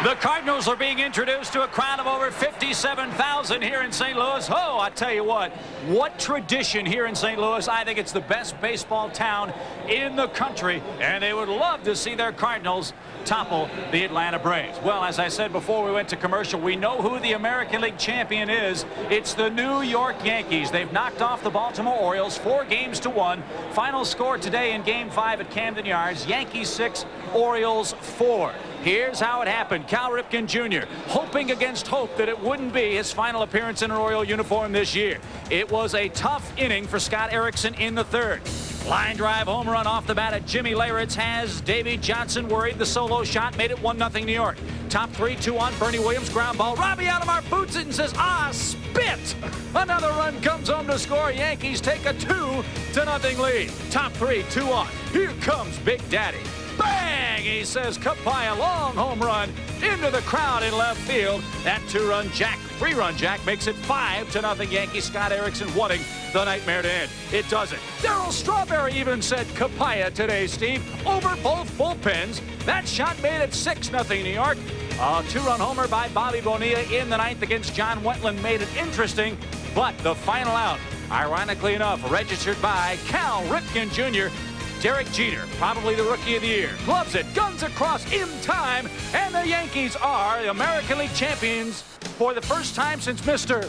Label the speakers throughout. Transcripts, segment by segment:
Speaker 1: The Cardinals are being introduced to a crowd of over 57,000 here in St. Louis. Oh, I tell you what tradition here in St. Louis. I think it's the best baseball town in the country, and they would love to see their Cardinals topple the Atlanta Braves. Well, as I said before we went to commercial, we know who the American League champion is. It's the New York Yankees. They've knocked off the Baltimore Orioles 4-1. Final score today in Game 5 at Camden Yards, Yankees 6, Orioles 4. Here's how it happened. Cal Ripken Jr. hoping against hope that it wouldn't be his final appearance in an Oriole uniform this year. It was a tough inning for Scott Erickson in the third. Line drive home run off the bat at Jimmy Leyritz has Davey Johnson worried. The solo shot made it 1-0 New York. Top 3-2 on Bernie Williams. Ground ball. Robbie Alomar boots it and says, ah, spit! Another run comes home to score. Yankees take a 2-0 lead. Top 3-2 on. Here comes Big Daddy. Bang! He says Kapaya, long home run into the crowd in left field. That 3-run jack makes it 5-0 Yankees. Scott Erickson wanting the nightmare to end. It doesn't. Darryl Strawberry even said Kapaya today, Steve, over both bullpens. That shot made it 6-0 New York. A 2-run homer by Bobby Bonilla in the ninth against John Wetland made it interesting, but the final out, ironically enough, registered by Cal Ripken Jr., Derek Jeter, probably the Rookie of the Year, gloves it, guns across in time, and the Yankees are the American League champions for the first time since Mr.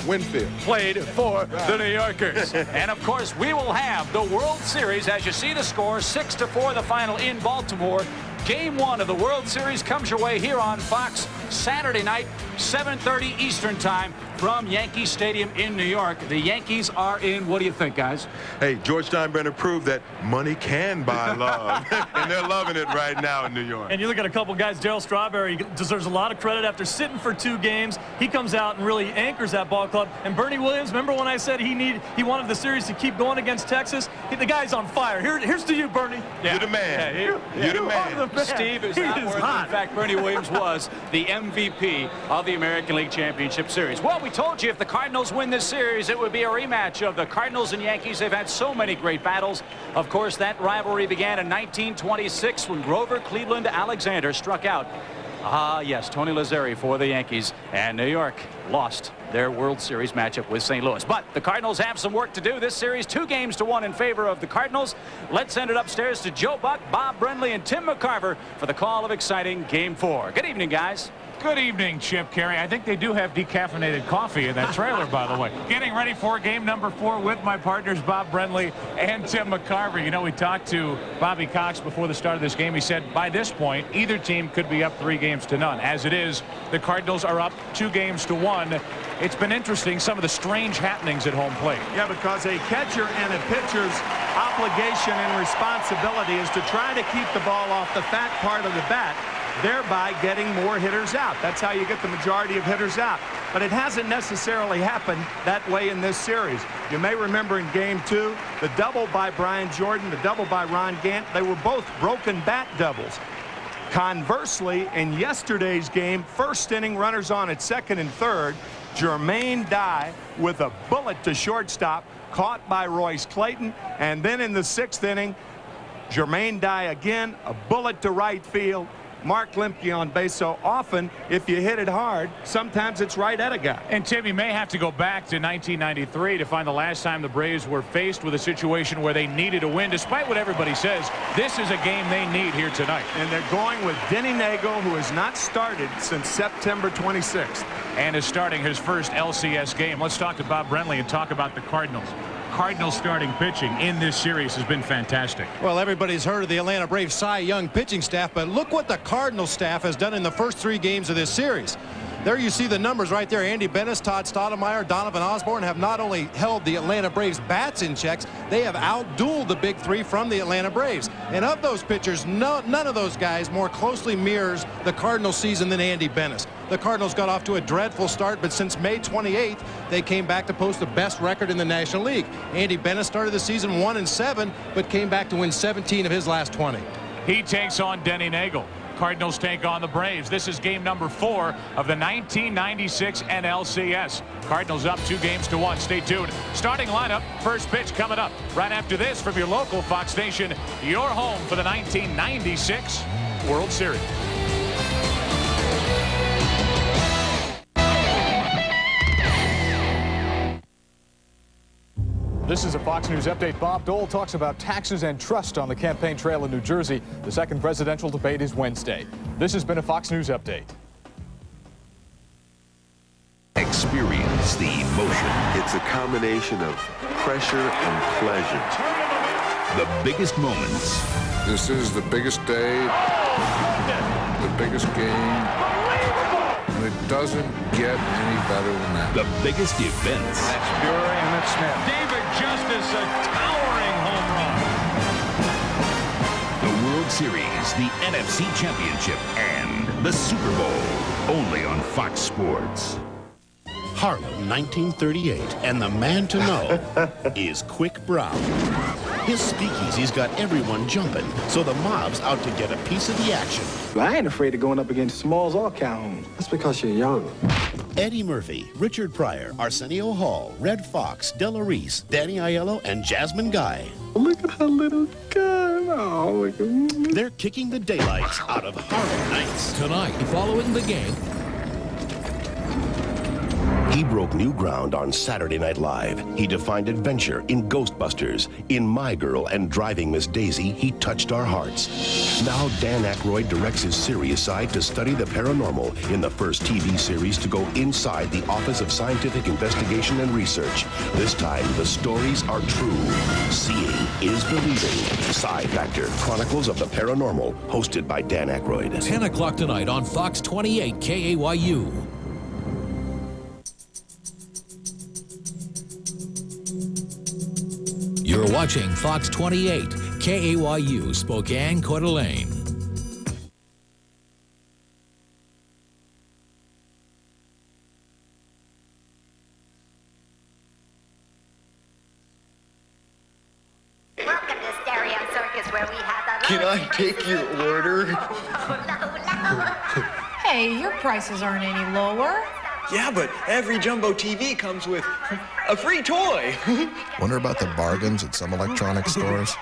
Speaker 2: Winfield
Speaker 1: played for the New Yorkers. And of course, we will have the World Series. As you see the score, 6-4 the final in Baltimore. Game 1 of the World Series comes your way here on Fox Saturday night, 7:30 Eastern time from Yankee Stadium in New York. The Yankees are in. What do you think, guys?
Speaker 2: Hey, George Steinbrenner proved that money can buy love, and they're loving it right now in New York.
Speaker 3: And you look at a couple guys, Darryl Strawberry deserves a lot of credit after sitting for 2 games. He comes out and really anchors that ball club. And Bernie Williams, remember when I said he wanted the series to keep going against Texas? The guy's on fire. Here's to you, Bernie.
Speaker 2: Yeah. You're the man.
Speaker 1: Yeah,
Speaker 2: You're the man.
Speaker 1: Steve is not worth it. In fact, Bernie Williams was the MVP of the American League Championship Series. Well, we told you if the Cardinals win this series, it would be a rematch of the Cardinals and Yankees. They've had so many great battles. Of course, that rivalry began in 1926 when Grover Cleveland Alexander struck out. Yes, Tony Lazzeri for the Yankees, and New York lost their World Series matchup with St. Louis. But the Cardinals have some work to do. This series 2-1 in favor of the Cardinals. Let's send it upstairs to Joe Buck, Bob Brenly, and Tim McCarver for the call of exciting Game 4. Good evening, guys.
Speaker 4: Good evening, Chip Carey. I think they do have decaffeinated coffee in that trailer, by the way. Getting ready for game number 4 with my partners, Bob Brenly and Tim McCarver. You know, we talked to Bobby Cox before the start of this game. He said by this point, either team could be up 3-0. As it is, the Cardinals are up 2-1. It's been interesting, some of the strange happenings at home plate.
Speaker 5: Yeah, because a catcher and a pitcher's obligation and responsibility is to try to keep the ball off the fat part of the bat, thereby getting more hitters out. That's how you get the majority of hitters out. But it hasn't necessarily happened that way in this series. You may remember in Game 2, the double by Brian Jordan, the double by Ron Gant, they were both broken bat doubles. Conversely, in yesterday's game, first inning, runners on at second and third, Jermaine Dye with a bullet to shortstop, caught by Royce Clayton. And then in the 6th inning, Jermaine Dye again, a bullet to right field. Mark Lemke on base. So often, if you hit it hard, sometimes it's right at a guy.
Speaker 4: And Tim, you may have to go back to 1993 to find the last time the Braves were faced with a situation where they needed a win. Despite what everybody says, this is a game they need here tonight.
Speaker 5: And they're going with Denny Nagel, who has not started since September 26th.
Speaker 4: And is starting his first LCS game. Let's talk to Bob Brenly and talk about the Cardinals. Cardinals starting pitching in this series has been fantastic.
Speaker 6: Well, everybody's heard of the Atlanta Braves Cy Young pitching staff, but look what the Cardinals staff has done in the first 3 games of this series. There you see the numbers right there. Andy Bennis, Todd Stoudemire, Donovan Osborne have not only held the Atlanta Braves bats in checks, they have outdueled the big 3 from the Atlanta Braves. And of those pitchers, none of those guys more closely mirrors the Cardinals season than Andy Bennis. The Cardinals got off to a dreadful start, but since May 28th, they came back to post the best record in the National League. Andy Bennis started the season 1-7, but came back to win 17 of his last 20.
Speaker 4: He takes on Denny Nagel. Cardinals take on the Braves. This is game number 4 of the 1996 NLCS. Cardinals up 2-1. Stay tuned. Starting lineup, first pitch coming up right after this from your local Fox station, your home for the 1996 World Series.
Speaker 7: This is a Fox News update. Bob Dole talks about taxes and trust on the campaign trail in New Jersey. The second presidential debate is Wednesday. This has been a Fox News update.
Speaker 8: Experience the emotion.
Speaker 2: It's a combination of pressure and pleasure.
Speaker 8: The biggest moments.
Speaker 9: This is the biggest day, the biggest game. It doesn't get any better than that.
Speaker 8: The biggest events.
Speaker 4: That's Bury and that's Smith. David Justice, a towering home run.
Speaker 8: The World Series, the NFC Championship, and the Super Bowl. Only on Fox Sports.
Speaker 10: Harlem, 1938, and the man to know is Quick Brown. His speakeasy's got everyone jumping, so the mob's out to get a piece of the action.
Speaker 11: I ain't afraid of going up against Smalls or Calhoun. That's because you're young.
Speaker 10: Eddie Murphy, Richard Pryor, Arsenio Hall, Red Fox, Della Reese, Danny Aiello, and Jasmine Guy.
Speaker 11: Look at her little gun. Oh, look at me.
Speaker 10: They're kicking the daylights out of Harlem Nights.
Speaker 12: Tonight, following the game.
Speaker 10: He broke new ground on Saturday Night Live. He defined adventure in Ghostbusters. In My Girl and Driving Miss Daisy, he touched our hearts. Now Dan Aykroyd directs his serious side to study the paranormal in the first TV series to go inside the Office of Scientific Investigation and Research. This time, the stories are true. Seeing is believing. Sci Factor, Chronicles of the Paranormal, hosted by Dan Aykroyd.
Speaker 12: 10 o'clock tonight on Fox 28 KAYU. You're watching Fox 28, KAYU, Spokane, Coeur d'Alene.
Speaker 13: Welcome to Stereo Circus, where we have the...
Speaker 11: Can I take your order?
Speaker 14: Hey, your prices aren't any lower.
Speaker 11: Yeah, but every Jumbo TV comes with a free toy.
Speaker 15: Wonder about the bargains at some electronics stores?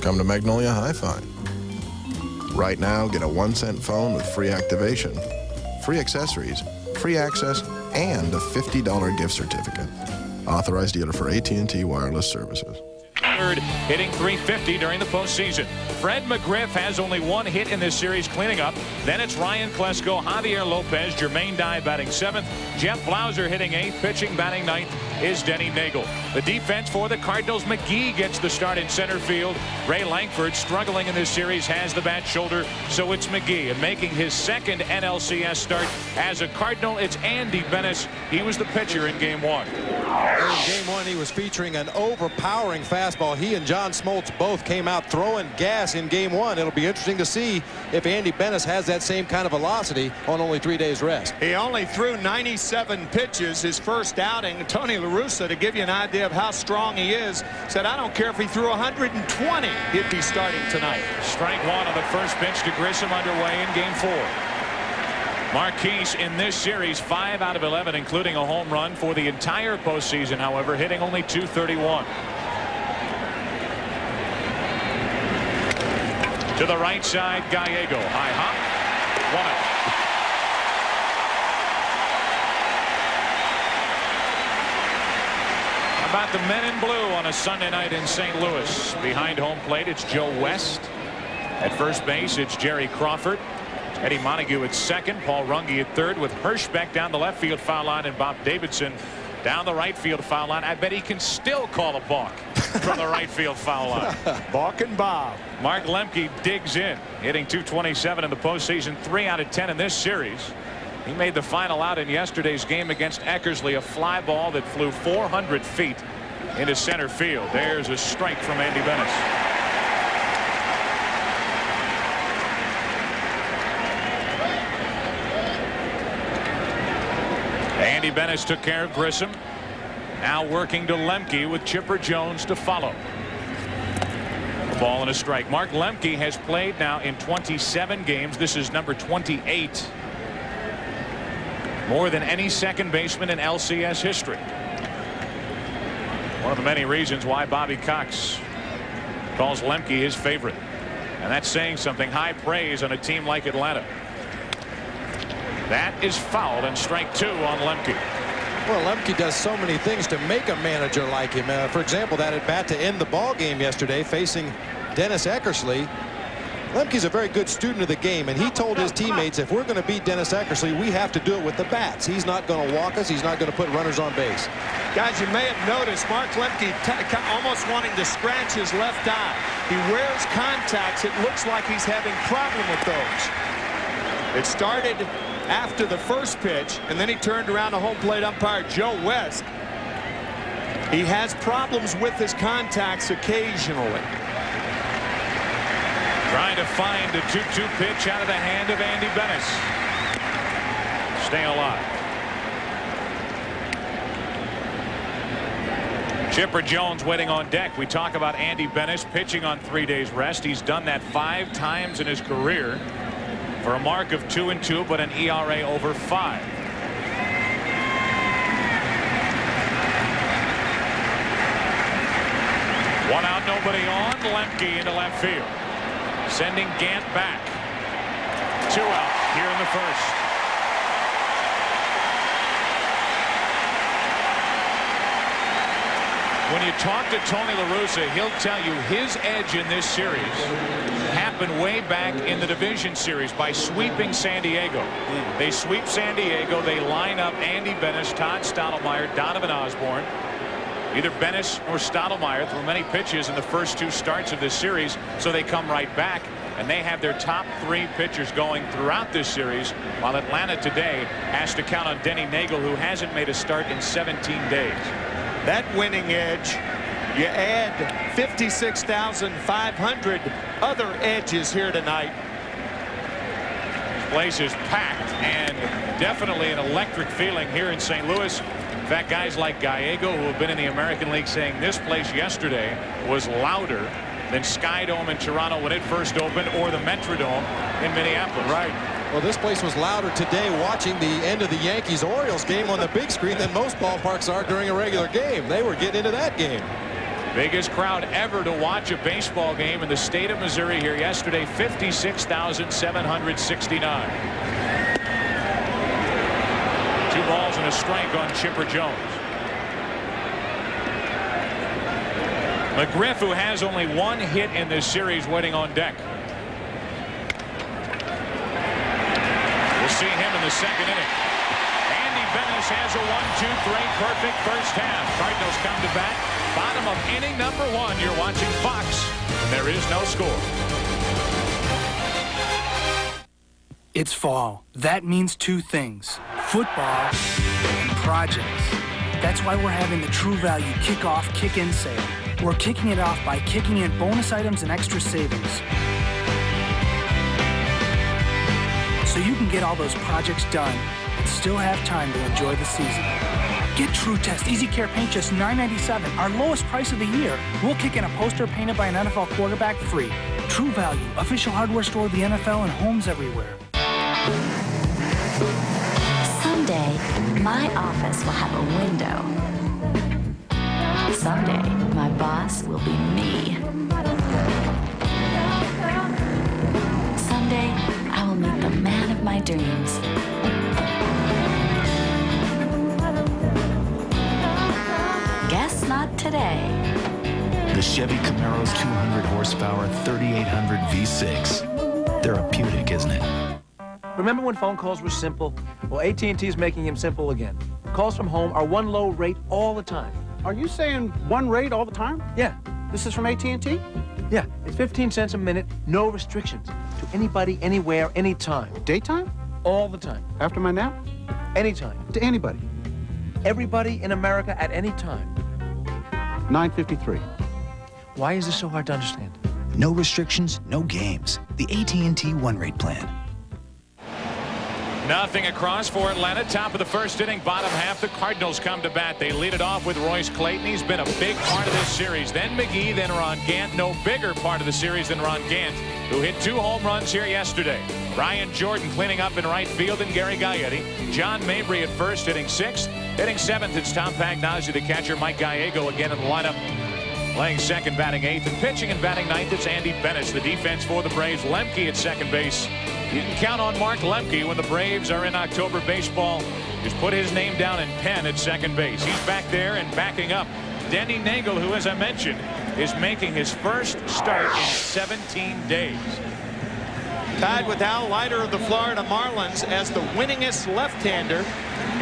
Speaker 15: Come to Magnolia Hi-Fi. Right now, get a 1-cent phone with free activation, free accessories, free access, and a $50 gift certificate. Authorized dealer for AT&T Wireless Services.
Speaker 4: Third, hitting .350 during the postseason. Fred McGriff has only one hit in this series, cleaning up. Then it's Ryan Klesko, Javier Lopez, Jermaine Dye batting 7th. Jeff Blauser hitting 8th, pitching batting 9th is Denny Nagel. The defense for the Cardinals, McGee gets the start in center field. Ray Lankford, struggling in this series, has the bat shoulder, so it's McGee. And making his second NLCS start as a Cardinal, it's Andy Bennis. He was the pitcher in Game 1.
Speaker 6: In Game 1, he was featuring an overpowering fastball. He and John Smoltz both came out throwing gas in Game 1. It'll be interesting to see if Andy Bennis has that same kind of velocity on only 3 days rest.
Speaker 5: He only threw 97 pitches his first outing. Tony La Russa, to give you an idea of how strong he is, said, I don't care if he threw 120, he'd be starting tonight.
Speaker 4: Strike one on the first pitch to Grissom, underway in Game 4. Marquise in this series 5 out of 11, including a home run for the entire postseason, however, hitting only .231. To the right side, Gallego. High hop. 1 out. How about the men in blue on a Sunday night in St. Louis? Behind home plate, it's Joe West. At first base, it's Jerry Crawford. Eddie Montague at second. Paul Runge at third, with Hirschbeck down the left field foul line and Bob Davidson down the right field foul line. I bet he can still call a balk from the right field foul line.
Speaker 5: Balk and Bob.
Speaker 4: Mark Lemke digs in, hitting .227 in the postseason, 3 out of 10 in this series. He made the final out in yesterday's game against Eckersley, a fly ball that flew 400 feet into center field. There's a strike from Andy Bennis. Andy Bennis took care of Grissom. Now working to Lemke with Chipper Jones to follow. A ball and a strike. Mark Lemke has played now in 27 games. This is number 28. More than any second baseman in LCS history. One of the many reasons why Bobby Cox calls Lemke his favorite. And that's saying something. High praise on a team like Atlanta. That is fouled, and strike 2 on Lemke.
Speaker 6: Well, Lemke does so many things to make a manager like him. For example, that at bat to end the ball game yesterday facing Dennis Eckersley. Lemke's a very good student of the game, and he told his teammates, if we're going to beat Dennis Eckersley, we have to do it with the bats. He's not going to walk us. He's not going to put runners on base.
Speaker 5: Guys, you may have noticed Mark Lemke almost wanting to scratch his left eye. He wears contacts. It looks like he's having problem with those. It started after the first pitch, and then he turned around to home plate umpire Joe West. He has problems with his contacts occasionally.
Speaker 4: Trying to find a 2-2 pitch out of the hand of Andy Bennis. Staying alive. Chipper Jones waiting on deck. We talk about Andy Bennis pitching on 3 days rest. He's done that 5 times in his career for a mark of 2-2, but an ERA over 5. One out, nobody on. Lemke into left field. Sending Gant back. 2 out here in the first. When you talk to Tony La Russa, he'll tell you his edge in this series happened way back in the division series by sweeping San Diego. They sweep San Diego. They line up Andy Bennis, Todd Stottlemyre, Donovan Osborne. Either Bennis or Stottlemyre threw many pitches in the first 2 starts of this series, so they come right back, and they have their top 3 pitchers going throughout this series, while Atlanta today has to count on Denny Nagel, who hasn't made a start in 17 days.
Speaker 5: That winning edge, you add 56,500 other edges here tonight.
Speaker 4: This place is packed, and definitely an electric feeling here in St. Louis. In fact, guys like Gallego, who have been in the American League, saying this place yesterday was louder than Skydome in Toronto when it first opened, or the Metrodome in Minneapolis.
Speaker 6: Right. Well, this place was louder today watching the end of the Yankees-Orioles game on the big screen than most ballparks are during a regular game. They were getting into that game.
Speaker 4: Biggest crowd ever to watch a baseball game in the state of Missouri here yesterday, 56,769. 2 balls and a strike on Chipper Jones. McGriff, who has only 1 hit in this series, waiting on deck. We'll see him in the second inning. Andy Bennis has a 1-2-3 perfect first half. Cardinals come to bat. Bottom of inning number 1. You're watching Fox. There is no score.
Speaker 16: It's fall. That means 2 things: football and projects. That's why we're having the True Value Kickoff Kick-In sale. We're kicking it off by kicking in bonus items and extra savings, so you can get all those projects done and still have time to enjoy the season. Get True Test Easy Care Paint just $9.97, our lowest price of the year. We'll kick in a poster painted by an NFL quarterback free. True Value, official hardware store of the NFL and homes everywhere.
Speaker 17: Someday, my office will have a window. Someday, my boss will be me. Someday, I will meet the man of my dreams. Guess not today.
Speaker 18: The Chevy Camaro's 200 horsepower 3800 V6. Therapeutic, isn't it?
Speaker 19: Remember when phone calls were simple? Well, AT&T is making them simple again. Calls from home are 1 low rate all the time.
Speaker 20: Are you saying 1 rate all the time?
Speaker 19: Yeah.
Speaker 20: This is from AT&T?
Speaker 19: Yeah, it's 15 cents a minute, no restrictions. To anybody, anywhere, anytime.
Speaker 20: Daytime?
Speaker 19: All the time.
Speaker 20: After my nap?
Speaker 19: Anytime.
Speaker 20: To anybody?
Speaker 19: Everybody in America at any time.
Speaker 20: 953.
Speaker 19: Why is this so hard to understand?
Speaker 18: No restrictions, no games. The AT&T 1-rate plan.
Speaker 4: Nothing across for Atlanta. Top of the first inning, bottom half, the Cardinals come to bat. They lead it off with Royce Clayton. He's been a big part of this series. Then McGee, then Ron Gant. No bigger part of the series than Ron Gant, who hit 2 home runs here yesterday. Ryan Jordan cleaning up in right field, and Gary Gaetti. John Mabry at first, hitting 6th. Hitting 7th, it's Tom Pagnozzi, the catcher. Mike Gallego again in the lineup, playing second, batting 8th. And pitching and batting 9th, it's Andy Bennis. The defense for the Braves. Lemke at second base. You can count on Mark Lemke when the Braves are in October baseball. Just put his name down in pen at second base. He's back there and backing up Denny Nagel, who, as I mentioned, is making his first start in 17 days.
Speaker 5: Tied with Al Leiter of the Florida Marlins as the winningest left-hander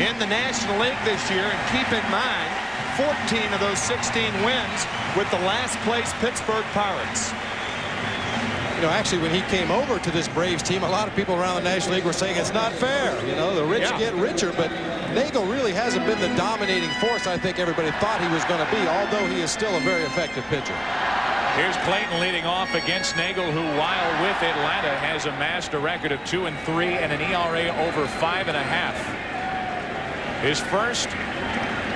Speaker 5: in the National League this year. And keep in mind, 14 of those 16 wins with the last place Pittsburgh Pirates.
Speaker 6: You know, actually, when he came over to this Braves team, a lot of people around the National League were saying it's not fair. You know, the rich get richer, but Nagel really hasn't been the dominating force I think everybody thought he was going to be, although he is still a very effective pitcher.
Speaker 4: Here's Clayton leading off against Nagel, who, while with Atlanta, has amassed a record of 2-3 and an ERA over 5.5. His first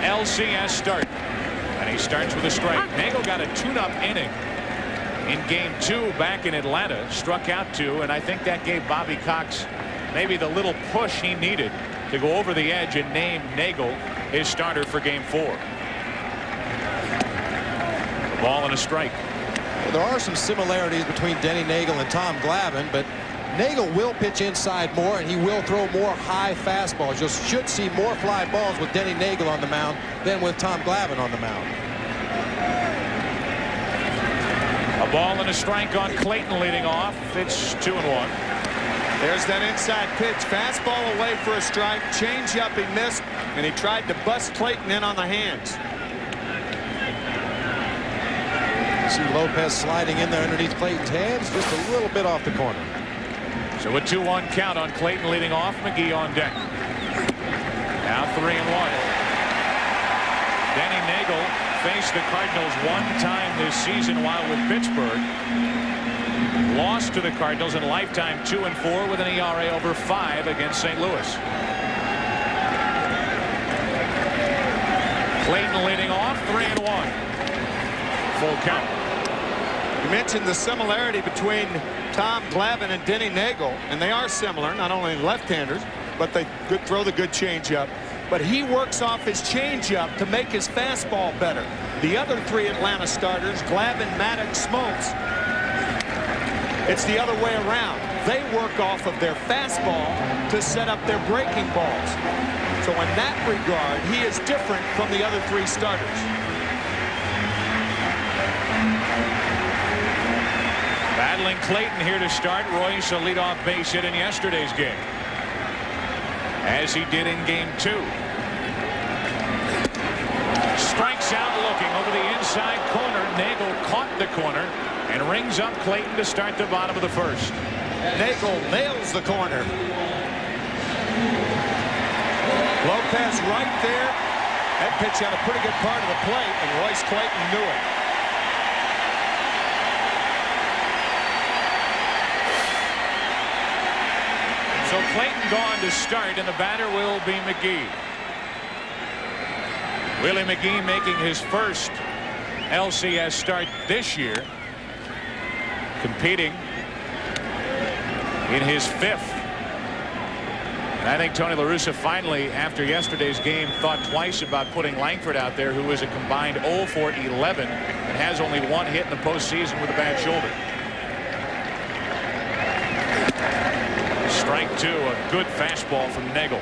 Speaker 4: LCS start, and he starts with a strike. Nagel got a tune-up inning in Game 2 back in Atlanta, struck out 2, and I think that gave Bobby Cox maybe the little push he needed to go over the edge and name Nagel his starter for Game 4. The ball and a strike.
Speaker 6: Well, there are some similarities between Denny Nagel and Tom Glavine, but Nagel will pitch inside more, and he will throw more high fastballs. You should see more fly balls with Denny Nagel on the mound than with Tom Glavine on the mound.
Speaker 4: A ball and a strike on Clayton leading off. It's 2-1.
Speaker 5: There's that inside pitch. Fastball away for a strike. Changeup he missed, and he tried to bust Clayton in on the hands.
Speaker 6: See Lopez sliding in there underneath Clayton's hands, just a little bit off the corner.
Speaker 4: So a 2-1 count on Clayton leading off. McGee on deck. Now 3-1. Denny Nagel faced the Cardinals one time this season while with Pittsburgh. Lost to the Cardinals in lifetime 2-4 with an ERA over 5 against St. Louis. Clayton leading off. 3-1. Full count.
Speaker 5: You mentioned the similarity between Tom Glavine and Denny Nagel, and they are similar, not only left-handers, but they throw the good changeup. But he works off his changeup to make his fastball better. The other three Atlanta starters, Glavine, Maddox, Smoltz, it's the other way around. They work off of their fastball to set up their breaking balls. So in that regard, he is different from the other three starters.
Speaker 4: Battling Clayton here to start. Royce, a leadoff base hit in yesterday's game, as he did in Game 2. Strikes out looking over the inside corner. Nagel caught the corner and rings up Clayton to start the bottom of the first.
Speaker 5: Nagel nails the corner. Lopez right there. That pitch had a pretty good part of the plate, and Royce Clayton knew it.
Speaker 4: So Clayton gone to start, and the batter will be McGee. Willie McGee making his first LCS start this year, competing in his 5th. And I think Tony La Russa finally, after yesterday's game, thought twice about putting Langford out there, who is a combined 0 for 11 and has only 1 hit in the postseason with a bad shoulder. Strike 2, a good fastball from Nagel.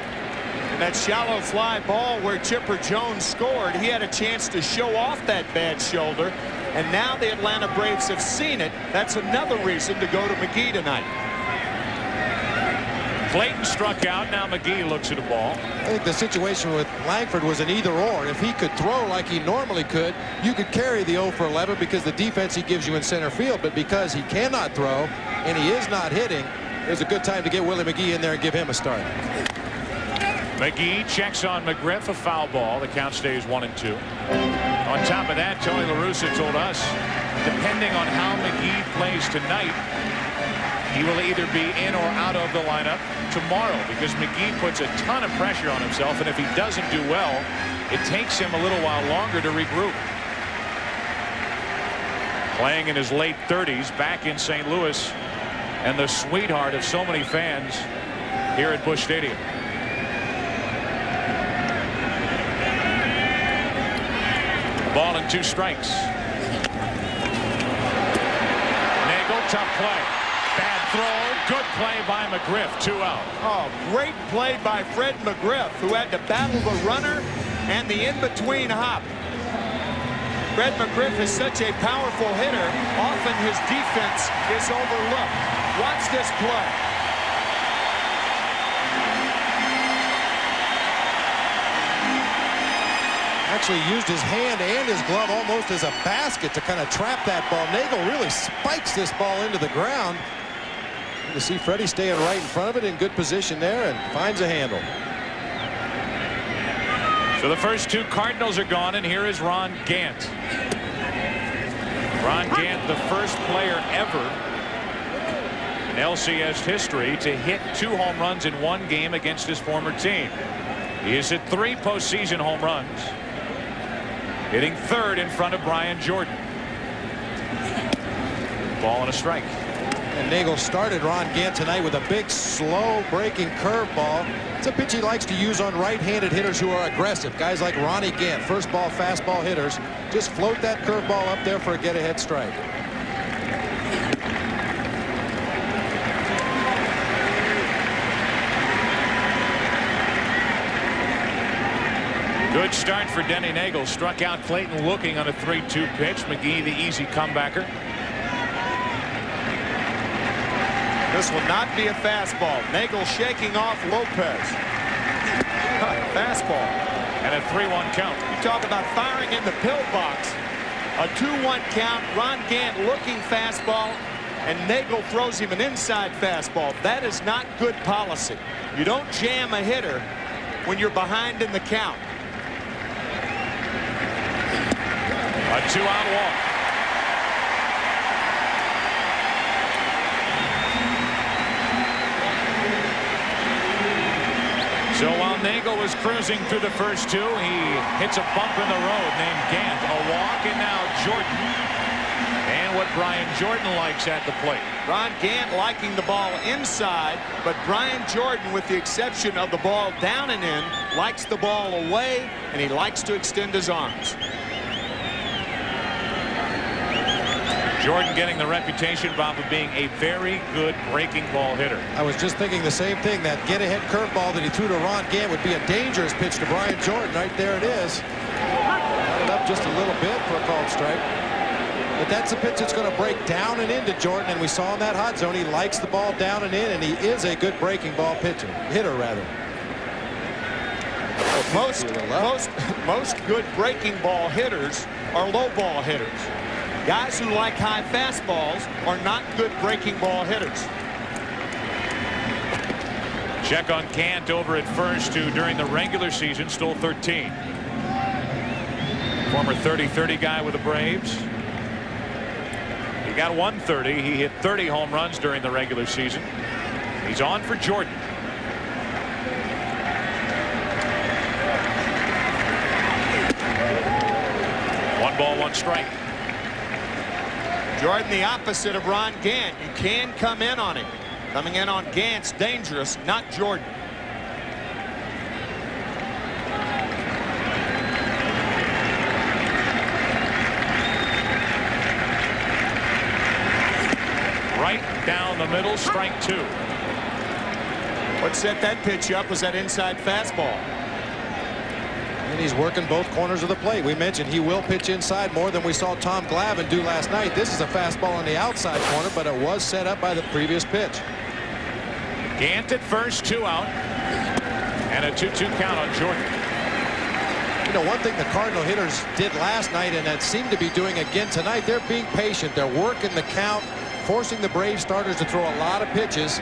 Speaker 5: And that shallow fly ball where Chipper Jones scored, he had a chance to show off that bad shoulder. And now the Atlanta Braves have seen it. That's another reason to go to McGee tonight.
Speaker 4: Clayton struck out. Now McGee looks at the ball.
Speaker 6: I think the situation with Langford was an either-or. If he could throw like he normally could, you could carry the 0 for 11 because the defense he gives you in center field. But because he cannot throw and he is not hitting, it was a good time to get Willie McGee in there and give him a start.
Speaker 4: McGee checks on McGriff, a foul ball. The count stays 1-2. On top of that, Tony La Russa told us, depending on how McGee plays tonight, he will either be in or out of the lineup tomorrow, because McGee puts a ton of pressure on himself, and if he doesn't do well, it takes him a little while longer to regroup. Playing in his late 30s, back in St. Louis, and the sweetheart of so many fans here at Busch Stadium. Ball and 2 strikes. Nagel, tough play. Bad throw. Good play by McGriff. 2 out.
Speaker 5: Oh, great play by Fred McGriff, who had to battle the runner and the in-between hop. Fred McGriff is such a powerful hitter. Often his defense is overlooked. Watch this play.
Speaker 6: Actually used his hand and his glove almost as a basket to kind of trap that ball. Nagel really spikes this ball into the ground. You see Freddie staying right in front of it, in good position there, and finds a handle.
Speaker 4: So the first 2 Cardinals are gone, and here is Ron Gant. Ron Gant, the first player ever in LCS history to hit 2 home runs in 1 game against his former team. He has hit 3 postseason home runs, hitting 3rd in front of Brian Jordan. Ball and a strike.
Speaker 6: And Nagel started Ron Gant tonight with a big, slow breaking curveball. It's a pitch he likes to use on right-handed hitters who are aggressive. Guys like Ronnie Gant, first ball, fastball hitters. Just float that curveball up there for a get-ahead strike.
Speaker 4: Good start for Denny Nagel. Struck out Clayton looking on a 3-2 pitch. McGee, the easy comebacker.
Speaker 5: This will not be a fastball. Nagel shaking off Lopez. Fastball.
Speaker 4: And a 3-1 count.
Speaker 5: You talk about firing in the pillbox. A 2-1 count. Ron Gant looking fastball, and Nagel throws him an inside fastball. That is not good policy. You don't jam a hitter when you're behind in the count.
Speaker 4: A 2-out walk. So while Nagel was cruising through the first 2, he hits a bump in the road named Gant. A walk, and now Jordan. And what Brian Jordan likes at the plate.
Speaker 5: Ron Gant liking the ball inside, but Brian Jordan, with the exception of the ball down and in, likes the ball away, and he likes to extend his arms.
Speaker 4: Jordan getting the reputation, Bob, of being a very good breaking ball hitter.
Speaker 6: I was just thinking the same thing. That get-ahead curveball that he threw to Ron Gant would be a dangerous pitch to Brian Jordan. Right there it is. Got it up just a little bit for a called strike. But that's a pitch that's going to break down and into Jordan, and we saw in that hot zone he likes the ball down and in, and he is a good breaking ball hitter rather.
Speaker 5: Most good breaking ball hitters are low ball hitters. Guys who like high fastballs are not good breaking ball hitters.
Speaker 4: Check on Gant over at first, who during the regular season stole 13. Former 30-30 guy with the Braves. He got 130. He hit 30 home runs during the regular season. He's on for Jordan. One ball, one strike.
Speaker 5: Jordan, the opposite of Ron Gant. You can come in on him. Coming in on Gant's dangerous, not Jordan.
Speaker 4: Right down the middle, strike 2.
Speaker 5: What set that pitch up was that inside fastball.
Speaker 6: And he's working both corners of the plate. We mentioned he will pitch inside more than we saw Tom Glavine do last night. This is a fastball on the outside corner, but it was set up by the previous pitch.
Speaker 4: Gant at first, 2 out. And a 2-2 count on Jordan.
Speaker 6: You know, one thing the Cardinal hitters did last night, and that seemed to be doing again tonight, they're being patient. They're working the count, forcing the Brave starters to throw a lot of pitches.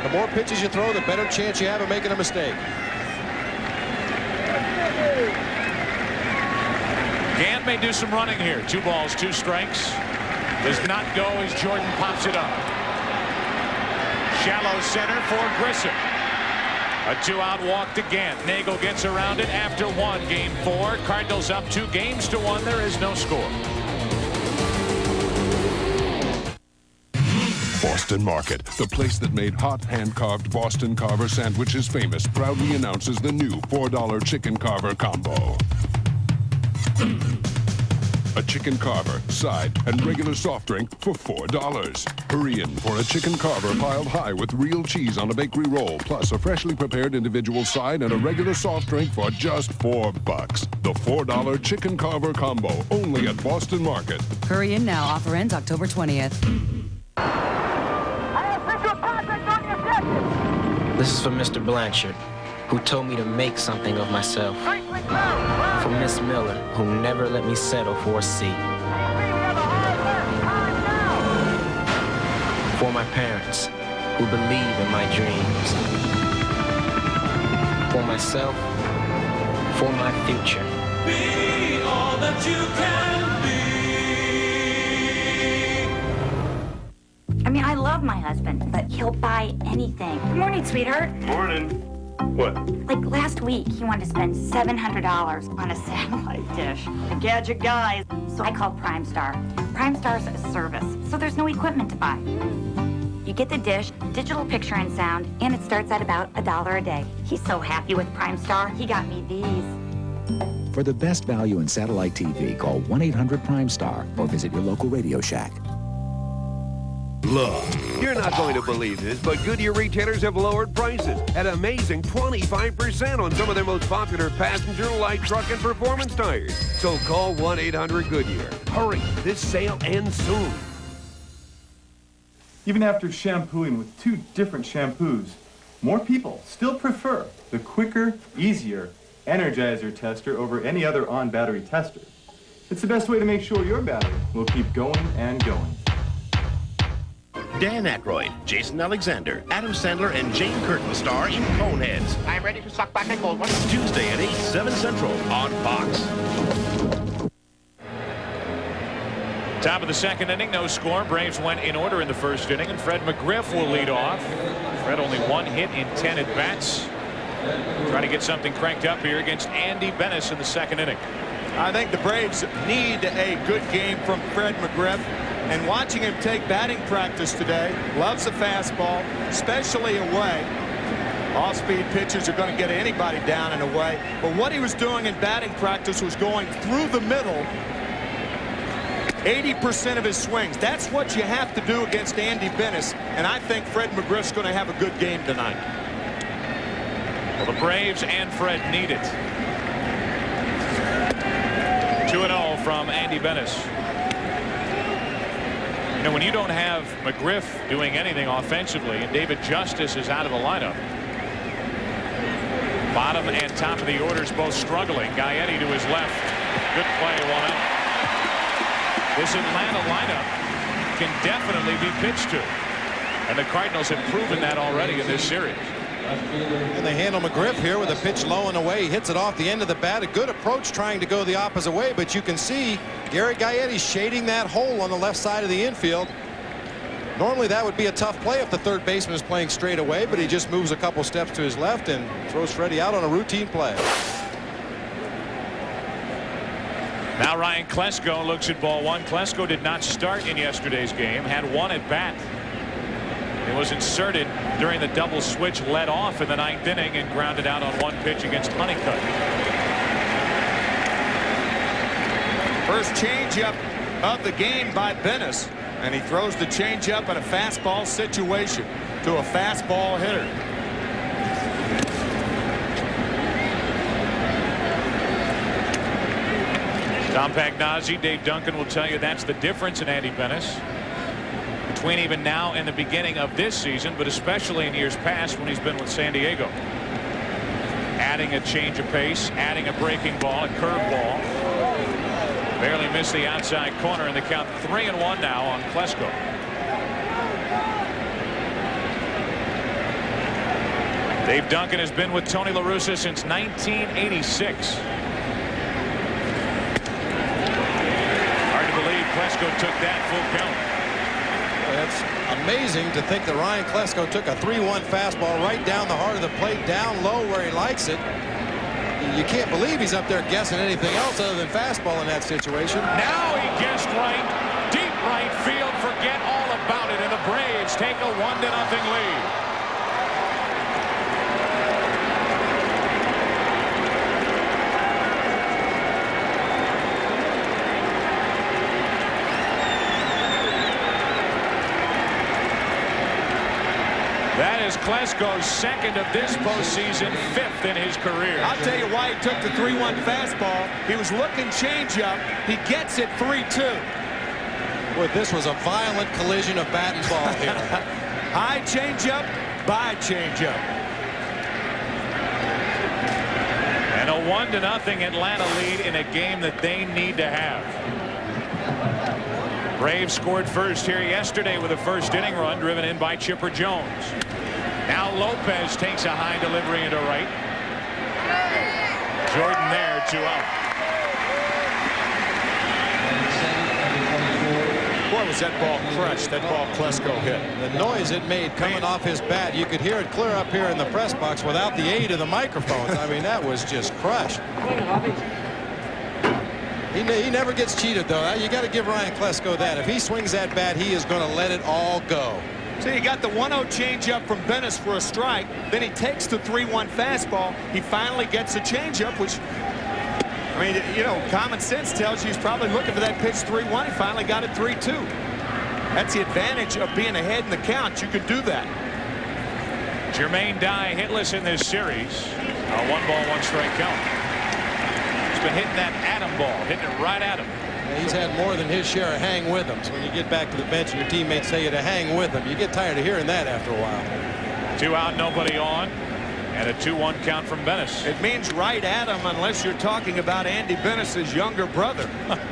Speaker 6: The more pitches you throw, the better chance you have of making a mistake.
Speaker 4: Gant may do some running here. 2 balls, 2 strikes. Does not go as Jordan pops it up. Shallow center for Grissom. A 2-out walk to Gant. Nagel gets around it after 1. Game 4. Cardinals up 2-1. There is no score.
Speaker 21: Boston Market, the place that made hot hand-carved Boston Carver sandwiches famous, proudly announces the new $4 chicken carver combo. A chicken carver, side, and regular soft drink for $4. Hurry in for a chicken carver piled high with real cheese on a bakery roll, plus a freshly prepared individual side and a regular soft drink for just $4. The $4 chicken carver combo, only at Boston Market.
Speaker 3: Hurry in now. Offer ends October 20th.
Speaker 22: This is for Mr. Blanchard, who told me to make something of myself. For Miss Miller, who never let me settle for a C. For my parents, who believe in my dreams. For myself, for my future.
Speaker 23: Be all that you can be.
Speaker 13: I mean, I love my husband, but he'll buy anything. Good morning, sweetheart.
Speaker 24: Morning. What?
Speaker 13: Like last week, he wanted to spend $700 on a satellite dish. A gadget guy. So I called Primestar. Primestar's a service, so there's no equipment to buy. You get the dish, digital picture and sound, and it starts at about $1 a day. He's so happy with Primestar, he got me these.
Speaker 25: For the best value in satellite TV, call 1-800-PRIME-STAR or visit your local Radio Shack.
Speaker 26: Look, you're not going to believe this, but Goodyear retailers have lowered prices at an amazing 25% on some of their most popular passenger, light truck, and performance tires. So call 1-800-GOODYEAR. Hurry, this sale ends soon.
Speaker 27: Even after shampooing with 2 different shampoos, more people still prefer the quicker, easier Energizer tester over any other on-battery tester. It's the best way to make sure your battery will keep going and going.
Speaker 10: Dan Aykroyd, Jason Alexander, Adam Sandler, and Jane Curtin star in Coneheads.
Speaker 28: I'm ready to suck back a gold one.
Speaker 10: Tuesday at 8, 7 Central on Fox.
Speaker 4: Top of the second inning, no score. Braves went in order in the first inning, and Fred McGriff will lead off. Fred only 1 hit in 10 at-bats. Trying to get something cranked up here against Andy Bennis in the second inning.
Speaker 5: I think the Braves need a good game from Fred McGriff. And watching him take batting practice today, loves the fastball, especially away. Off-speed pitchers are going to get anybody down and away. But what he was doing in batting practice was going through the middle 80% of his swings. That's what you have to do against Andy Bennis. And I think Fred McGriff's going to have a good game tonight.
Speaker 4: Well, the Braves and Fred need it. 2-0 from Andy Bennis. You know, when you don't have McGriff doing anything offensively and David Justice is out of the lineup, bottom and top of the orders both struggling. Gaetti to his left. Good play, 1 out. This Atlanta lineup can definitely be pitched to. And the Cardinals have proven that already in this series.
Speaker 6: And they handle McGriff here with a pitch low and away. He hits it off the end of the bat. A good approach trying to go the opposite way, but you can see Gary Gaetti shading that hole on the left side of the infield. Normally that would be a tough play if the third baseman is playing straight away, but he just moves a couple steps to his left and throws Freddie out on a routine play.
Speaker 4: Now Ryan Klesko looks at ball 1. Klesko did not start in yesterday's game, had 1 at bat. It was inserted during the double switch, led off in the 9th inning, and grounded out on 1 pitch against Honeycutt.
Speaker 5: First changeup of the game by Bennis, and he throws the changeup in a fastball situation to a fastball hitter.
Speaker 4: Tom Pagnozzi, Dave Duncan will tell you that's the difference in Andy Bennis between even now and the beginning of this season, but especially in years past when he's been with San Diego. Adding a change of pace, adding a breaking ball, a curveball. Barely missed the outside corner, and the count 3-1 now on Klesko. Dave Duncan has been with Tony La Russa since 1986. Hard to believe Klesko took that full count.
Speaker 6: It's amazing to think that Ryan Klesko took a 3-1 fastball right down the heart of the plate, down low where he likes it. You can't believe he's up there guessing anything else other than fastball in that situation.
Speaker 4: Now he guessed right. Deep right field. Forget all about it. And the Braves take a 1-0 lead. Klesko's second of this postseason, 5th in his career.
Speaker 5: I'll tell you why he took the 3-1 fastball. He was looking changeup. He gets it 3-2.
Speaker 6: Boy, this was a violent collision of bat and ball here.
Speaker 5: High changeup, by changeup.
Speaker 4: And a 1-0 Atlanta lead in a game that they need to have. Braves scored first here yesterday with a first inning run driven in by Chipper Jones. Now Lopez takes a high delivery into right. Jordan there, 2 out.
Speaker 5: Boy, was that ball crushed, that ball Klesko hit.
Speaker 6: The noise it made coming off his bat, you could hear it clear up here in the press box without the aid of the microphones. I mean, that was just crushed. He never gets cheated, though. You got to give Ryan Klesko that. If he swings that bat, he is going to let it all go.
Speaker 5: So you got the 1-0 changeup from Bennis for a strike. Then he takes the 3-1 fastball. He finally gets a changeup, which, I mean, you know, common sense tells you he's probably looking for that pitch 3-1. He finally got it 3-2. That's the advantage of being ahead in the count. You can do that.
Speaker 4: Jermaine Dye hitless in this series. A 1-ball, 1-strike count. He's been hitting that Adam ball, hitting it right at him.
Speaker 6: Yeah, he's had more than his share of hang with him. So when you get back to the bench and your teammates say you to hang with him, you get tired of hearing that after a while.
Speaker 4: 2 out, nobody on, and a 2-1 count from Bennis.
Speaker 5: It means right at him unless you're talking about Andy Bennis's younger brother,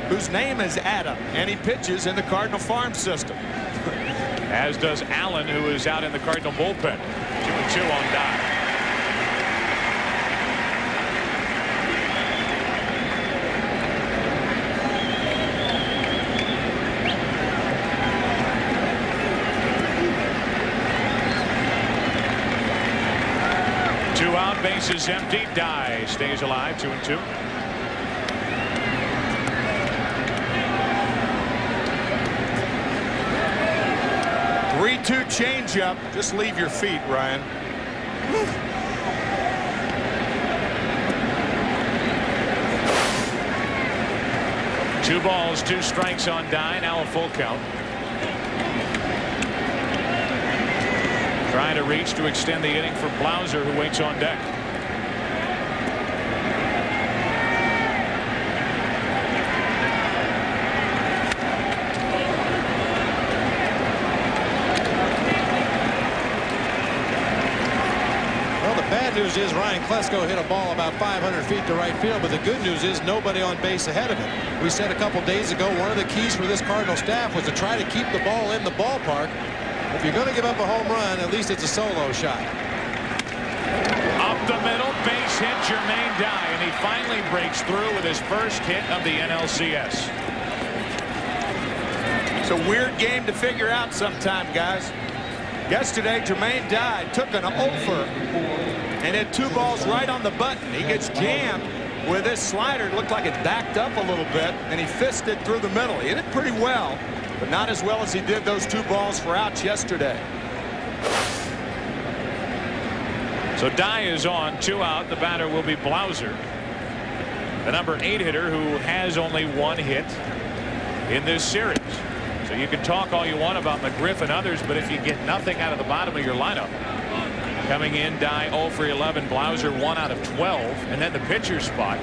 Speaker 5: whose name is Adam, and he pitches in the Cardinal farm system.
Speaker 4: As does Allen, who is out in the Cardinal bullpen. 2-2 on Dye. Bases empty. Dye stays alive. 2-2.
Speaker 5: Changeup. Just leave your feet, Ryan.
Speaker 4: Two balls, 2 strikes on Dye. Now a full count. Trying to reach to extend the inning for Blauser, who waits on deck.
Speaker 6: Well, the bad news is Ryan Klesko hit a ball about 500 feet to right field, but the good news is nobody on base ahead of it. We said a couple days ago one of the keys for this Cardinal staff was to try to keep the ball in the ballpark. If you're going to give up a home run, at least it's a solo shot.
Speaker 4: Up the middle, base hit, Jermaine Dye, and he finally breaks through with his first hit of the NLCS.
Speaker 5: It's a weird game to figure out sometime, guys. Yesterday, Jermaine Dye took an offer and hit 2 balls right on the button. He gets jammed with this slider. It looked like it backed up a little bit, and he fisted through the middle. He hit it pretty well, but not as well as he did those 2 balls for outs yesterday.
Speaker 4: So Dye is on, 2 out. The batter will be Blauser, the number 8 hitter who has only 1 hit in this series. So you can talk all you want about McGriff and others, but if you get nothing out of the bottom of your lineup, coming in, Dye 0 for 11, Blauser 1 out of 12, and then the pitcher spot.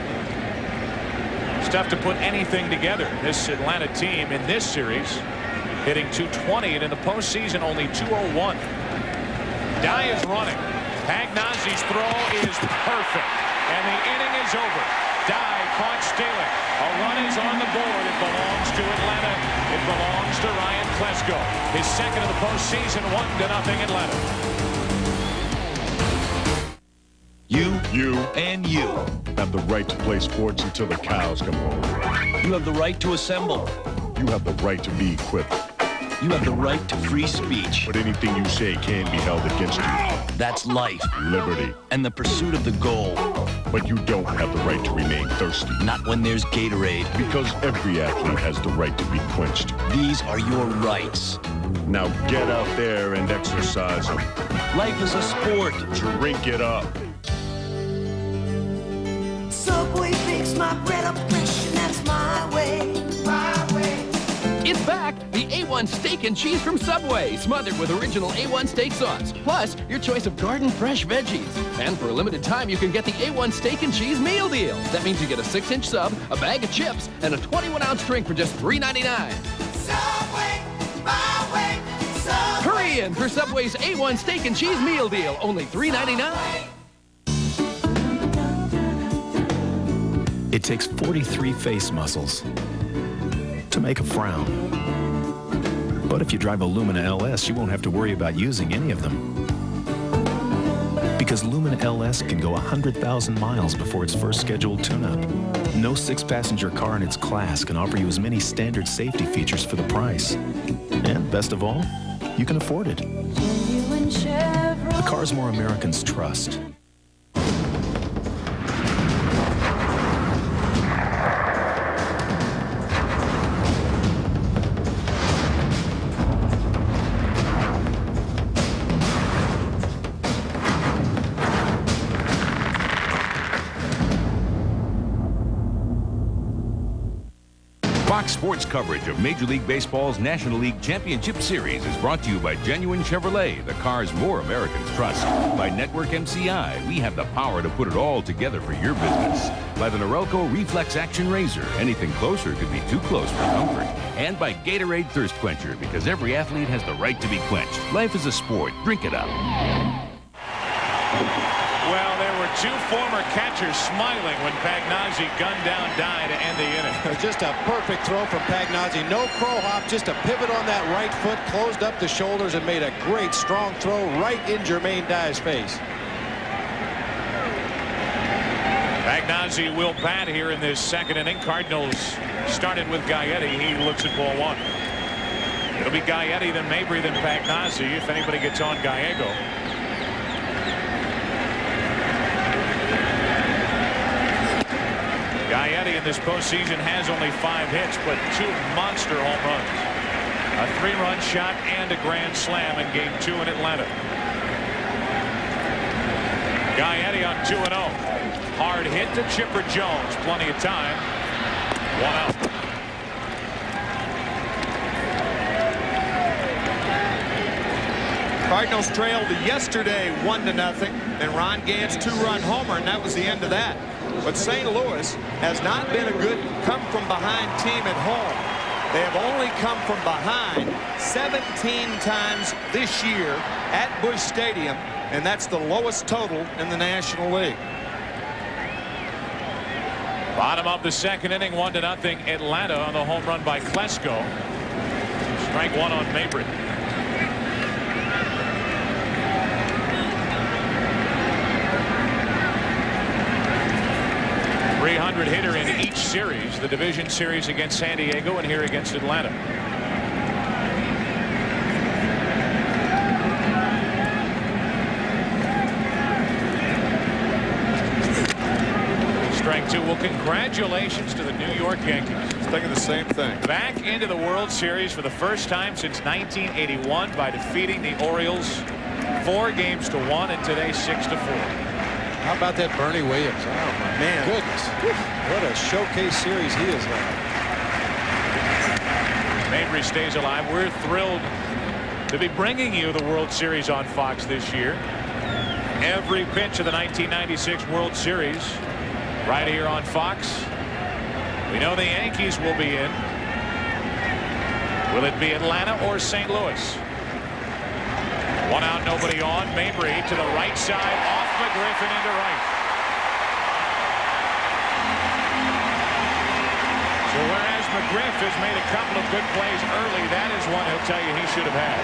Speaker 4: It's tough to put anything together. This Atlanta team in this series hitting .220, and in the postseason only .201. Dye is running. Pagnazzi's throw is perfect, and the inning is over. Dye caught stealing. A run is on the board. It belongs to Atlanta. It belongs to Ryan Klesko. His second of the postseason, 1-0 Atlanta.
Speaker 1: You, and you have the right to play sports until the cows come home.
Speaker 18: You have the right to assemble.
Speaker 1: You have the right to be equipped.
Speaker 18: You have the right to free speech.
Speaker 1: But anything you say can be held against you.
Speaker 18: That's life.
Speaker 1: Liberty.
Speaker 18: And the pursuit of the goal.
Speaker 1: But you don't have the right to remain thirsty.
Speaker 18: Not when there's Gatorade.
Speaker 1: Because every athlete has the right to be quenched.
Speaker 18: These are your rights.
Speaker 1: Now get out there and exercise them.
Speaker 18: Life is a sport.
Speaker 1: Drink it up.
Speaker 2: Subway bakes my bread up fresh, and that's my way. My way.
Speaker 7: It's back. The A1
Speaker 2: A1 steak and cheese from Subway, smothered with original A1 steak sauce. Plus, your choice of garden fresh veggies. And for a limited time, you can get the A1 steak and cheese meal deal. That means you get a 6-inch sub, a bag of chips, and a 21-ounce drink for just $3.99.
Speaker 23: Subway, my way, Subway.
Speaker 2: Hurry in for Subway's A1 steak and cheese meal deal, only $3.99.
Speaker 18: It takes 43 face muscles to make a frown. But if you drive a Lumina LS, you won't have to worry about using any of them. Because Lumina LS can go 100,000 miles before its first scheduled tune-up. No 6-passenger car in its class can offer you as many standard safety features for the price. And best of all, you can afford it. The cars more Americans trust.
Speaker 7: Fox Sports coverage of Major League Baseball's National League Championship Series is brought to you by Genuine Chevrolet, the cars more Americans trust. By Network MCI, we have the power to put it all together for your business. By the Norelco Reflex Action Razor, anything closer could be too close for comfort. And by Gatorade Thirst Quencher, because every athlete has the right to be quenched. Life is a sport. Drink it up.
Speaker 4: Well, there were two former catchers smiling when Pagnozzi gunned down Dye to end the inning.
Speaker 6: It was just a perfect throw from Pagnozzi. No crow hop, just a pivot on that right foot, closed up the shoulders, and made a great strong throw right in Jermaine Dye's face.
Speaker 4: Pagnozzi will bat here in this second inning. Cardinals started with Gaetti. He looks at ball one. It'll be Gaetti, then Mabry, then Pagnozzi if anybody gets on Gallego. Gaetti in this postseason has only 5 hits, but 2 monster home runs. A 3-run shot and a grand slam in Game 2 in Atlanta. Gaetti on 2-0. Hard hit to Chipper Jones. Plenty of time. 1 out.
Speaker 5: Cardinals trailed yesterday 1-0, and Ron Gant's 2-run homer, and that was the end of that. But St. Louis has not been a good come-from-behind team at home. They have only come from behind 17 times this year at Busch Stadium, and that's the lowest total in the National League.
Speaker 4: Bottom of the second inning, 1-0 Atlanta on the home run by Klesko. Strike one on Mabry. 300 hitter in each series, the division series against San Diego and here against Atlanta. Strike two. Well, congratulations to the New York Yankees.
Speaker 5: Thinking the same thing.
Speaker 4: Back into the World Series for the first time since 1981 by defeating the Orioles 4-1 and today 6-4.
Speaker 6: How about that Bernie Williams? Oh, my
Speaker 5: man.
Speaker 6: Goodness. What a showcase series he has had.
Speaker 4: Mabry stays alive. We're thrilled to be bringing you the World Series on Fox this year. Every pitch of the 1996 World Series right here on Fox. We know the Yankees will be in. Will it be Atlanta or St. Louis? 1 out, nobody on. Mabry to the right side, off McGriff and into right. So whereas McGriff has made a couple of good plays early, that is one he'll tell you he should have had.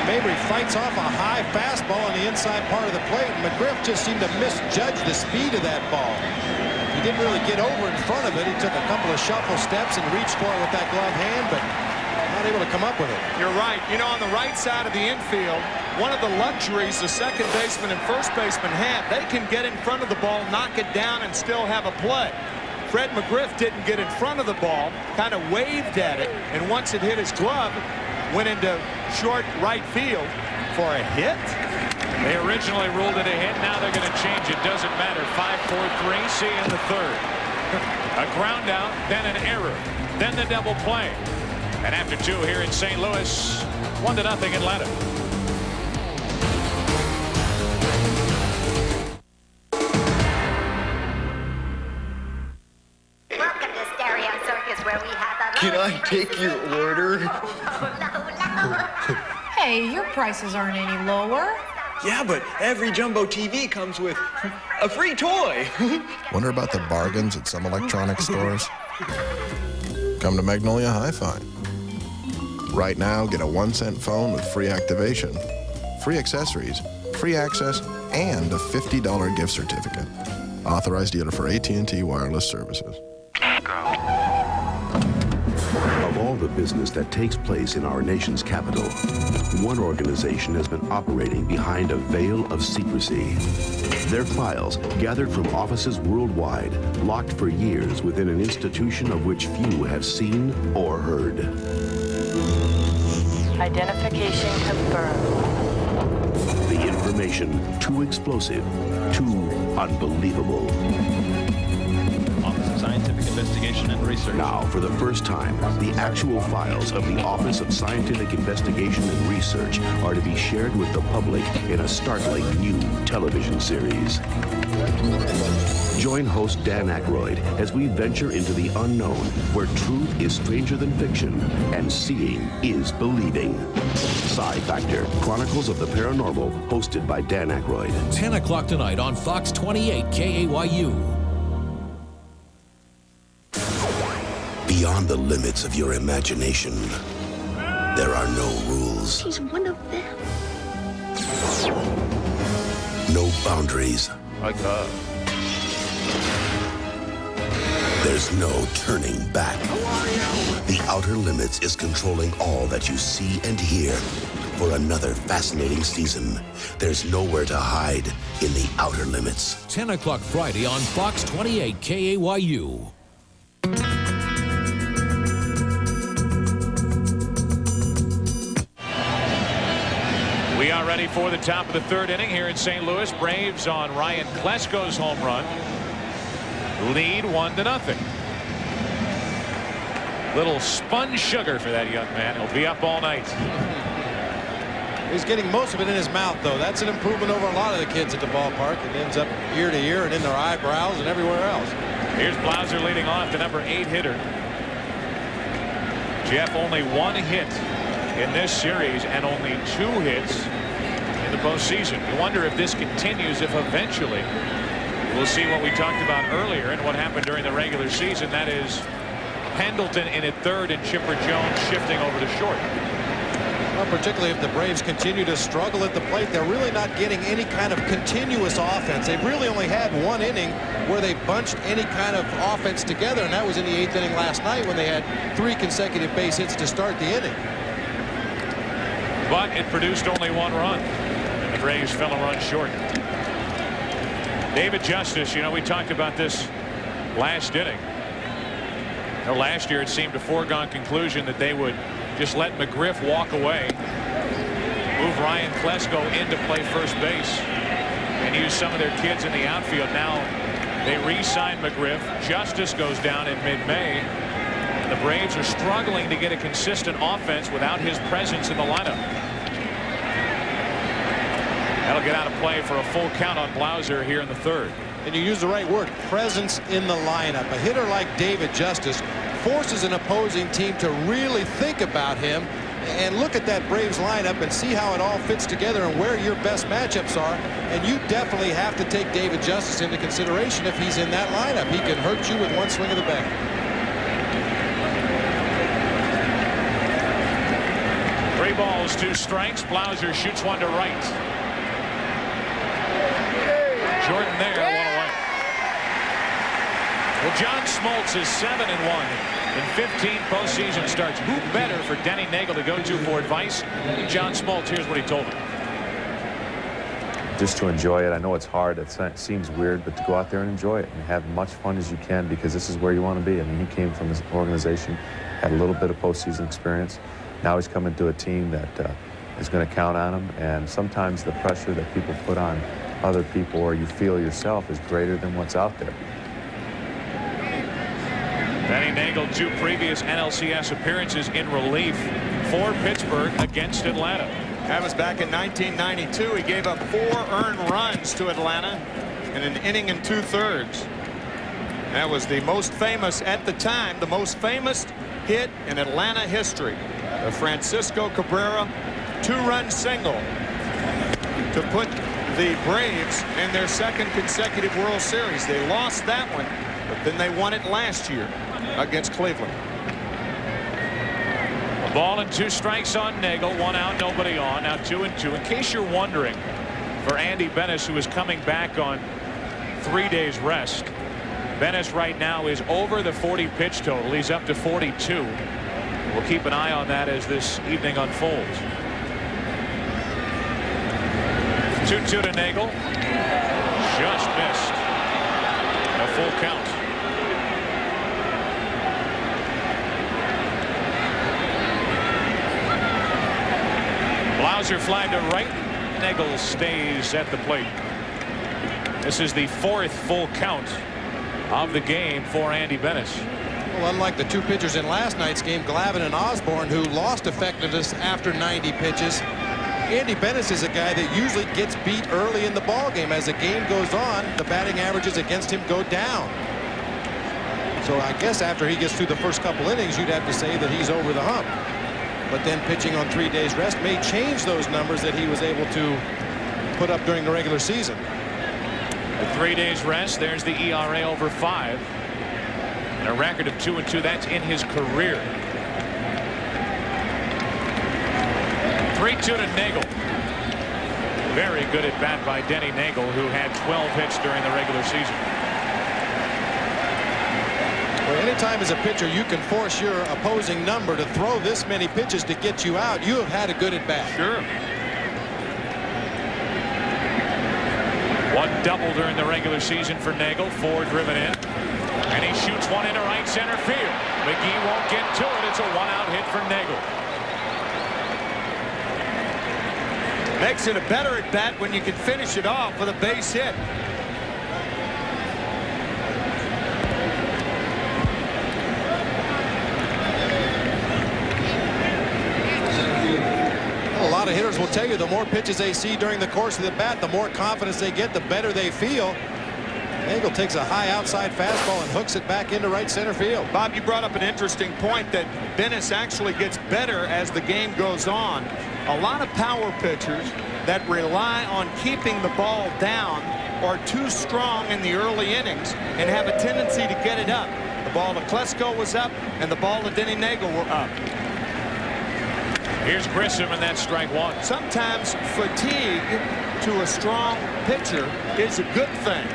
Speaker 6: Mabry fights off a high fastball on the inside part of the plate, and McGriff just seemed to misjudge the speed of that ball. He didn't really get over in front of it. He took a couple of shuffle steps and reached for it with that glove hand, but not able to come up with it.
Speaker 5: You're right. You know, on the right side of the infield, one of the luxuries the second baseman and first baseman have, they can get in front of the ball, knock it down, and still have a play. Fred McGriff didn't get in front of the ball, kind of waved at it, and once it hit his glove, went into short right field for a hit.
Speaker 4: They originally ruled it a hit. Now they're going to change it. Doesn't matter. 5-4-3. See you in the third. A ground out, then an error, then the double play. And after 2 here in St. Louis, 1-0 Atlanta.
Speaker 23: Welcome to Stereo Circus, where we have a...
Speaker 8: Can I take your order?
Speaker 9: Hey, your prices aren't any lower.
Speaker 8: Yeah, but every Jumbo TV comes with a free toy.
Speaker 11: Wonder about the bargains at some electronics stores? Come to Magnolia Hi-Fi. Right now, get a 1-cent phone with free activation, free accessories, free access, and a $50 gift certificate. Authorized dealer for AT&T Wireless Services.
Speaker 10: Of all the business that takes place in our nation's capital, one organization has been operating behind a veil of secrecy. Their files, gathered from offices worldwide, locked for years within an institution of which few have seen or heard.
Speaker 12: Identification confirmed.
Speaker 10: The information too explosive, too unbelievable.
Speaker 14: Office of Scientific Investigation and Research.
Speaker 10: Now, for the first time, the actual files of the Office of Scientific Investigation and Research are to be shared with the public in a startling new television series. Join host Dan Aykroyd as we venture into the unknown, where truth is stranger than fiction and seeing is believing. Psi Factor, Chronicles of the Paranormal, hosted by Dan Aykroyd.
Speaker 15: 10 o'clock tonight on Fox 28 KAYU.
Speaker 10: Beyond the limits of your imagination, there are no rules.
Speaker 23: He's one of them.
Speaker 10: No boundaries.
Speaker 8: My God.
Speaker 10: There's no turning back. The Outer Limits is controlling all that you see and hear. For another fascinating season, there's nowhere to hide in the Outer Limits.
Speaker 15: 10 o'clock Friday on Fox 28 KAYU.
Speaker 4: We are ready for the top of the 3rd inning here in St. Louis. Braves on Ryan Klesko's home run. Lead 1-0. Little spun sugar for that young man. He'll be up all night.
Speaker 6: He's getting most of it in his mouth, though. That's an improvement over a lot of the kids at the ballpark. It ends up ear to ear and in their eyebrows and everywhere else.
Speaker 4: Here's Blauser leading off, the number 8 hitter. Jeff, only 1 hit in this series and only 2 hits in the postseason. You wonder if this continues, if eventually we'll see what we talked about earlier and what happened during the regular season. That is Pendleton in at 3rd and Chipper Jones shifting over to short.
Speaker 6: Well, particularly if the Braves continue to struggle at the plate, they're really not getting any kind of continuous offense. They've really only had 1 inning where they bunched any kind of offense together, and that was in the 8th inning last night when they had 3 consecutive base hits to start the inning.
Speaker 4: But it produced only 1 run, and the Braves fell a run short. David Justice, you know, we talked about this last inning. You know, last year it seemed a foregone conclusion that they would just let McGriff walk away, move Ryan Klesko in to play first base, and use some of their kids in the outfield. Now they re-sign McGriff. Justice goes down in mid-May. The Braves are struggling to get a consistent offense without his presence in the lineup. That'll get out of play for a full count on Blauser here in the 3rd.
Speaker 6: And you use the right word, presence in the lineup. A hitter like David Justice forces an opposing team to really think about him and look at that Braves lineup and see how it all fits together and where your best matchups are. And you definitely have to take David Justice into consideration if he's in that lineup. He can hurt you with 1 swing of the bat.
Speaker 4: 3 balls, 2 strikes. Blauser shoots 1 to right. Jordan there, 1 away. Well, John Smoltz is 7-1 in 15 postseason starts. Who better for Denny Nagel to go to for advice than John Smoltz? Here's what he told him.
Speaker 24: Just to enjoy it. I know it's hard. It seems weird, but to go out there and enjoy it and have as much fun as you can, because this is where you want to be. I mean, he came from this organization, had a little bit of postseason experience. Now he's coming to a team that is going to count on him, and sometimes the pressure that people put on other people or you feel yourself is greater than what's out there.
Speaker 4: Nagel, 2 previous NLCS appearances in relief for Pittsburgh against Atlanta.
Speaker 3: That was back in 1992. He gave up 4 earned runs to Atlanta in an inning and 2/3. That was the most famous, at the time, the most famous hit in Atlanta history. The Francisco Cabrera 2-run single to put the Braves in their 2nd consecutive World Series. They lost that one, but then they won it last year against Cleveland.
Speaker 4: A ball and 2 strikes on Nagel, 1 out, nobody on. Now 2-2. In case you're wondering, for Andy Bennis, who is coming back on 3 days rest, Bennis right now is over the 40 pitch total. He's up to 42. We'll keep an eye on that as this evening unfolds. 2-2 to Nagel. Just missed. A full count. Blauser fly to right. Nagel stays at the plate. This is the 4th full count of the game for Andy Bennis.
Speaker 6: Well, unlike the 2 pitchers in last night's game, Glavine and Osborne, who lost effectiveness after 90 pitches, Andy Bennis is a guy that usually gets beat early in the ball game. As the game goes on, the batting averages against him go down. So I guess after he gets through the first couple innings, you'd have to say that he's over the hump. But then pitching on 3 days rest may change those numbers that he was able to put up during the regular season.
Speaker 4: With 3 days rest, there's the ERA over 5. And a record of 2-2. That's in his career. 3-2 to Nagel. Very good at bat by Denny Nagel, who had 12 hits during the regular season.
Speaker 6: Well, anytime as a pitcher you can force your opposing number to throw this many pitches to get you out, you have had a good at bat.
Speaker 3: Sure.
Speaker 4: 1 double during the regular season for Nagel. 4 driven in. And he shoots 1 into right center field. McGee won't get to it. It's a 1-out hit for Nagel.
Speaker 3: Makes it a better at bat when you can finish it off with a base hit.
Speaker 6: A lot of hitters will tell you the more pitches they see during the course of the bat, the more confidence they get, the better they feel. Nagel takes a high outside fastball and hooks it back into right center field.
Speaker 3: Bob, you brought up an interesting point that Bennis actually gets better as the game goes on. A lot of power pitchers that rely on keeping the ball down are too strong in the early innings and have a tendency to get it up. The ball to Klesko was up, and the ball to Denny Nagel were up.
Speaker 4: Here's Grissom, and that's strike 1.
Speaker 3: Sometimes fatigue to a strong pitcher is a good thing.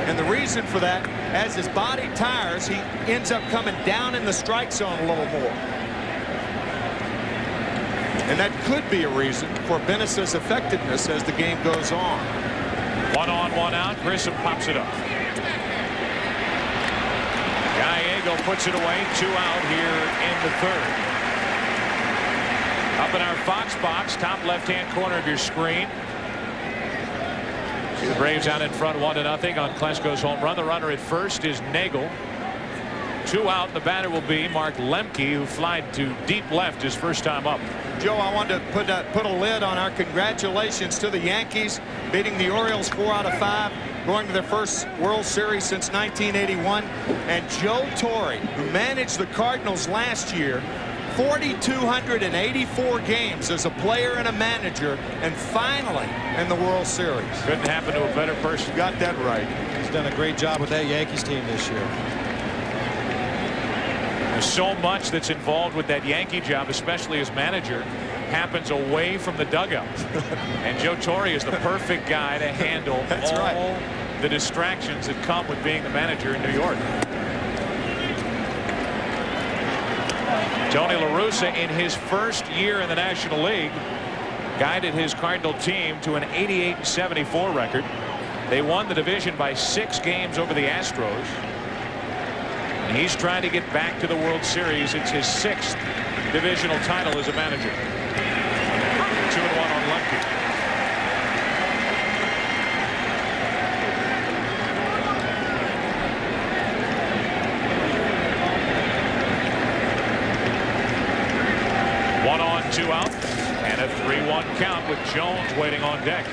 Speaker 3: And the reason for that, as his body tires, he ends up coming down in the strike zone a little more. And that could be a reason for Bennis' effectiveness as the game goes on.
Speaker 4: 1 on, 1 out. Grissom pops it up. Gallego puts it away. 2 out here in the 3rd. Up in our Fox box, top left-hand corner of your screen. See the Braves out in front 1-0 on Klesko's home run. The runner at first is Nagel. 2 out, and the batter will be Mark Lemke, who flied to deep left his first time up.
Speaker 3: Joe, I wanted to put a lid on our congratulations to the Yankees, beating the Orioles 4 out of 5, going to their first World Series since 1981. And Joe Torre, who managed the Cardinals last year, 4,284 games as a player and a manager, and finally in the World Series.
Speaker 4: Couldn't happen to a better person.
Speaker 3: Got that right.
Speaker 6: He's done a great job with that Yankees team this year.
Speaker 4: There's so much that's involved with that Yankee job, especially as manager, happens away from the dugout. And Joe Torre is the perfect guy to handle all the distractions that come with being the manager in New York. Tony La Russa, in his first year in the National League, guided his Cardinal team to an 88-74 record. They won the division by 6 games over the Astros. And he's trying to get back to the World Series. It's his 6th divisional title as a manager. 2-1 on Lemke. 2 out, and a 3-1 count with Jones waiting on deck.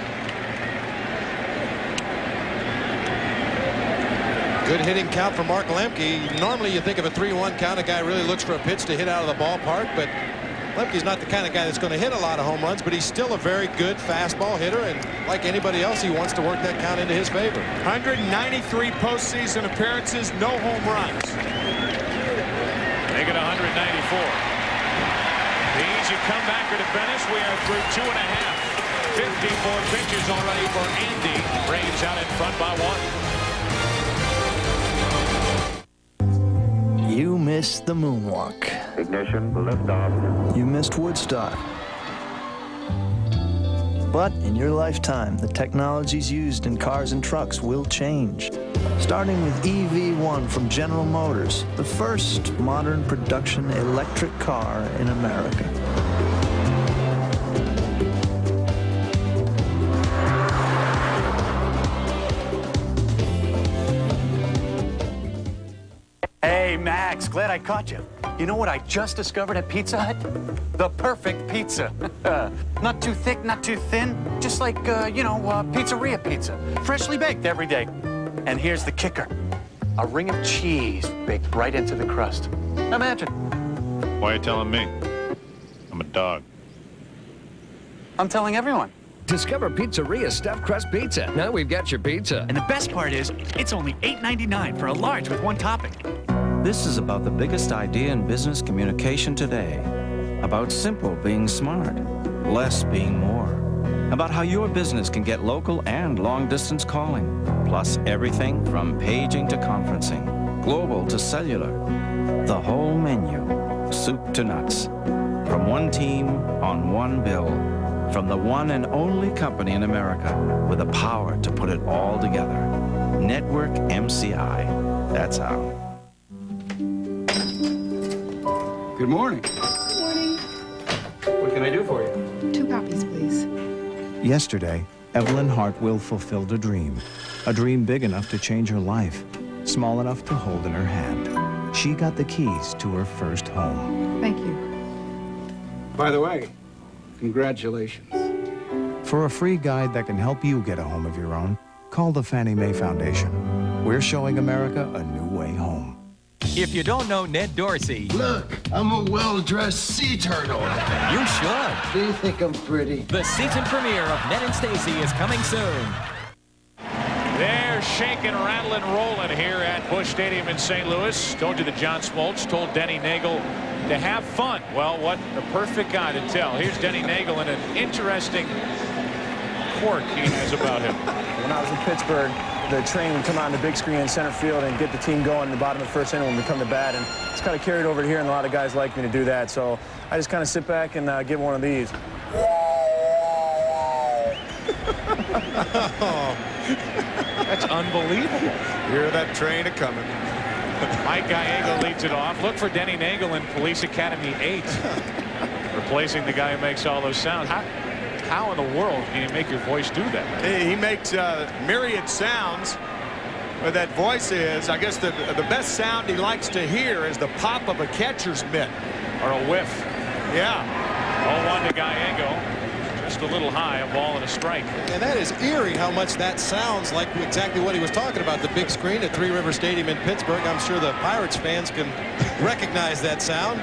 Speaker 6: Good hitting count for Mark Lemke. Normally you think of a 3-1 count, a guy really looks for a pitch to hit out of the ballpark, but Lemke's not the kind of guy that's going to hit a lot of home runs, but he's still a very good fastball hitter, and like anybody else, he wants to work that count into his favor.
Speaker 3: 193 postseason appearances, no home runs.
Speaker 4: Make it 194. The easy comebacker to Bennis. We are through 2 1/2. 54 pitches already for Andy. Braves out in front by 1.
Speaker 13: You missed the moonwalk.
Speaker 16: Ignition, liftoff.
Speaker 13: You missed Woodstock. But in your lifetime, the technologies used in cars and trucks will change. Starting with EV1 from General Motors, the first modern production electric car in America.
Speaker 17: Hey, Max, glad I caught you. You know what I just discovered at Pizza Hut? The perfect pizza. Not too thick, not too thin. Just like, pizzeria pizza. Freshly baked every day. And here's the kicker. A ring of cheese baked right into the crust. Imagine.
Speaker 19: Why are you telling me? I'm a dog.
Speaker 17: I'm telling everyone.
Speaker 2: Discover Pizzeria Stuffed Crust Pizza. Now we've got your pizza.
Speaker 17: And the best part is, it's only $8.99 for a large with one topping.
Speaker 20: This is about the biggest idea in business communication today. About simple being smart, less being more. About how your business can get local and long-distance calling, plus everything from paging to conferencing, global to cellular. The whole menu, soup to nuts. From one team on one bill. From the one and only company in America with the power to put it all together. Network MCI. That's how.
Speaker 21: Good morning.
Speaker 22: Good morning.
Speaker 21: What can I do for you?
Speaker 22: 2 copies, please.
Speaker 28: Yesterday, Evelyn Hartwell fulfilled a dream big enough to change her life, small enough to hold in her hand. She got the keys to her first home.
Speaker 22: Thank you.
Speaker 21: By the way, congratulations.
Speaker 28: For a free guide that can help you get a home of your own, call the Fannie Mae Foundation. We're showing America a new way home.
Speaker 29: If you don't know Ned Dorsey...
Speaker 30: Look, I'm a well-dressed sea turtle.
Speaker 29: You should.
Speaker 30: Do you think I'm pretty?
Speaker 29: The season premiere of Ned and Stacy is coming soon.
Speaker 4: They're shaking, rattling, rolling here at Busch Stadium in St. Louis. Told you that John Smoltz told Denny Nagel to have fun. Well, what a perfect guy to tell. Here's Denny Nagel and an interesting quirk he has about him.
Speaker 31: When I was in Pittsburgh, the train would come out on the big screen in center field and get the team going in the bottom of the first inning when we come to bat. And it's kind of carried over here, and a lot of guys like me to do that. So I just kind of sit back and give one of these.
Speaker 4: That's unbelievable.
Speaker 3: Hear that train a-coming.
Speaker 4: Mike Gallego leads it off. Look for Denny Nagel in Police Academy 8. Replacing the guy who makes all those sounds. How in the world can you make your voice do that?
Speaker 3: He makes myriad sounds. But that voice is, I guess the best sound he likes to hear is the pop of a catcher's mitt.
Speaker 4: Or a whiff.
Speaker 3: Yeah.
Speaker 4: 0-1 to Gallego. Just a little high, a ball and a strike.
Speaker 6: And that is eerie how much that sounds like exactly what he was talking about. The big screen at Three River Stadium in Pittsburgh. I'm sure the Pirates fans can recognize that sound.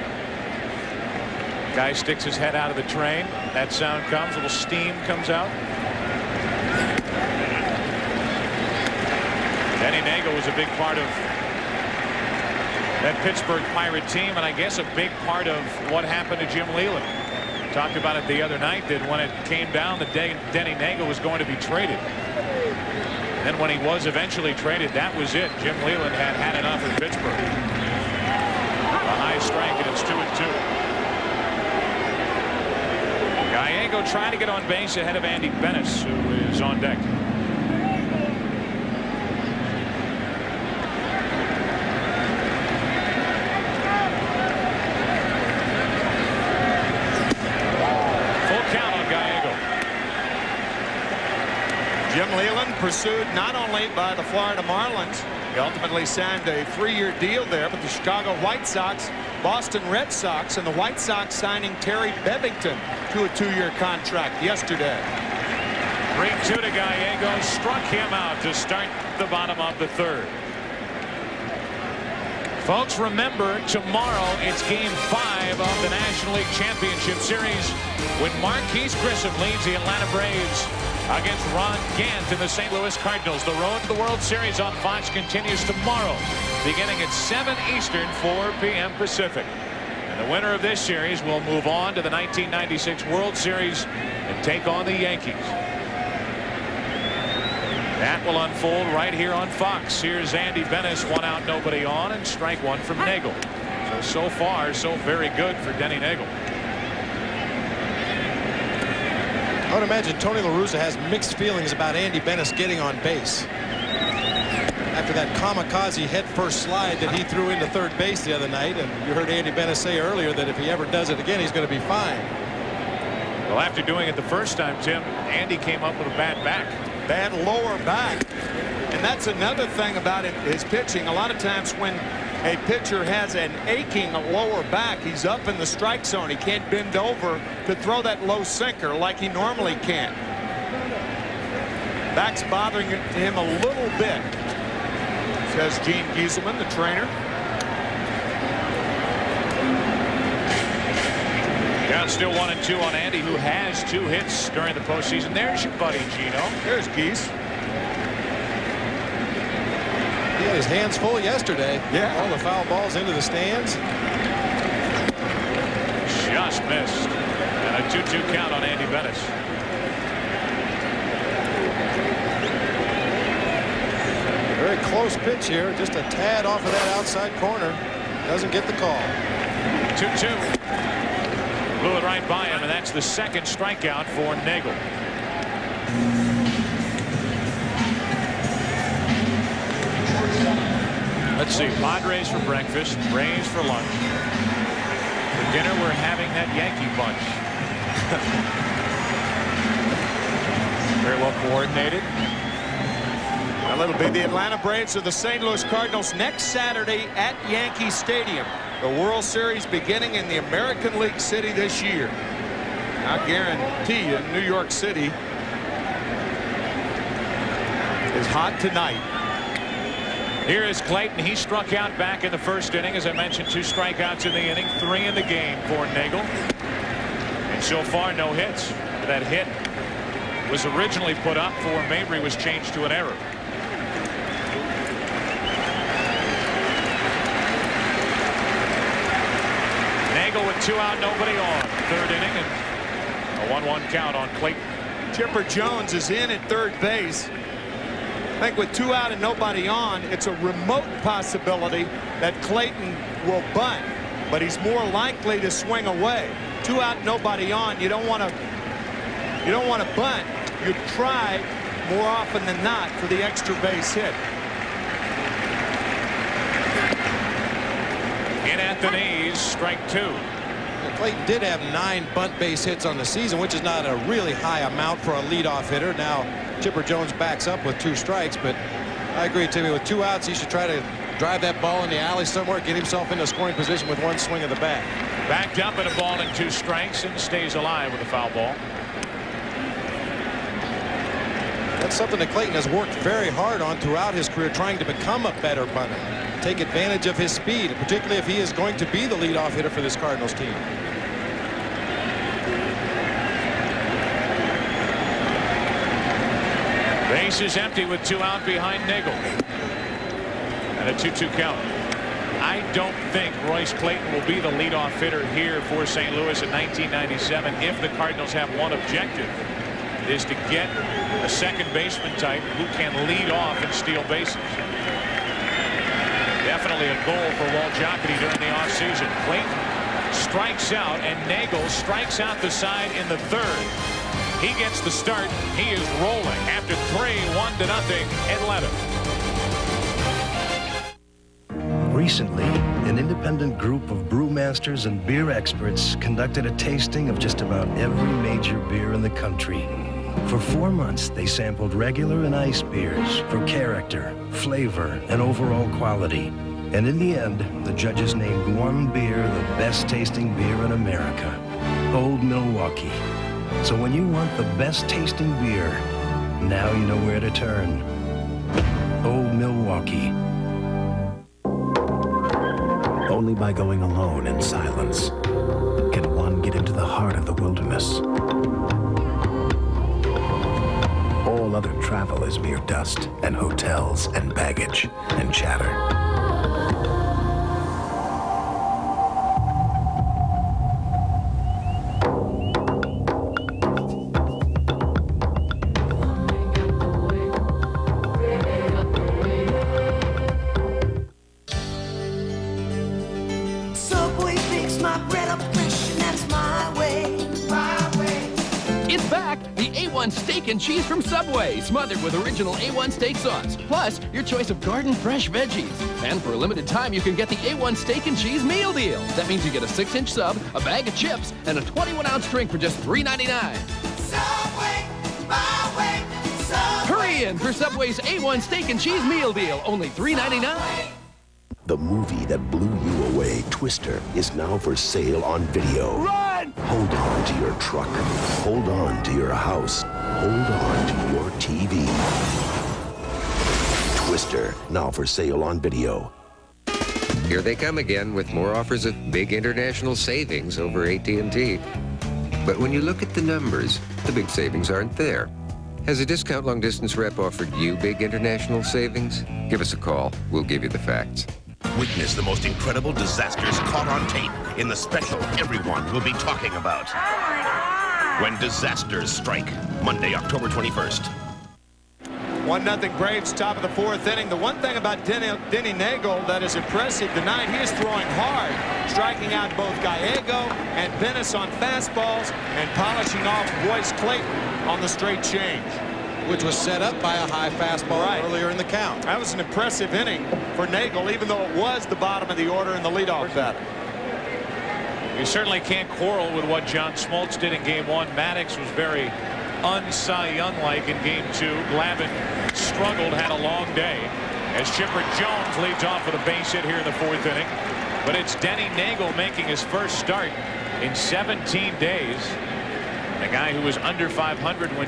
Speaker 4: Guy sticks his head out of the train. That sound comes. A little steam comes out. Denny Nagel was a big part of that Pittsburgh Pirate team, and I guess a big part of what happened to Jim Leyland. Talked about it the other night, that when it came down, the day Denny Nagel was going to be traded. Then when he was eventually traded, that was it. Jim Leyland had had enough in Pittsburgh. A high strike, and it's 2-2. Gallego trying to get on base ahead of Andy Bennis, who is on deck.
Speaker 3: Jim Leyland, pursued not only by the Florida Marlins, he ultimately signed a 3-year deal there, but the Chicago White Sox, Boston Red Sox, and the White Sox signing Terry Bevington to a 2-year contract yesterday.
Speaker 4: 3-2 to Gallegos, struck him out to start the bottom of the 3rd. Folks, remember, tomorrow it's Game 5 of the National League Championship Series when Marquise Grissom leads the Atlanta Braves against Ron Gant and the St. Louis Cardinals. The road to the World Series on Fox continues tomorrow, beginning at 7 Eastern, 4 p.m. Pacific. And the winner of this series will move on to the 1996 World Series and take on the Yankees. That will unfold right here on Fox. Here's Andy Bennis, 1 out, nobody on, and strike 1 from Nagel. So far, so very good for Denny Nagel.
Speaker 6: I would imagine Tony La Russa has mixed feelings about Andy Bennis getting on base. After that kamikaze head-first slide that he threw into third base the other night, and you heard Andy Bennis say earlier that if he ever does it again, he's going to be fine.
Speaker 4: Well, after doing it the first time, Tim, Andy came up with a bad back.
Speaker 3: Bad lower back. And that's another thing about his pitching. A lot of times when a pitcher has an aching lower back, he's up in the strike zone. He can't bend over to throw that low sinker like he normally can. Back's bothering him a little bit, says Gene Gieselman, the trainer.
Speaker 4: Yeah, still 1-2 on Andy, who has 2 hits during the postseason. There's your buddy Gino.
Speaker 3: There's Geese.
Speaker 6: He had his hands full yesterday.
Speaker 3: Yeah.
Speaker 6: All the foul balls into the stands.
Speaker 4: Just missed. And a 2-2 count on Andy Bennis.
Speaker 6: Very close pitch here. Just a tad off of that outside corner. Doesn't get the call.
Speaker 4: 2-2. Blew it right by him, and that's the 2nd strikeout for Nagel. Let's see. Padres for breakfast, Braves for lunch. For dinner, we're having that Yankee bunch. Very well coordinated.
Speaker 3: Well, it'll be the Atlanta Braves or the St. Louis Cardinals next Saturday at Yankee Stadium. The World Series beginning in the American League City this year. I guarantee you, New York City is hot tonight.
Speaker 4: Here is Clayton. He struck out back in the 1st inning. As I mentioned, 2 strikeouts in the inning, 3 in the game for Nagel. And so far, no hits. That hit was originally put up for Mabry, was changed to an error. Nagel with 2 out, nobody on. 3rd inning, and a 1-1 count on Clayton.
Speaker 3: Chipper Jones is in at 3rd base. I think with 2 out and nobody on, it's a remote possibility that Clayton will bunt, but he's more likely to swing away. 2 out, nobody on. You don't want to bunt. You try more often than not for the extra base hit.
Speaker 4: In at the knees, strike 2.
Speaker 6: Clayton did have 9 bunt base hits on the season, which is not a really high amount for a leadoff hitter. Now Chipper Jones backs up with 2 strikes, but I agree, Timmy, with 2 outs, he should try to drive that ball in the alley somewhere, get himself into scoring position with 1 swing of the bat.
Speaker 4: Backed up at a ball and 2 strikes and stays alive with a foul ball.
Speaker 6: That's something that Clayton has worked very hard on throughout his career, trying to become a better bunter, take advantage of his speed, particularly if he is going to be the leadoff hitter for this Cardinals team.
Speaker 4: Base is empty with 2 out behind Nagel. And a 2-2 count. I don't think Royce Clayton will be the leadoff hitter here for St. Louis in 1997 if the Cardinals have one objective. It is to get a second baseman type who can lead off and steal bases. Definitely a goal for Walt Jocketty during the offseason. Clayton strikes out and Nagel strikes out the side in the 3rd. He gets the start. He is rolling after 3, 1-0 Atlanta.
Speaker 1: Recently, an independent group of brewmasters and beer experts conducted a tasting of just about every major beer in the country. For 4 months, they sampled regular and ice beers for character, flavor, and overall quality. And in the end, the judges named one beer the best tasting beer in America, Old Milwaukee. So when you want the best tasting beer, now you know where to turn. Old Milwaukee.
Speaker 28: Only by going alone in silence can one get into the heart of the wilderness. All other travel is mere dust and hotels and baggage and chatter.
Speaker 5: Subway bakes my bread up fresh, and that's my way. My way.
Speaker 2: It's back! The A1 Steak and Cheese from Subway, smothered with original A1 steak sauce. Plus, your choice of garden fresh veggies. And for a limited time, you can get the A1 Steak and Cheese meal deal. That means you get a 6-inch sub, a bag of chips, and a 21-ounce drink for just $3.99.
Speaker 5: Subway, my way. Subway.
Speaker 2: Hurry in for Subway's A1 Steak and Cheese meal deal, only $3.99.
Speaker 10: The movie that blew you away, Twister, is now for sale on video.
Speaker 5: Run!
Speaker 10: Hold on to your truck. Hold on to your house. Hold on to your TV. Twister, now for sale on video.
Speaker 7: Here they come again with more offers of big international savings over AT&T. But when you look at the numbers, the big savings aren't there. Has a discount long-distance rep offered you big international savings? Give us a call. We'll give you the facts.
Speaker 10: Witness the most incredible disasters caught on tape in the special everyone will be talking about. When disasters strike, Monday, October 21st.
Speaker 3: 1-0 Braves, top of the 4th inning. The one thing about Denny Nagel that is impressive tonight, he is throwing hard, striking out both Gallego and Bennis on fastballs and polishing off Royce Clayton on the straight change,
Speaker 6: which was set up by a high fastball earlier in the count.
Speaker 3: That was an impressive inning for Nagel, even though it was the bottom of the order in the leadoff batter.
Speaker 4: You certainly can't quarrel with what John Smoltz did in Game 1. Maddox was very un-Cy Young-like in Game 2. Glavine struggled, had a long day, as Chipper Jones leads off with a base hit here in the 4th inning. But it's Denny Nagel making his first start in 17 days. A guy who was under 500 when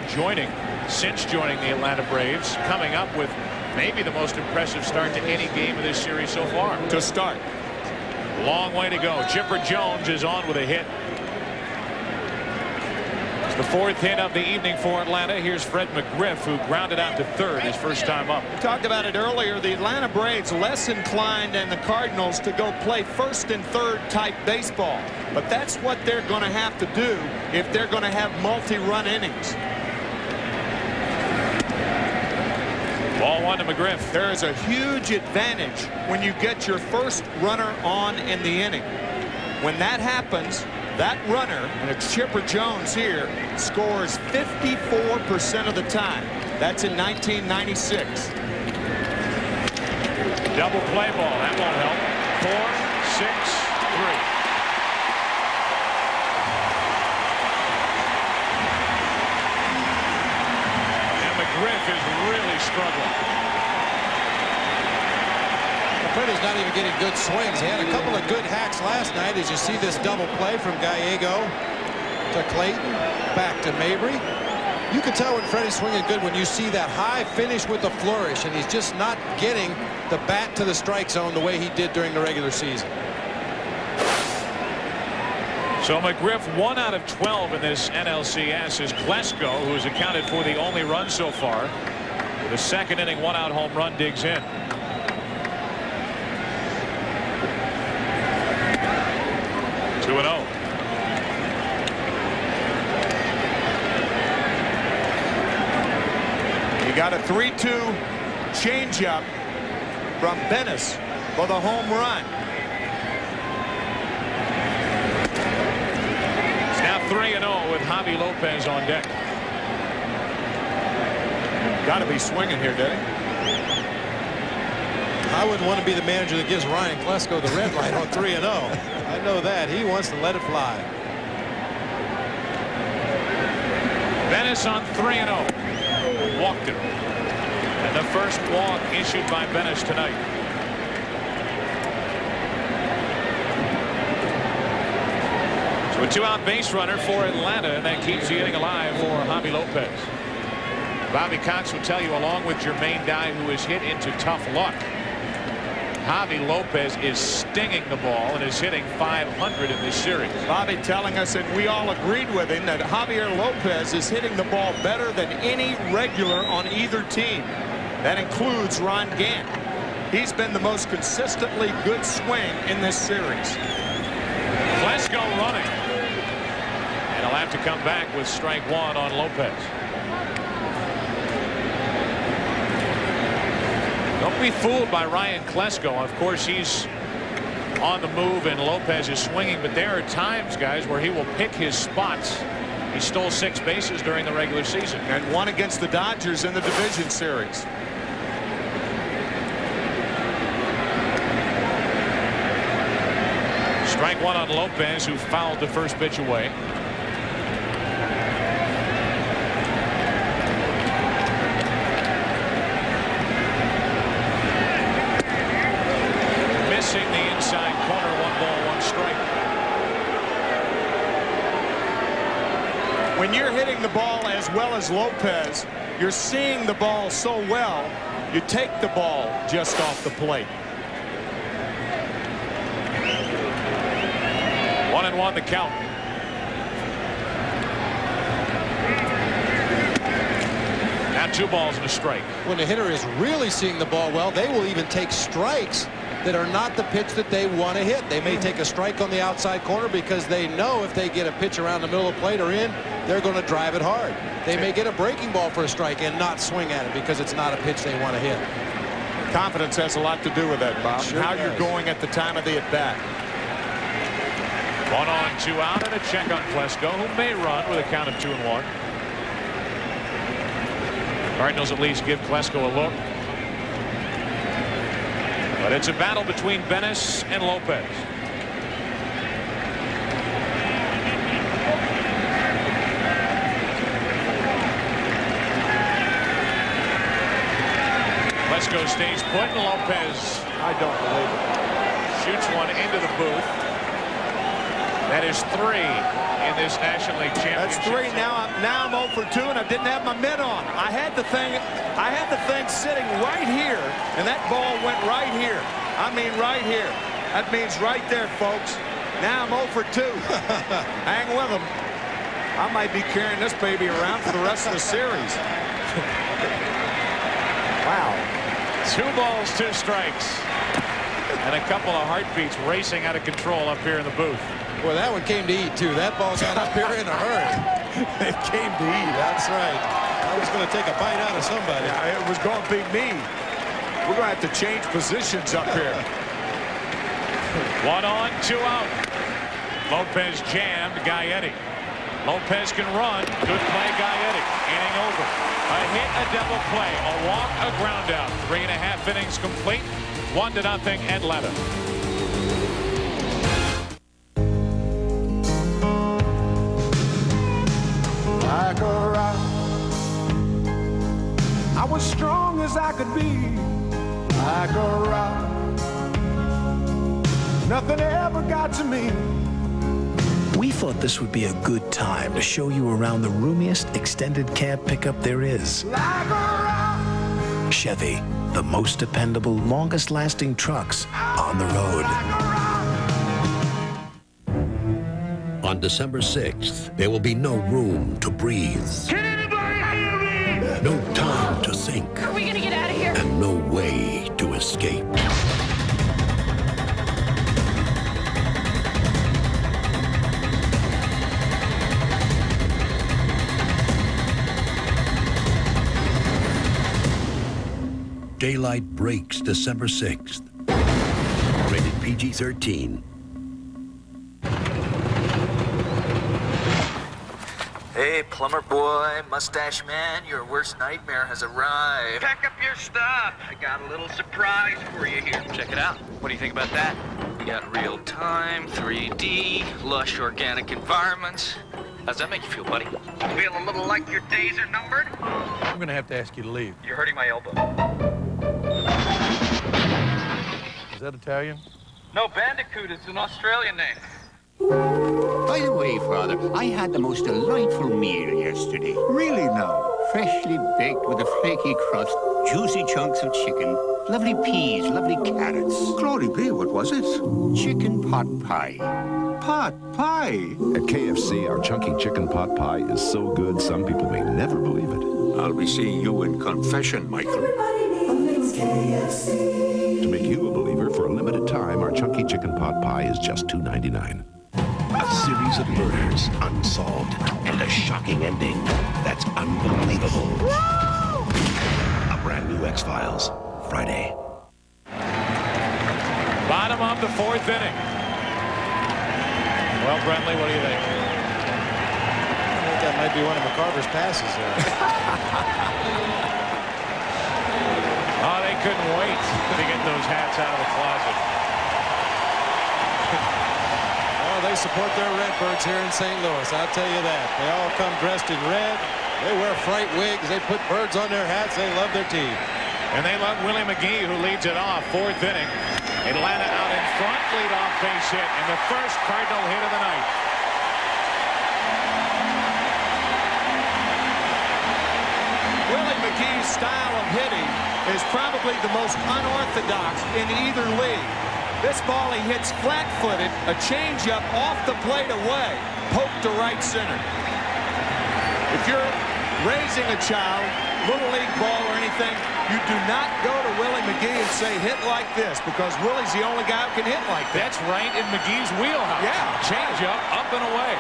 Speaker 4: since joining the Atlanta Braves, coming up with maybe the most impressive start to any game of this series so far.
Speaker 3: To start.
Speaker 4: Long way to go. Chipper Jones is on with a hit. It's the 4th hit of the evening for Atlanta. Here's Fred McGriff, who grounded out to third his first time up.
Speaker 3: We talked about it earlier. The Atlanta Braves less inclined than the Cardinals to go play first and third type baseball. But that's what they're going to have to do if they're going to have multi-run innings.
Speaker 4: Ball 1 to McGriff.
Speaker 3: There is a huge advantage when you get your first runner on in the inning. When that happens, that runner, and it's Chipper Jones here, scores 54% of the time. That's in 1996.
Speaker 4: Double play ball. That won't help. 4-6-3. McGriff is really struggling.
Speaker 6: Freddie's not even getting good swings. He had a couple of good hacks last night, as you see this double play from Gallego to Clayton, back to Mabry. You can tell when Freddie's swinging good when you see that high finish with the flourish, and he's just not getting the bat to the strike zone the way he did during the regular season.
Speaker 4: So McGriff 1 out of 12 in this NLCS is Klesko, who has accounted for the only run so far. The 2nd inning 1-out home run digs in. Two and 0.
Speaker 3: You got a 3-2 changeup from Bennis for the home run.
Speaker 4: It's now 3-0 with Javi Lopez on deck.
Speaker 3: Got to be swinging here, Denny.
Speaker 6: I wouldn't want to be the manager that gives Ryan Klesko the red light on 3-0. I know that. He wants to let it fly.
Speaker 4: Dennis on 3-0. Walked him. And the first walk issued by Dennis tonight. So a 2-out base runner for Atlanta, and that keeps the inning alive for Javi Lopez. Bobby Cox will tell you, along with Jermaine Dye, who is hit into tough luck, Javi Lopez is stinging the ball and is hitting .500 in this series.
Speaker 3: Bobby telling us, and we all agreed with him, that Javier Lopez is hitting the ball better than any regular on either team. That includes Ron Gant. He's been the most consistently good swing in this series.
Speaker 4: Klesko running. And he'll have to come back with strike one on Lopez. Don't be fooled by Ryan Klesko. Of course, he's on the move and Lopez is swinging, but there are times, guys, where he will pick his spots. He stole 6 bases during the regular season.
Speaker 3: And one against the Dodgers in the division series.
Speaker 4: Strike one on Lopez, who fouled the first pitch away. Missing the inside corner, 1-1 strike.
Speaker 3: When you're hitting the ball as well as Lopez, you're seeing the ball so well, you take the ball just off the plate.
Speaker 4: 1-1 the count. Now 2 balls and a strike.
Speaker 6: When the hitter is really seeing the ball well, they will even take strikes that are not the pitch that they want to hit. They may take a strike on the outside corner because they know if they get a pitch around the middle of the plate or in, they're going to drive it hard. They may get a breaking ball for a strike and not swing at it because it's not a pitch they want to hit.
Speaker 3: Confidence has a lot to do with that, Bob.
Speaker 6: Sure
Speaker 3: How
Speaker 6: does.
Speaker 3: you're going at the time of the at-bat.
Speaker 4: 1 on, 2 out, and a check on Klesko, who may run with a count of 2-1. Cardinals at least give Klesko a look. But it's a battle between Bennis and Lopez. Klesko stays put, and Lopez,
Speaker 3: I don't believe it,
Speaker 4: shoots one into the booth. That is 3 in this National League Championship.
Speaker 3: That's 3. Now I'm 0 for 2, and I didn't have my mitt on. I had the thing sitting right here, and that ball went right here. I mean right here. That means right there, folks. Now I'm 0 for 2. Hang with them. I might be carrying this baby around for the rest of the series. Wow.
Speaker 4: 2 balls, 2 strikes. And a couple of heartbeats racing out of control up here in the booth.
Speaker 6: Well, that one came to eat, too. That ball got up here in a hurry.
Speaker 3: It came to eat.
Speaker 6: That's right. I was going to take a bite out of somebody.
Speaker 3: Yeah, it was going to be me. We're going to have to change positions up here.
Speaker 4: 1 on, 2 out. Lopez jammed Gaetti. Lopez can run. Good play, Gaetti. Inning over. A hit, a double play, a walk, a ground out. 3.5 innings complete. 1-0 Atlanta.
Speaker 8: Like a rock, I was strong as I could be. Like a rock, nothing ever got to me.
Speaker 28: We thought this would be a good time to show you around the roomiest extended cab pickup there is.
Speaker 8: Like a rock,
Speaker 28: Chevy, the most dependable, longest-lasting trucks on the road.
Speaker 9: On December 6th, there will be no room to breathe.
Speaker 5: Can anybody hear me?
Speaker 9: No time to think.
Speaker 5: Are we gonna get out of here?
Speaker 9: And no way to escape. Daylight breaks December 6th. Rated PG-13.
Speaker 11: Hey, plumber boy, mustache man, your worst nightmare has arrived.
Speaker 12: Pack up your stuff. I got a little surprise for you here.
Speaker 11: Check it out. What do you think about that? You got real time, 3D, lush organic environments. How's that make you feel, buddy?
Speaker 12: Feel a little like your days are numbered?
Speaker 6: I'm going to have to ask you to leave.
Speaker 12: You're hurting my elbow.
Speaker 6: Is that Italian?
Speaker 12: No, Bandicoot. It's an Australian name.
Speaker 13: By the way, Father, I had the most delightful meal yesterday. Really now. Freshly baked with a flaky crust, juicy chunks of chicken, lovely peas, lovely carrots. Glory be, what was it? Chicken pot pie. Pot pie?
Speaker 14: At KFC, our chunky chicken pot pie is so good, some people may never believe it.
Speaker 13: I'll be seeing you in confession, Michael.
Speaker 10: To make you a believer, for a limited time, our chunky chicken pot pie is just $2.99. A series of murders unsolved and a shocking ending that's unbelievable. A brand new X-Files, Friday.
Speaker 4: Bottom of the fourth inning. Well, Brentley, what do you think?
Speaker 6: I think that might be one of McCarver's passes there.
Speaker 4: Oh, they couldn't wait to get those hats out of the closet.
Speaker 6: Well, they support their Redbirds here in St. Louis, I'll tell you that. They all come dressed in red. They wear fright wigs. They put birds on their hats. They love their team.
Speaker 4: And they love Willie McGee, who leads it off. Fourth inning. Atlanta out in front, lead-off base hit, and the first Cardinal hit of the night.
Speaker 3: Willie McGee's style of hitting is probably the most unorthodox in either league. This ball he hits flat-footed, a changeup off the plate away, poked to right center. If you're raising a child, little league ball or anything, you do not go to Willie McGee and say, hit like this, because Willie's the only guy who can hit like that.
Speaker 4: That's right in McGee's wheelhouse.
Speaker 3: Yeah.
Speaker 4: Changeup up and away.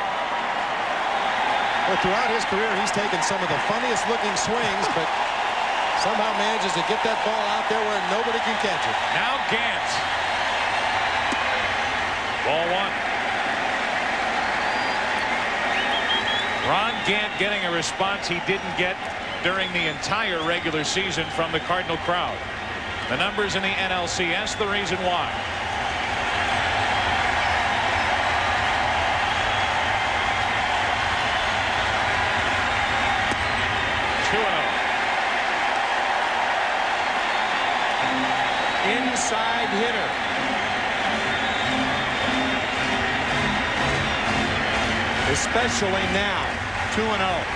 Speaker 6: Well, throughout his career, he's taken some of the funniest looking swings, but somehow manages to get that ball out there where nobody can catch it.
Speaker 4: Now Gant. Ball one. Ron Gant getting a response he didn't get during the entire regular season from the Cardinal crowd. The numbers in the NLCS, the reason why.
Speaker 3: Inside hitter. Especially now, 2-0.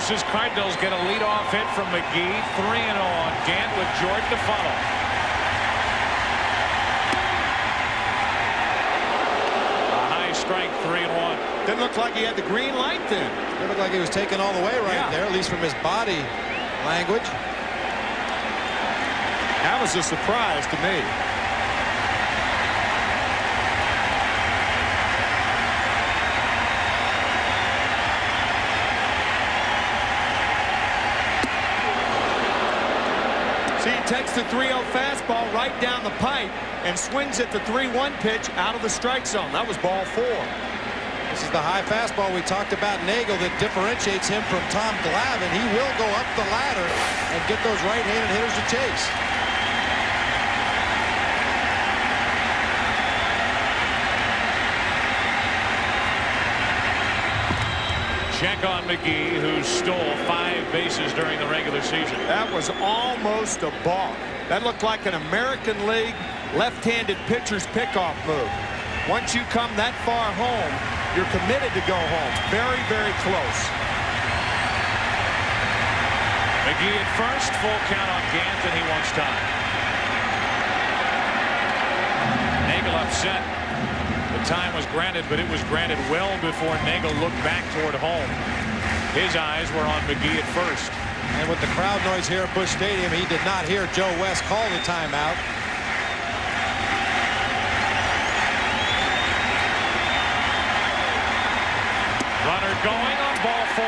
Speaker 4: His Cardinals get a leadoff hit from McGee. 3-0 on Gant with Jordan to follow. A high strike, 3-1.
Speaker 3: Didn't look like he had the green light then.
Speaker 6: It looked like he was taken all the way right there, at least from his body language.
Speaker 3: That was a surprise to me. He takes the 3-0 fastball right down the pipe and swings at the 3-1 pitch out of the strike zone. That was ball 4.
Speaker 6: This is the high fastball we talked about, Nagel, that differentiates him from Tom Glavine. He will go up the ladder and get those right-handed hitters to chase.
Speaker 4: Check on McGee, who stole 5 bases during the regular season.
Speaker 3: That was almost a balk. That looked like an American League left-handed pitcher's pickoff move. Once you come that far home, you're committed to go home. Very, very close.
Speaker 4: McGee at first, full count on Gant, and he wants time. Nagel upset. The time was granted, but it was granted well before Nagel looked back toward home. His eyes were on McGee at first.
Speaker 6: And with the crowd noise here at Busch Stadium, he did not hear Joe West call the timeout.
Speaker 4: Runner going on ball 4.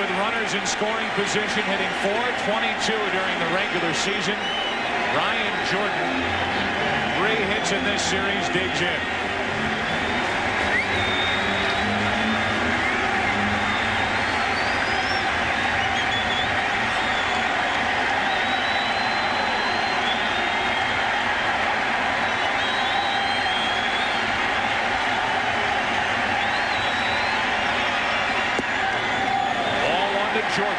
Speaker 4: with runners in scoring position, hitting .422 during the regular season. Ryan Jordan, 3 hits in this series, digs in. Jordan.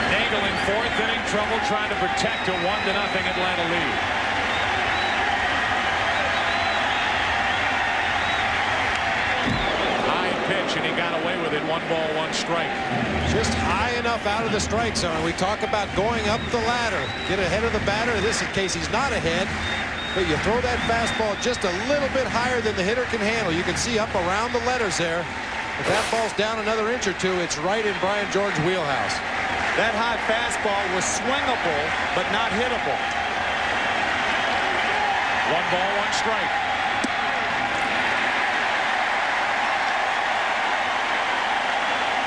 Speaker 4: Nagel in 4th inning, trouble trying to protect a 1-0 Atlanta lead. High pitch, and he got away with it. 1 ball, 1 strike.
Speaker 6: Just high enough out of the strike zone. We talk about going up the ladder. Get ahead of the batter. In this case, he's not ahead. But you throw that fastball just a little bit higher than the hitter can handle. You can see up around the letters there. If that ball's down another inch or two, it's right in Brian George's wheelhouse.
Speaker 3: That high fastball was swingable, but not hittable.
Speaker 4: 1 ball, 1 strike.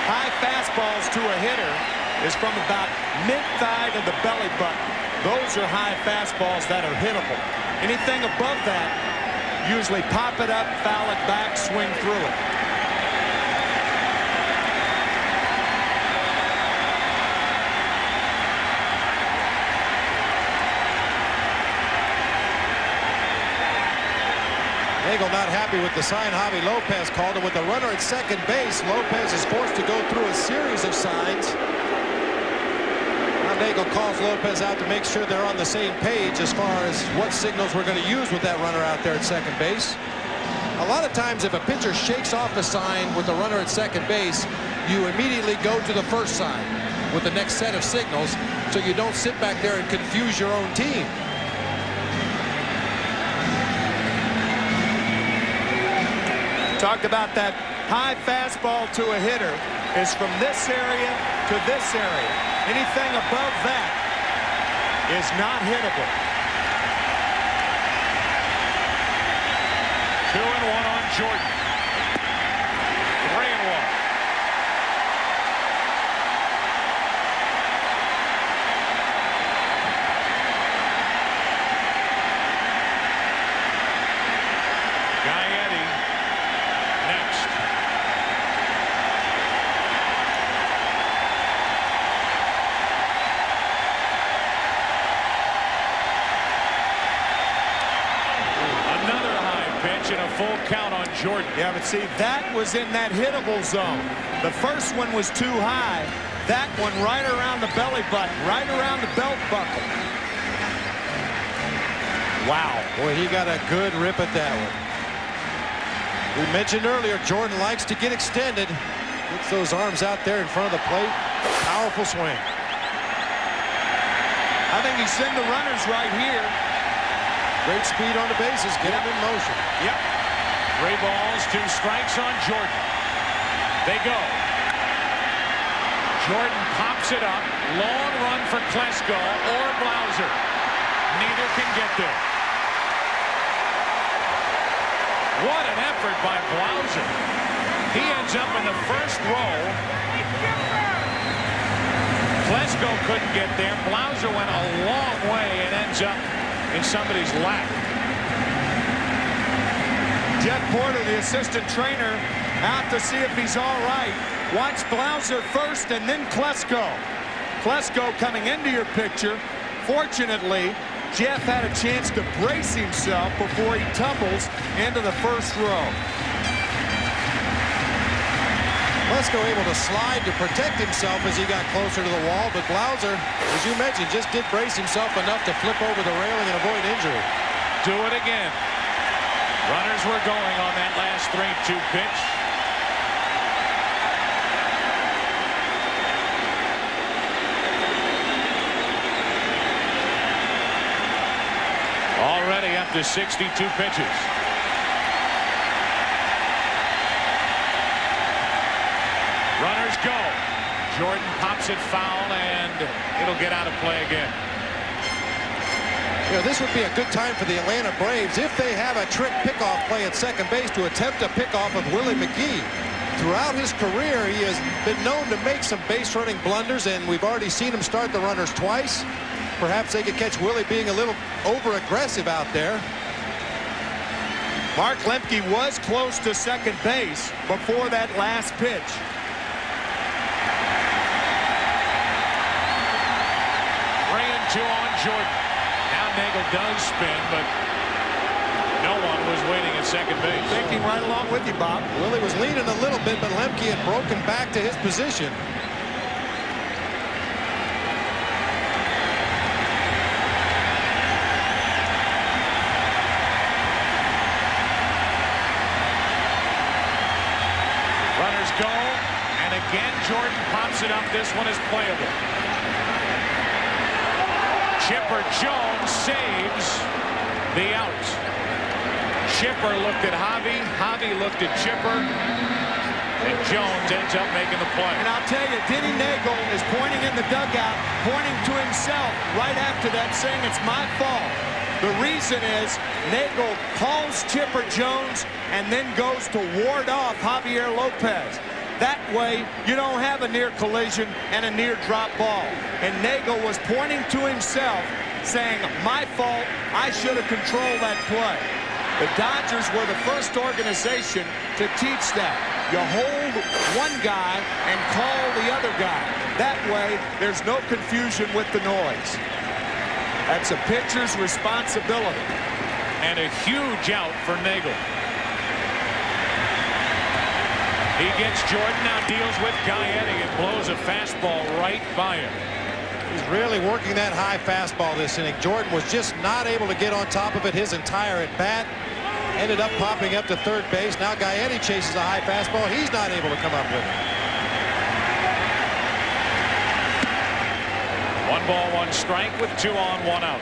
Speaker 3: High fastballs to a hitter is from about mid-thigh to the belly button. Those are high fastballs that are hittable. Anything above that, usually pop it up, foul it back, swing through it.
Speaker 6: Nagel not happy with the sign Javi Lopez called, and with the runner at second base, Lopez is forced to go through a series of signs. Now Nagel calls Lopez out to make sure they're on the same page as far as what signals we're going to use with that runner out there at second base. A lot of times if a pitcher shakes off a sign with the runner at second base, you immediately go to the first sign with the next set of signals, so you don't sit back there and confuse your own team.
Speaker 3: Talked about that high fastball to a hitter is from this area to this area. Anything above that is not hittable.
Speaker 4: 2-1 on Jordan. 3-1. Full count on Jordan.
Speaker 3: Yeah, but see, that was in that hittable zone. The first one was too high. That one right around the belly button, right around the belt buckle.
Speaker 6: Wow. Boy, he got a good rip at that one. We mentioned earlier, Jordan likes to get extended. Gets those arms out there in front of the plate. Powerful swing.
Speaker 3: I think he's sending the runners right here.
Speaker 6: Great speed on the bases. Get him in motion.
Speaker 3: Yep.
Speaker 4: 3 balls, 2 strikes on Jordan. They go. Jordan pops it up. Long run for Klesko or Blauser. Neither can get there. What an effort by Blauser. He ends up in the first row. Klesko couldn't get there. Blauser went a long way and ends up in somebody's lap.
Speaker 3: Jeff Porter, the assistant trainer, out to see if he's all right. Watch Blauser first and then Klesko. Klesko coming into your picture. Fortunately, Jeff had a chance to brace himself before he tumbles into the first row.
Speaker 6: Klesko able to slide to protect himself as he got closer to the wall, but Blauser, as you mentioned, just did brace himself enough to flip over the railing and avoid injury.
Speaker 4: Do it again. Runners were going on that last 3-2 pitch. Already up to 62 pitches. Runners go. Jordan pops it foul, and it'll get out of play again.
Speaker 6: You know, this would be a good time for the Atlanta Braves if they have a trick pickoff play at second base to attempt a pickoff of Willie McGee. Throughout his career, he has been known to make some base running blunders, and we've already seen him start the runners twice. Perhaps they could catch Willie being a little over-aggressive out there.
Speaker 3: Mark Lemke was close to second base before that last pitch.
Speaker 4: Three and two on Jordan. Now Nagel does spin, but no one was waiting at second base.
Speaker 3: Thinking right along with you, Bob.
Speaker 6: Willie was leaning a little bit, but Lemke had broken back to his position.
Speaker 4: Runners go, and again Jordan pops it up. This one is playable. Chipper Jones saves the out. Chipper looked at Javi. Javi looked at Chipper. And Jones ends up making the play.
Speaker 3: And I'll tell you, Denny Nagel is pointing in the dugout, pointing to himself right after that, saying it's my fault. The reason is Nagel calls Chipper Jones and then goes to ward off Javier Lopez. That way, you don't have a near collision and a near drop ball. And Nagel was pointing to himself, saying, my fault, I should have controlled that play. The Dodgers were the first organization to teach that. You hold one guy and call the other guy. That way, there's no confusion with the noise. That's a pitcher's responsibility.
Speaker 4: And a huge out for Nagel. He gets Jordan, now deals with Gaetti and blows a fastball right by him.
Speaker 6: He's really working that high fastball this inning. Jordan was just not able to get on top of it his entire at-bat. Ended up popping up to third base. Now Gaetti chases a high fastball. He's not able to come up with it.
Speaker 4: 1 ball, 1 strike with 2 on, 1 out.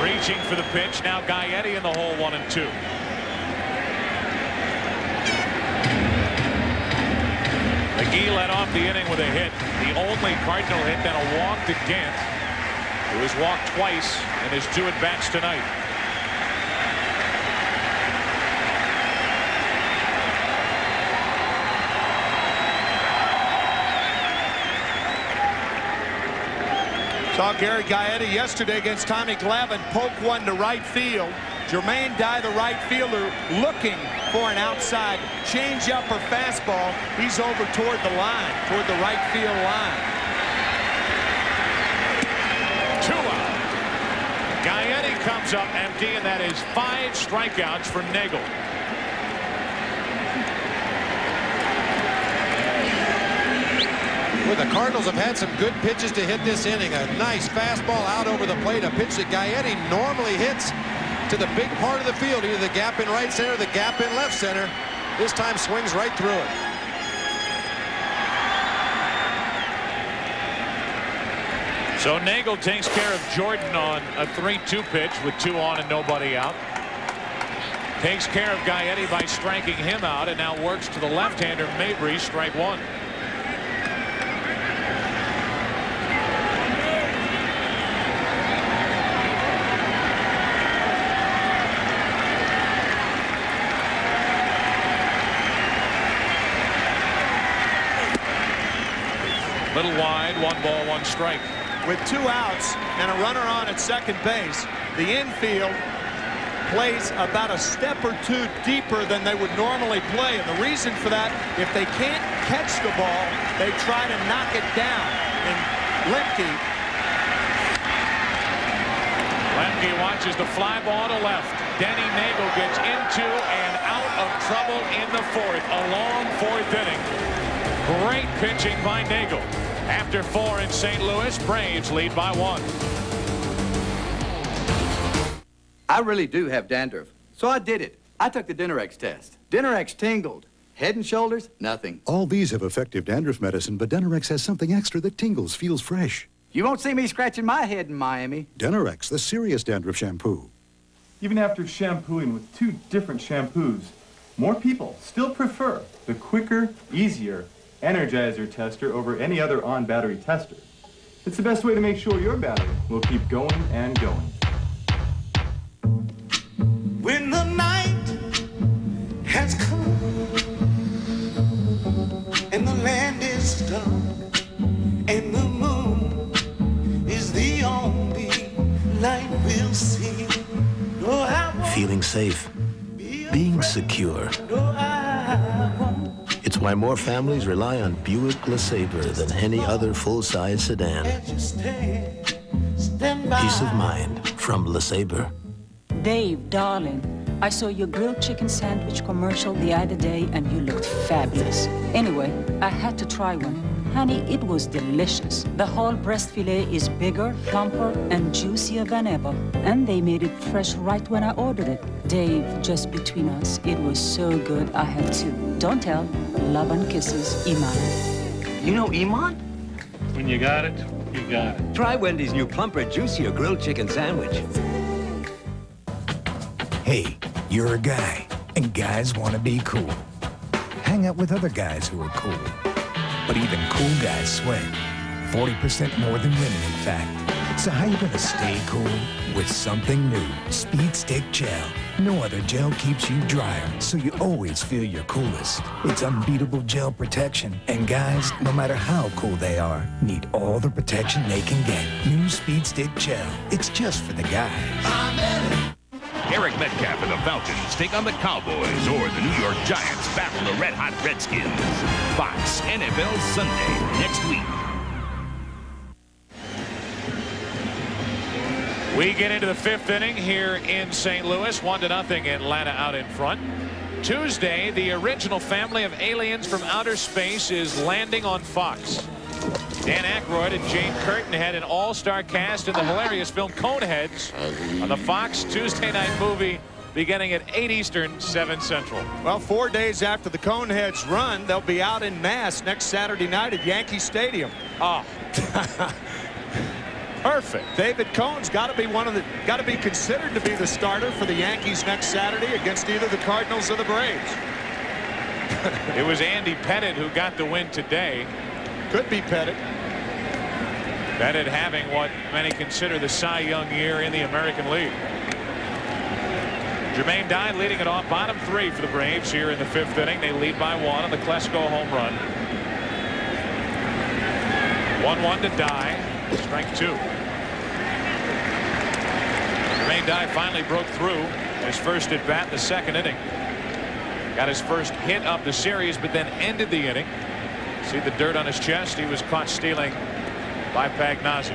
Speaker 4: Reaching for the pitch. Now Gaetti in the hole, 1 and 2. McGee led off the inning with a hit. The only Cardinal hit, then a walk to Gant, who has walked twice in his 2 at-bats tonight.
Speaker 3: Saw Gary Gaetti yesterday against Tommy Glavine poke one to right field. Jermaine Dye, the right fielder, looking for an outside changeup or fastball. He's over toward the line, toward the right field line.
Speaker 4: 2 out. Gaetti comes up empty, and that is 5 strikeouts for Nagel.
Speaker 6: Well, the Cardinals have had some good pitches to hit this inning. A nice fastball out over the plate, a pitch that Gaetti normally hits to the big part of the field, either the gap in right center, the gap in left center. This time swings right through it.
Speaker 4: So Nagel takes care of Jordan on a 3-2 pitch with 2 on and nobody out. Takes care of Gaetti by striking him out, and now works to the left-hander Mabry, strike 1. Little wide, 1 ball, 1 strike.
Speaker 3: With 2 outs and a runner on at second base, the infield plays about a step or 2 deeper than they would normally play. And the reason for that, if they can't catch the ball, they try to knock it down. And Lemke
Speaker 4: watches the fly ball to left. Denny Nagel gets into and out of trouble in the 4th. A long 4th inning. Great pitching by Nagel. After 4 in St. Louis, Braves lead by 1.
Speaker 15: I really do have dandruff, so I did it. I took the Dinerex test. Dinerex tingled. Head and shoulders, nothing.
Speaker 16: All these have effective dandruff medicine, but Denorex has something extra that tingles, feels fresh.
Speaker 15: You won't see me scratching my head in Miami.
Speaker 16: Denorex, the serious dandruff shampoo.
Speaker 17: Even after shampooing with 2 different shampoos, more people still prefer the quicker, easier Energizer tester over any other on-battery tester. It's the best way to make sure your battery will keep going and going.
Speaker 5: When the night has come and the land is dark and the moon is the only light we'll see.
Speaker 1: Feeling safe, being secure. It's why more families rely on Buick LeSabre than any other full-size sedan. Peace of mind from LeSabre.
Speaker 18: Dave, darling, I saw your grilled chicken sandwich commercial the other day and you looked fabulous. Anyway, I had to try one. Honey, it was delicious. The whole breast filet is bigger, plumper, and juicier than ever. And they made it fresh right when I ordered it. Dave, just between us, it was so good I had to. Don't tell. Love and kisses, Iman.
Speaker 11: You know Iman?
Speaker 4: When you got it, you got it.
Speaker 19: Try Wendy's new plumper, juicier grilled chicken sandwich.
Speaker 20: Hey, you're a guy, and guys want to be cool. Hang out with other guys who are cool. But even cool guys sweat. 40% more than women, in fact. So how you gonna stay cool? With something new, Speed Stick Gel. No other gel keeps you drier, so you always feel your coolest. It's unbeatable gel protection, and guys, no matter how cool they are, need all the protection they can get. New Speed Stick Gel. It's just for the guys.
Speaker 23: Eric Metcalf and the Falcons take on the Cowboys, or the New York Giants battle the Red Hot Redskins. Fox NFL Sunday next week.
Speaker 4: We get into the 5th inning here in St. Louis. 1-0, Atlanta out in front. Tuesday, the original family of aliens from outer space is landing on Fox. Dan Aykroyd and Jane Curtin had an all-star cast in the hilarious film Coneheads on the Fox Tuesday night movie beginning at 8 Eastern, 7 Central.
Speaker 3: Well, 4 days after the Coneheads run, they'll be out in mass next Saturday night at Yankee Stadium.
Speaker 4: Oh. Perfect.
Speaker 3: David Cohn's got to be considered to be the starter for the Yankees next Saturday against either the Cardinals or the Braves.
Speaker 4: It was Andy Pettit who got the win today.
Speaker 3: Could be Pettit.
Speaker 4: Pettit having what many consider the Cy Young year in the American League. Jermaine Dye leading it off, bottom 3 for the Braves here in the 5th inning. They lead by 1 on the Klesko home run. 1-1 to Dye. Strike 2. Jermaine Dye finally broke through his first at bat in the 2nd inning. Got his first hit of the series, but then ended the inning. See the dirt on his chest. He was caught stealing by Pagnazzi.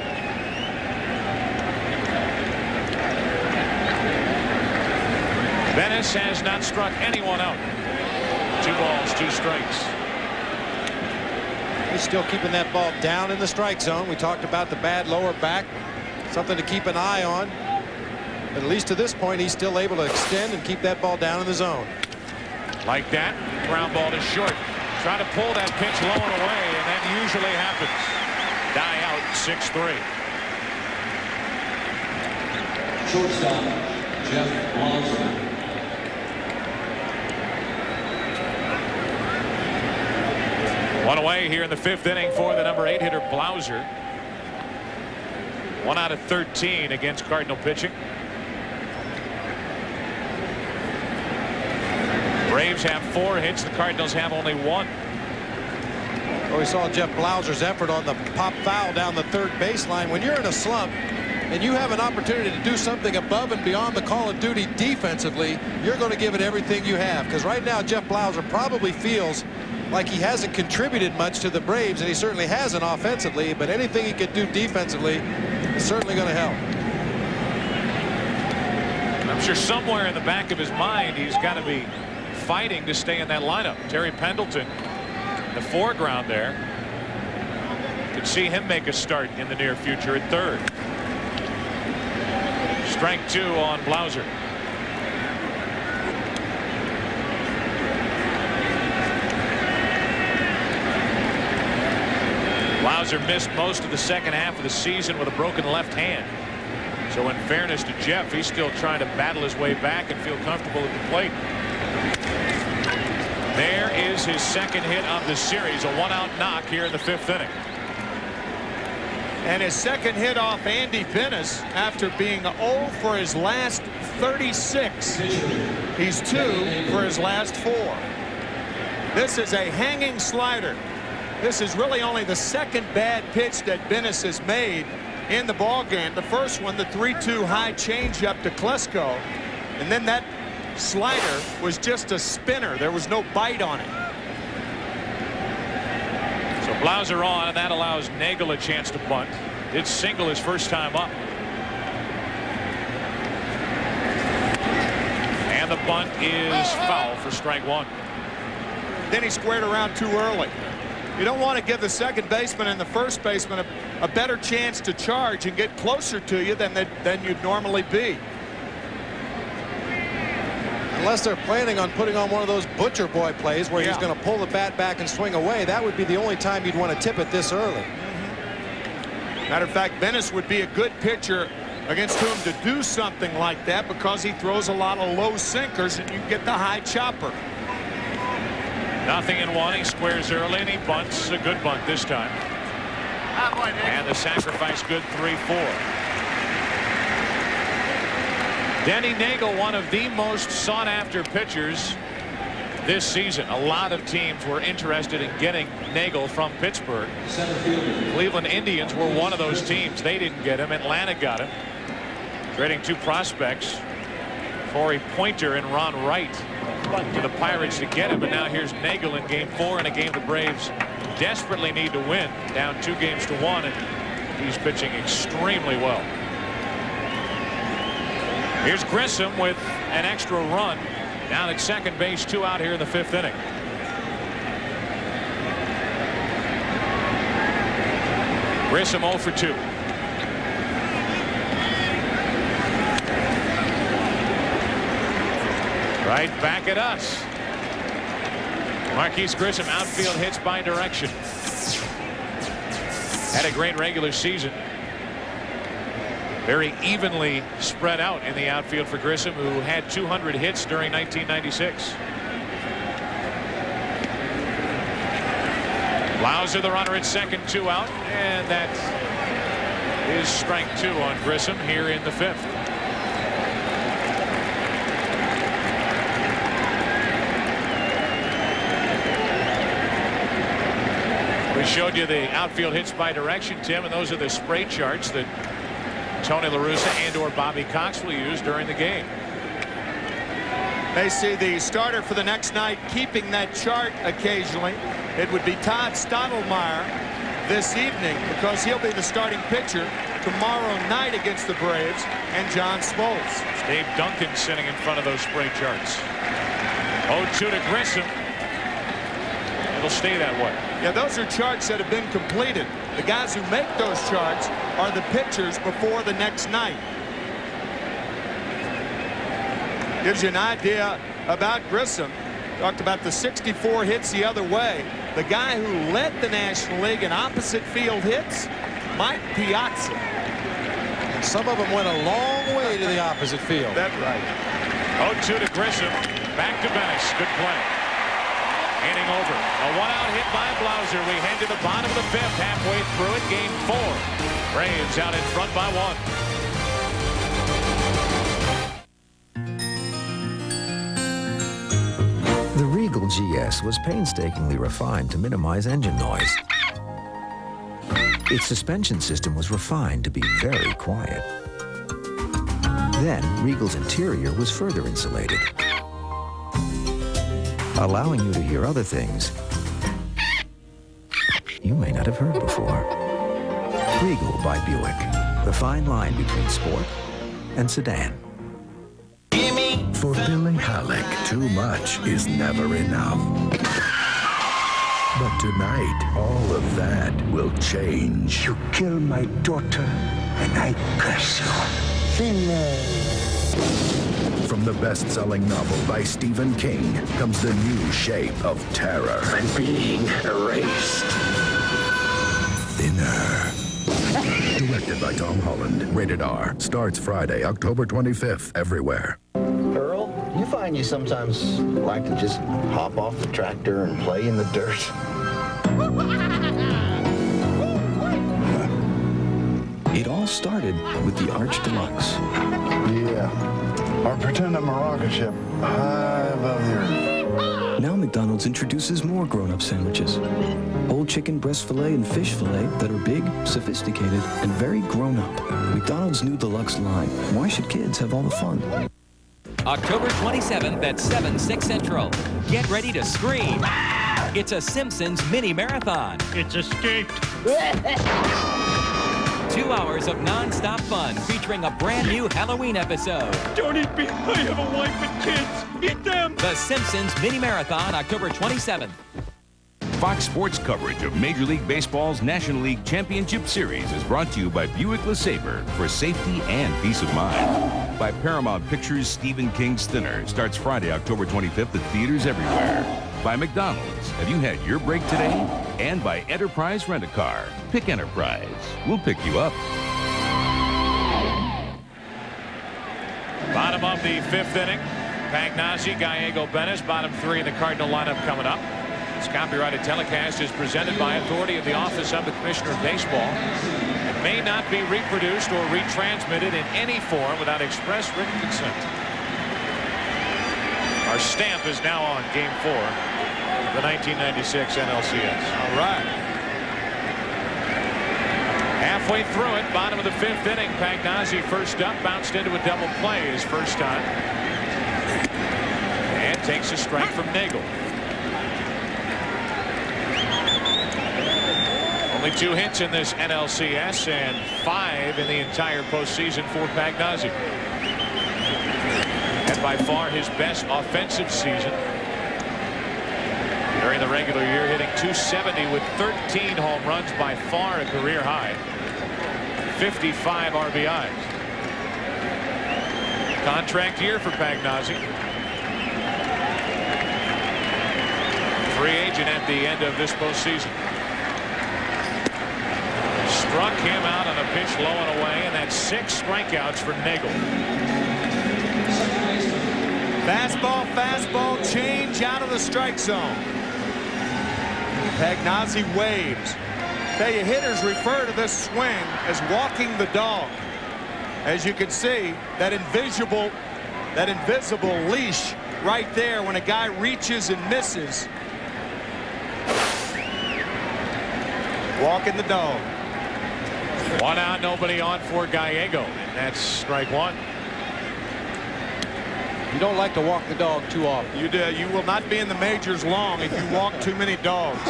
Speaker 4: Dennis has not struck anyone out. 2 balls, 2 strikes.
Speaker 6: He's still keeping that ball down in the strike zone. We talked about the bad lower back. Something to keep an eye on. But at least to this point, he's still able to extend and keep that ball down in the zone.
Speaker 4: Like that, ground ball to short. Trying to pull that pitch low and away, and that usually happens. Die out, 6-3.
Speaker 24: Shortstop, Jeff Blauser.
Speaker 4: One away here in the 5th inning for the number 8 hitter Blauser. 1 out of 13 against Cardinal pitching. Braves have 4 hits. The Cardinals have only 1.
Speaker 6: Well, we saw Jeff Blauser's effort on the pop foul down the 3rd baseline. When you're in a slump and you have an opportunity to do something above and beyond the call of duty defensively, you're going to give it everything you have. Because right now, Jeff Blauser probably feels like he hasn't contributed much to the Braves, and he certainly hasn't offensively, but anything he could do defensively is certainly going to help.
Speaker 4: I'm sure somewhere in the back of his mind, he's got to be fighting to stay in that lineup. Terry Pendleton in the foreground there. Could see him make a start in the near future at 3rd. Strike 2 on Blauser. Blauser missed most of the second half of the season with a broken left hand. So in fairness to Jeff, he's still trying to battle his way back and feel comfortable at the plate. There is his second hit of the series, a one-out knock here in the 5th inning.
Speaker 3: And his second hit off Andy Bennis after being 0 for his last 36. He's 2 for his last 4. This is a hanging slider. This is really only the second bad pitch that Bennis has made in the ball game. The first one, the 3-2 high changeup to Klesko, and then that slider was just a spinner. There was no bite on it.
Speaker 4: So Blauser on, and that allows Nagel a chance to bunt. Did single his first time up. And the bunt is foul for strike 1.
Speaker 3: Then he squared around too early. You don't want to give the second baseman and the first baseman a better chance to charge and get closer to you than you'd normally be.
Speaker 6: Unless they're planning on putting on one of those butcher boy plays where he's going to pull the bat back and swing away, that would be the only time you'd want to tip it this early.
Speaker 3: Matter of fact, Bennis would be a good pitcher against whom to do something like that because he throws a lot of low sinkers and you get the high chopper.
Speaker 4: 0-1. He squares early and he bunts. A good bunt this time. And the sacrifice good. 3-4. Denny Nagel, one of the most sought-after pitchers this season. A lot of teams were interested in getting Nagel from Pittsburgh. Cleveland Indians were one of those teams. They didn't get him. Atlanta got him, trading 2 prospects, Corey Pointer and Ron Wright, to the Pirates to get him. And now here's Nagel in game 4 in a game the Braves desperately need to win, down 2-1, and he's pitching extremely well. Here's Grissom with an extra run down at second base, 2 out here in the 5th inning. Grissom 0 for 2. Right back at us. Marquise Grissom, outfield hits by direction. Had a great regular season. Very evenly spread out in the outfield for Grissom, who had 200 hits during 1996. Blauser, the runner at second, 2 out, and that is strike 2 on Grissom here in the 5th. We showed you the outfield hits by direction, Tim, and those are the spray charts that Tony La Russa and/or Bobby Cox will use during the game.
Speaker 3: They see the starter for the next night keeping that chart occasionally. It would be Todd Stottlemyre this evening because he'll be the starting pitcher tomorrow night against the Braves, and John Smoltz.
Speaker 4: Dave Duncan sitting in front of those spray charts. 0-2 to Grissom. It'll stay that way.
Speaker 3: Yeah, those are charts that have been completed. The guys who make those charts are the pitchers before the next night. Gives you an idea about Grissom. Talked about the 64 hits the other way. The guy who led the National League in opposite field hits, Mike Piazza.
Speaker 6: And some of them went a long way to the opposite field.
Speaker 3: That's right.
Speaker 4: 0-2 to Grissom. Back to Bennis. Good play. Inning over. A 1-out hit by Blauser. We head to the bottom of the 5th, halfway through it. Game 4. Braves out in front by
Speaker 2: 1. The Regal GS was painstakingly refined to minimize engine noise. Its suspension system was refined to be very quiet. Then, Regal's interior was further insulated, allowing you to hear other things you may not have heard before. Regal by Buick, the fine line between sport and sedan.
Speaker 14: For Billy Halleck, too much is never enough. But tonight, all of that will change.
Speaker 7: You kill my daughter, and I curse you. Finish.
Speaker 14: From the best-selling novel by Stephen King comes the new shape of terror.
Speaker 7: I'm being erased.
Speaker 14: thinner. Directed by Tom Holland. Rated R. Starts Friday, October 25th, everywhere.
Speaker 8: Earl, you find you sometimes like to just hop off the tractor and play in the dirt?
Speaker 2: It all started with the Arch Deluxe.
Speaker 9: Yeah. Or pretend I'm a rocket ship high above the earth.
Speaker 2: Now McDonald's introduces more grown-up sandwiches. Whole chicken breast fillet and fish fillet that are big, sophisticated, and very grown-up. McDonald's new deluxe line. Why should kids have all the fun?
Speaker 21: October 27th at 7, 6 Central. Get ready to scream. It's a Simpsons mini marathon. It's escaped. 2 hours of non-stop fun featuring a brand new Halloween episode.
Speaker 22: Don't eat me. I have a wife and kids. Eat them.
Speaker 21: The Simpsons mini marathon, October 27th.
Speaker 23: Fox Sports coverage of Major League Baseball's National League Championship Series is brought to you by Buick LeSabre for safety and peace of mind. By Paramount Pictures' Stephen King's Thinner starts Friday, October 25th at theaters everywhere. By McDonald's, have you had your break today? And by Enterprise Rent-A-Car. Pick Enterprise. We'll pick you up.
Speaker 4: Bottom of the 5th inning. Pagnazzi, Gallego, Bennis, bottom 3 in the Cardinal lineup coming up. This copyrighted telecast is presented by authority of the Office of the Commissioner of Baseball. It may not be reproduced or retransmitted in any form without express written consent. Our stamp is now on Game 4 of the 1996 NLCS.
Speaker 3: All right.
Speaker 4: Halfway through it, bottom of the 5th inning, Pagnazzi first up, bounced into a double play his first time. And takes a strike from Nagel. Only 2 hits in this NLCS and 5 in the entire postseason for Pagnazzi. And by far his best offensive season. During the regular year, hitting .270 with 13 home runs, by far a career high. 55 RBIs. Contract year for Pagnazzi. Free agent at the end of this postseason. Struck him out on a pitch low and away, and that's 6 strikeouts for Nagel.
Speaker 3: Fastball, fastball, change out of the strike zone. Pagnazzi waves. Tell you, hitters refer to this swing as walking the dog. As you can see, that invisible leash right there when a guy reaches and misses. Walking the dog.
Speaker 4: 1 out, nobody on for Gallego. And that's strike 1.
Speaker 6: You don't like to walk the dog too often.
Speaker 3: You do. You will not be in the majors long if you walk too many dogs.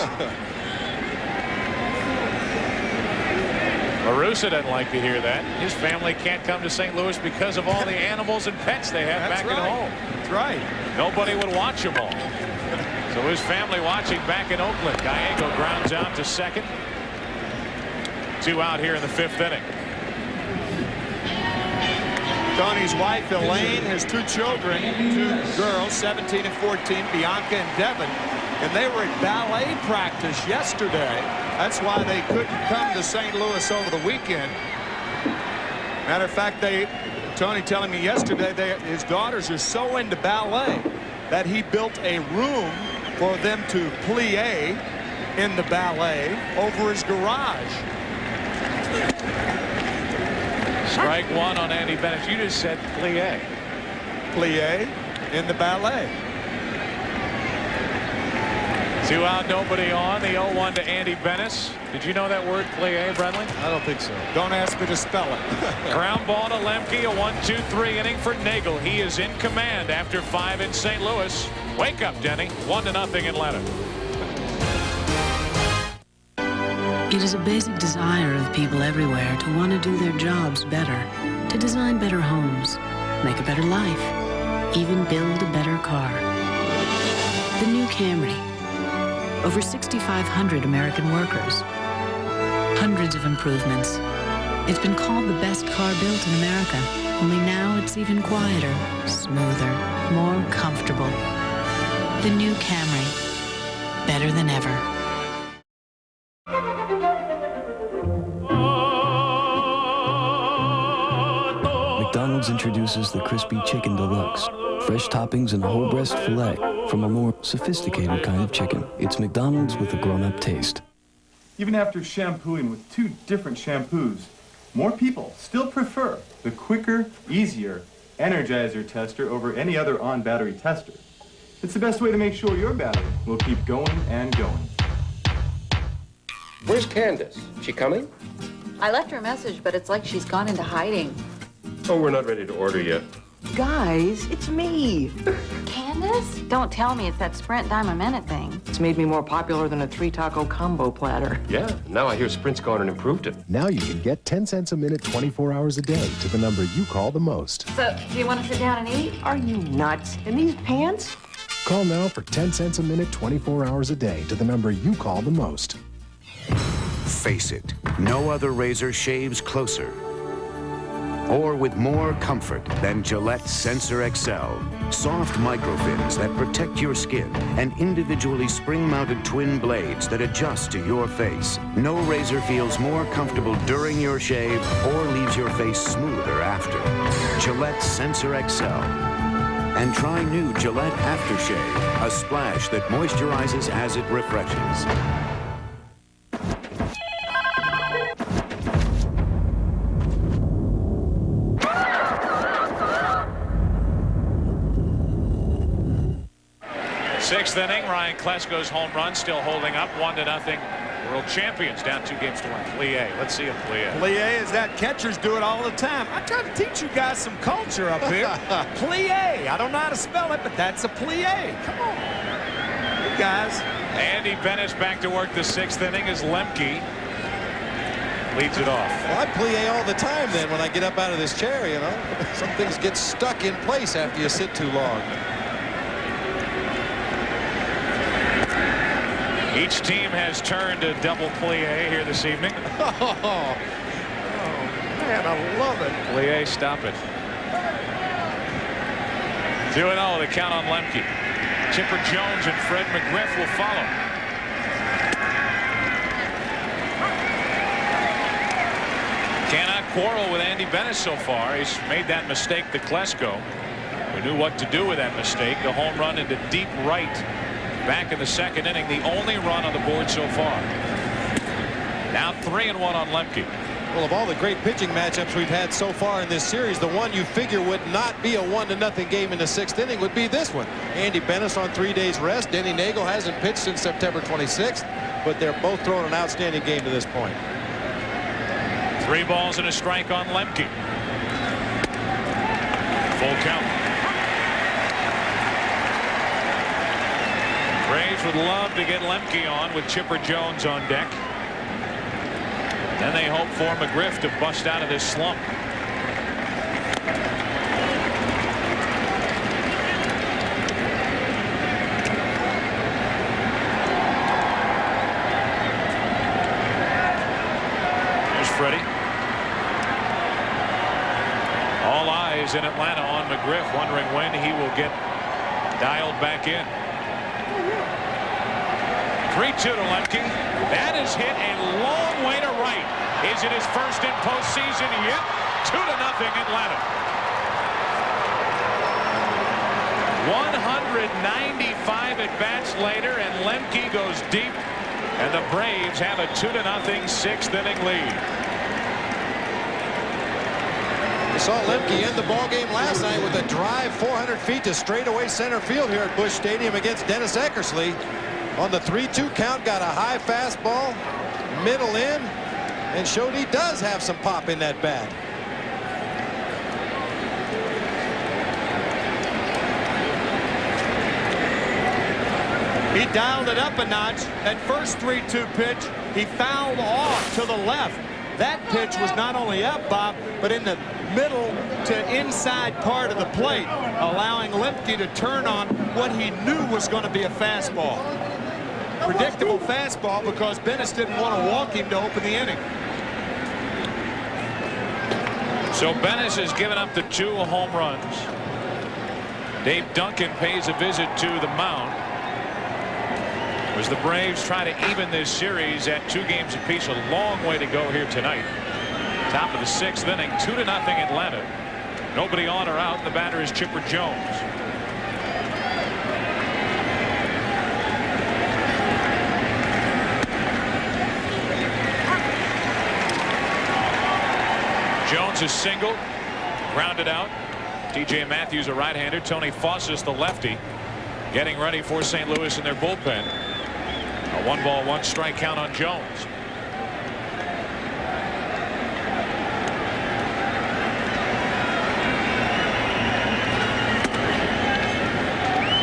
Speaker 4: Marusa doesn't like to hear that. His family can't come to St. Louis because of all the animals and pets they have back at home.
Speaker 3: That's right.
Speaker 4: Nobody would watch them all. So his family watching back in Oakland. Gallego grounds out to second. 2 out here in the 5th inning.
Speaker 3: Tony's wife Elaine has 2 children, 2 girls, 17 and 14, Bianca and Devin, and they were at ballet practice yesterday. That's why they couldn't come to St. Louis over the weekend. Matter of fact, Tony telling me yesterday his daughters are so into ballet that he built a room for them to plie in the ballet over his garage.
Speaker 4: Strike 1 on Andy Bennett. You just said plie.
Speaker 3: Plie in the ballet.
Speaker 4: 2 out, nobody on. The 0-1 to Andy Bennis. Did you know that word, plie, Brentley?
Speaker 6: I don't think so.
Speaker 3: Don't ask me to spell it.
Speaker 4: Ground ball to Lemke. A 1-2-3 inning for Nagel. He is in command after 5 in St. Louis. Wake up, Denny. 1-0 Atlanta.
Speaker 25: It is a basic desire of people everywhere to want to do their jobs better, to design better homes, make a better life, even build a better car. The new Camry. Over 6,500 American workers. Hundreds of improvements. It's been called the best car built in America, only now it's even quieter, smoother, more comfortable. The new Camry. Better than ever.
Speaker 2: introduces the crispy chicken deluxe. Fresh toppings and whole breast filet from a more sophisticated kind of chicken. It's McDonald's with a grown-up taste.
Speaker 17: Even after shampooing with 2 different shampoos, more people still prefer the quicker, easier Energizer tester over any other on-battery tester. It's the best way to make sure your battery will keep going and going.
Speaker 10: Where's Candace? She coming?
Speaker 12: I left her a message, but it's like she's gone into hiding.
Speaker 10: Oh, we're not ready to order yet.
Speaker 12: Guys, it's me. Candace? Don't tell me it's that Sprint dime a minute thing. It's made me more popular than a 3-taco combo platter.
Speaker 10: Yeah, now I hear Sprint's gone and improved it.
Speaker 13: Now you can get 10 cents a minute 24 hours a day to the number you call the most.
Speaker 12: So, do you want to sit down and eat? Are you nuts? In these pants?
Speaker 13: Call now for 10 cents a minute 24 hours a day to the number you call the most.
Speaker 15: Face it, no other razor shaves closer or with more comfort than Gillette Sensor XL. Soft microfins that protect your skin and individually spring-mounted twin blades that adjust to your face. No razor feels more comfortable during your shave or leaves your face smoother after. Gillette Sensor XL. And try new Gillette Aftershave, a splash that moisturizes as it refreshes.
Speaker 4: Sixth inning, Ryan Klesko's home run still holding up 1-0. World champions down 2 games to 1. Plie. Let's see a plie.
Speaker 3: Plie is that catchers do it all the time. I try to teach you guys some culture up here. Plie. I don't know how to spell it, but that's a plie. Come on. You guys.
Speaker 4: Andy Bennis back to work the 6th inning as Lemke leads it off.
Speaker 6: Well, I plie all the time then when I get up out of this chair, you know. Some things get stuck in place after you sit too long.
Speaker 4: Each team has turned a double plie here this evening.
Speaker 3: Oh, man, I love it.
Speaker 4: Plie, stop it. 2-0, the count on Lemke. Chipper Jones and Fred McGriff will follow. Cannot quarrel with Andy Bennis so far. He's made that mistake to Klesko. We knew what to do with that mistake. The home run into deep right. Back in the 2nd inning, the only run on the board so far. Now 3-1 on Lemke.
Speaker 6: Well, of all the great pitching matchups we've had so far in this series, the one you figure would not be a 1-0 game in the 6th inning would be this one. Andy Bennis on 3 days rest. Denny Nagel hasn't pitched since September 26th, but they're both throwing an outstanding game to this point.
Speaker 4: 3 balls and a strike on Lemke. Full count. Braves would love to get Lemke on with Chipper Jones on deck. Then they hope for McGriff to bust out of this slump. There's Freddie. All eyes in Atlanta on McGriff, wondering when he will get dialed back in. 3-2 to Lemke. That is hit a long way to right. Is it his first in postseason yet? 2-0 Atlanta. 195 at bats later, and Lemke goes deep, and the Braves have a 2-0 6th inning lead.
Speaker 6: We saw Lemke end the ballgame last night with a drive 400 feet to straightaway center field here at Busch Stadium against Dennis Eckersley. On the 3-2 count, got a high fastball, middle in, and showed he does have some pop in that bat.
Speaker 3: He dialed it up a notch. That first 3-2 pitch, he fouled off to the left. That pitch was not only up, Bob, but in the middle to inside part of the plate, allowing Lemke to turn on what he knew was going to be a fastball. Predictable fastball because Bennis didn't want to walk him to open the inning.
Speaker 4: So Bennis has given up the 2 home runs. Dave Duncan pays a visit to the mound as the Braves try to even this series at 2 games apiece. A long way to go here tonight. Top of the 6th inning, 2-0 Atlanta. Nobody on or out. The batter is Chipper Jones. Jones is singled, grounded out. TJ Matthews, a right-hander. Tony Fawcett, the lefty, getting ready for St. Louis in their bullpen. A 1-ball, 1-strike count on Jones.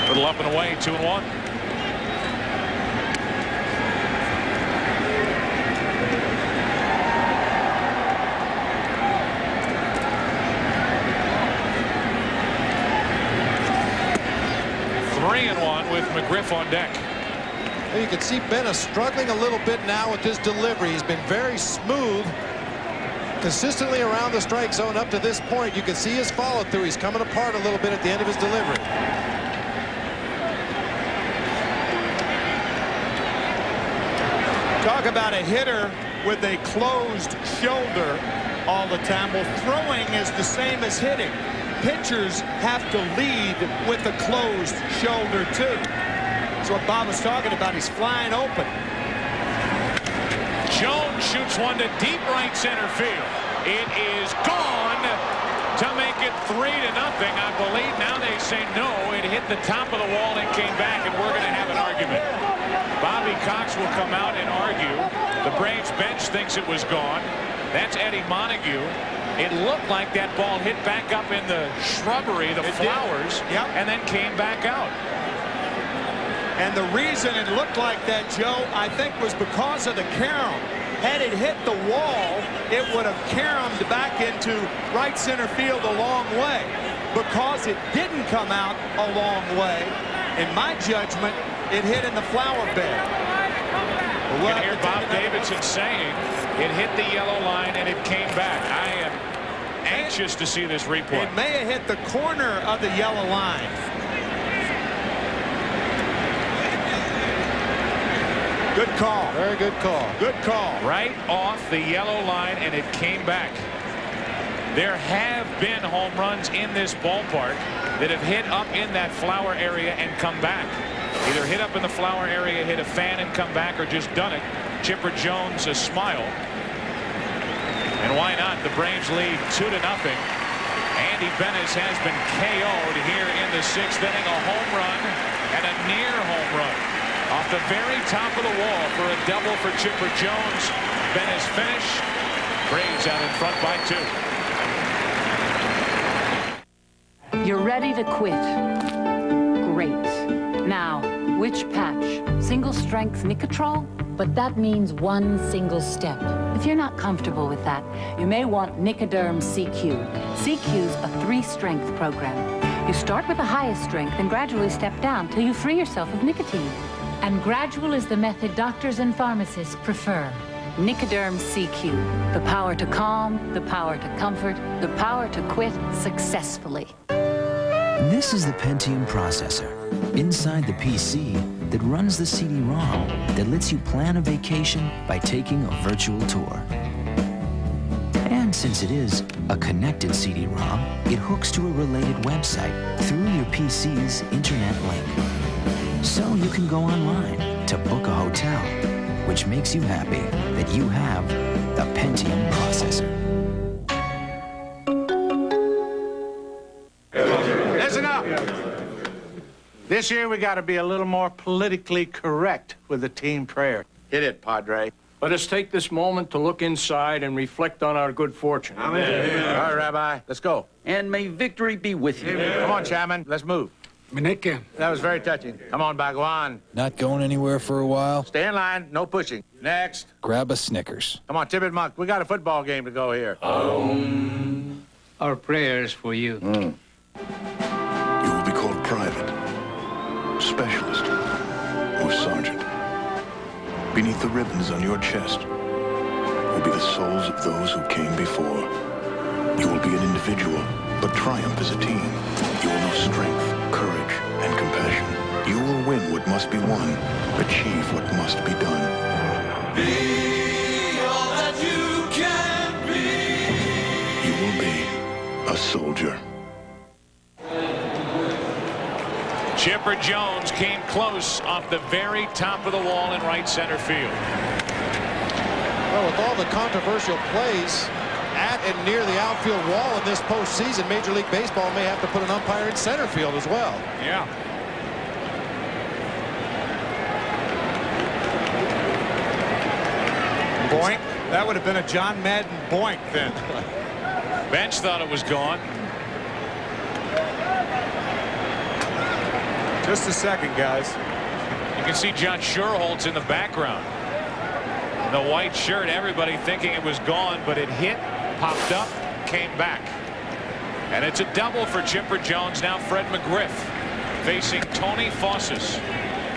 Speaker 4: Little up and away, 2-1. With McGriff on deck.
Speaker 6: Well, you can see Bennis struggling a little bit now with his delivery. He's been very smooth, consistently around the strike zone up to this point. You can see his follow through. He's coming apart a little bit at the end of his delivery.
Speaker 3: Talk about a hitter with a closed shoulder all the time. Well, throwing is the same as hitting. Pitchers have to lead with a closed shoulder too. That's what Bob was talking about. He's flying open.
Speaker 4: Jones shoots one to deep right center field. It is gone to make it 3-0. I believe now they say no. It hit the top of the wall and came back, and we're going to have an argument. Bobby Cox will come out and argue. The Braves bench thinks it was gone. That's Eddie Montague. It looked like that ball hit back up in the shrubbery, the flowers, and then came back out.
Speaker 3: And the reason it looked like that, Joe, I think was because of the carom. Had it hit the wall, it would have caromed back into right center field a long way. Because it didn't come out a long way, in my judgment, it hit in the flower bed.
Speaker 4: You can hear Bob Davidson saying it hit the yellow line and it came back. I am anxious to see this replay.
Speaker 3: It may have hit the corner of the yellow line. Good call.
Speaker 6: Very good call.
Speaker 3: Good call.
Speaker 4: Right off the yellow line, and it came back. There have been home runs in this ballpark that have hit up in that flower area and come back. Either hit up in the flower area, hit a fan and come back, or just done it. Chipper Jones, a smile. And why not? The Braves lead 2-0. Andy Bennis has been KO'd here in the 6th inning. A home run and a near home run off the very top of the wall for a double for Chipper Jones. Bennis finish. Braves out in front by 2.
Speaker 1: You're ready to quit. Great. Now, which patch? Single strength Nicotrol? But that means one single step. If you're not comfortable with that, you may want Nicoderm CQ. CQ's a 3-strength program. You start with the highest strength and gradually step down till you free yourself of nicotine. And gradual is the method doctors and pharmacists prefer. Nicoderm CQ. The power to calm, the power to comfort, the power to quit successfully.
Speaker 2: This is the Pentium processor inside the PC that runs the CD-ROM that lets you plan a vacation by taking a virtual tour. And since it is a connected CD-ROM, it hooks to a related website through your PC's internet link. So you can go online to book a hotel, which makes you happy that you have the Pentium processor.
Speaker 5: Listen up. This year we got to be a little more politically correct with the team prayer. Hit it, Padre.
Speaker 11: Let us take this moment to look inside and reflect on our good fortune.
Speaker 5: Amen. All right, Rabbi, let's go.
Speaker 19: And may victory be with you.
Speaker 5: Amen. Come on, Chairman, let's move.
Speaker 11: Menicke.
Speaker 5: That was very touching. Come on, Bhagwan.
Speaker 16: Not going anywhere for a while?
Speaker 5: Stay in line, no pushing. Next.
Speaker 16: Grab a Snickers.
Speaker 5: Come on, Tibbet Monk, we got a football game to go here.
Speaker 11: Our prayers for you.
Speaker 9: You will be called private, specialist, or sergeant. Beneath the ribbons on your chest will be the souls of those who came before. You will be an individual, but triumph as a team. You will know strength, courage, and compassion. You will win what must be won, achieve what must be done. Be all that you can be. You will be a soldier.
Speaker 4: Chipper Jones came close off the very top of the wall in right center field.
Speaker 6: Well, with all the controversial plays at and near the outfield wall in this postseason, Major League Baseball may have to put an umpire in center field as well.
Speaker 4: Yeah.
Speaker 3: Boink. That would have been a John Madden boink then.
Speaker 4: Bench thought it was gone.
Speaker 3: Just a second, guys.
Speaker 4: You can see John Schuerholz in the background. The white shirt, everybody thinking it was gone, but it hit, popped up, came back. And it's a double for Chipper Jones. Now Fred McGriff facing Tony Fossis.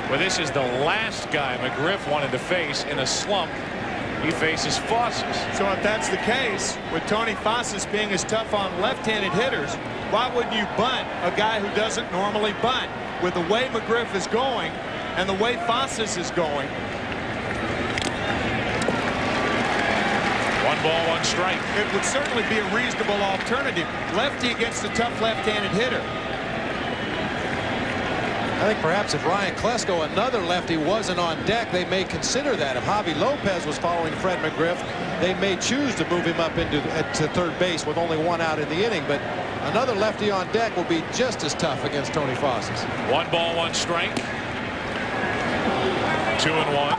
Speaker 4: Well, this is the last guy McGriff wanted to face in a slump. He faces Fossis.
Speaker 3: So if that's the case, with Tony Fossis being as tough on left-handed hitters, why wouldn't you bunt a guy who doesn't normally bunt? With the way McGriff is going and the way Fossis is going.
Speaker 4: 1 ball, 1 strike.
Speaker 3: It would certainly be a reasonable alternative. Lefty against a tough left-handed hitter.
Speaker 6: I think perhaps if Ryan Klesko, another lefty, wasn't on deck, they may consider that. If Javi Lopez was following Fred McGriff, they may choose to move him up to third base with only 1 out in the inning. But another lefty on deck will be just as tough against Tony Fossis.
Speaker 4: 1 ball, 1 strike. 2-1.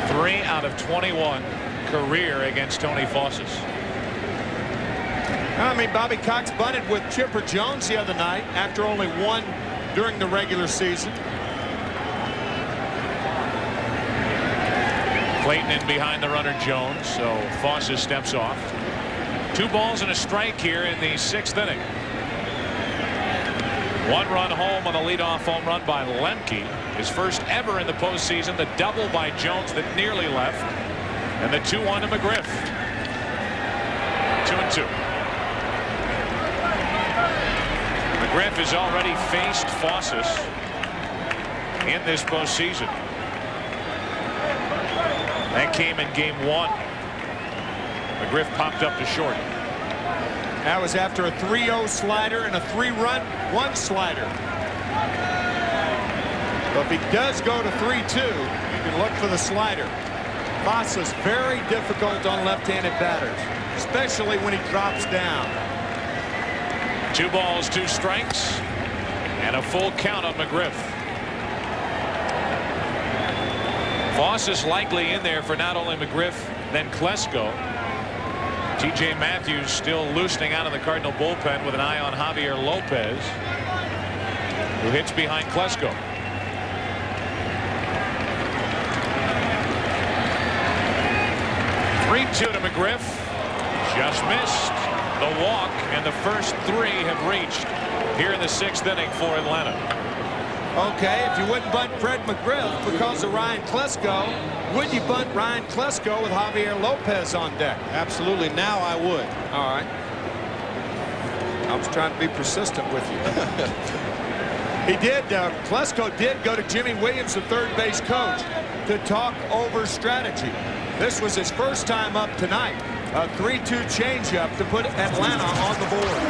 Speaker 4: 3 out of 21 career against Tony Fossis.
Speaker 3: I mean, Bobby Cox bunted with Chipper Jones the other night after only 1 during the regular season.
Speaker 4: Clayton in behind the runner Jones, so Fossis steps off. 2 balls and a strike here in the 6th inning. 1 run home on the leadoff home run by Lemke. His first ever in the postseason. The double by Jones that nearly left. And the 2-1 to McGriff. 2-2. McGriff has already faced Fossis in this postseason. That came in game 1. McGriff popped up to short.
Speaker 3: That was after a 3-0 slider and a 3-run 1 slider. But if he does go to 3-2, you can look for the slider. Fossis very difficult on left-handed batters, especially when he drops down.
Speaker 4: 2 balls, 2 strikes, and a full count on McGriff. Fossis likely in there for not only McGriff, then Klesko. T.J. Matthews still loosening out of the Cardinal bullpen with an eye on Javier Lopez, who hits behind Klesko. 3-2 to McGriff. Just missed. The walk, and the first 3 have reached here in the 6th inning for Atlanta.
Speaker 3: Okay, if you wouldn't bunt Fred McGriff because of Ryan Klesko, would you bunt Ryan Klesko with Javier Lopez on deck?
Speaker 6: Absolutely. Now I would.
Speaker 3: All right. I was trying to be persistent with you. He did. Klesko did go to Jimmy Williams, the third base coach, to talk over strategy. This was his first time up tonight. A 3-2 changeup to put Atlanta on the board.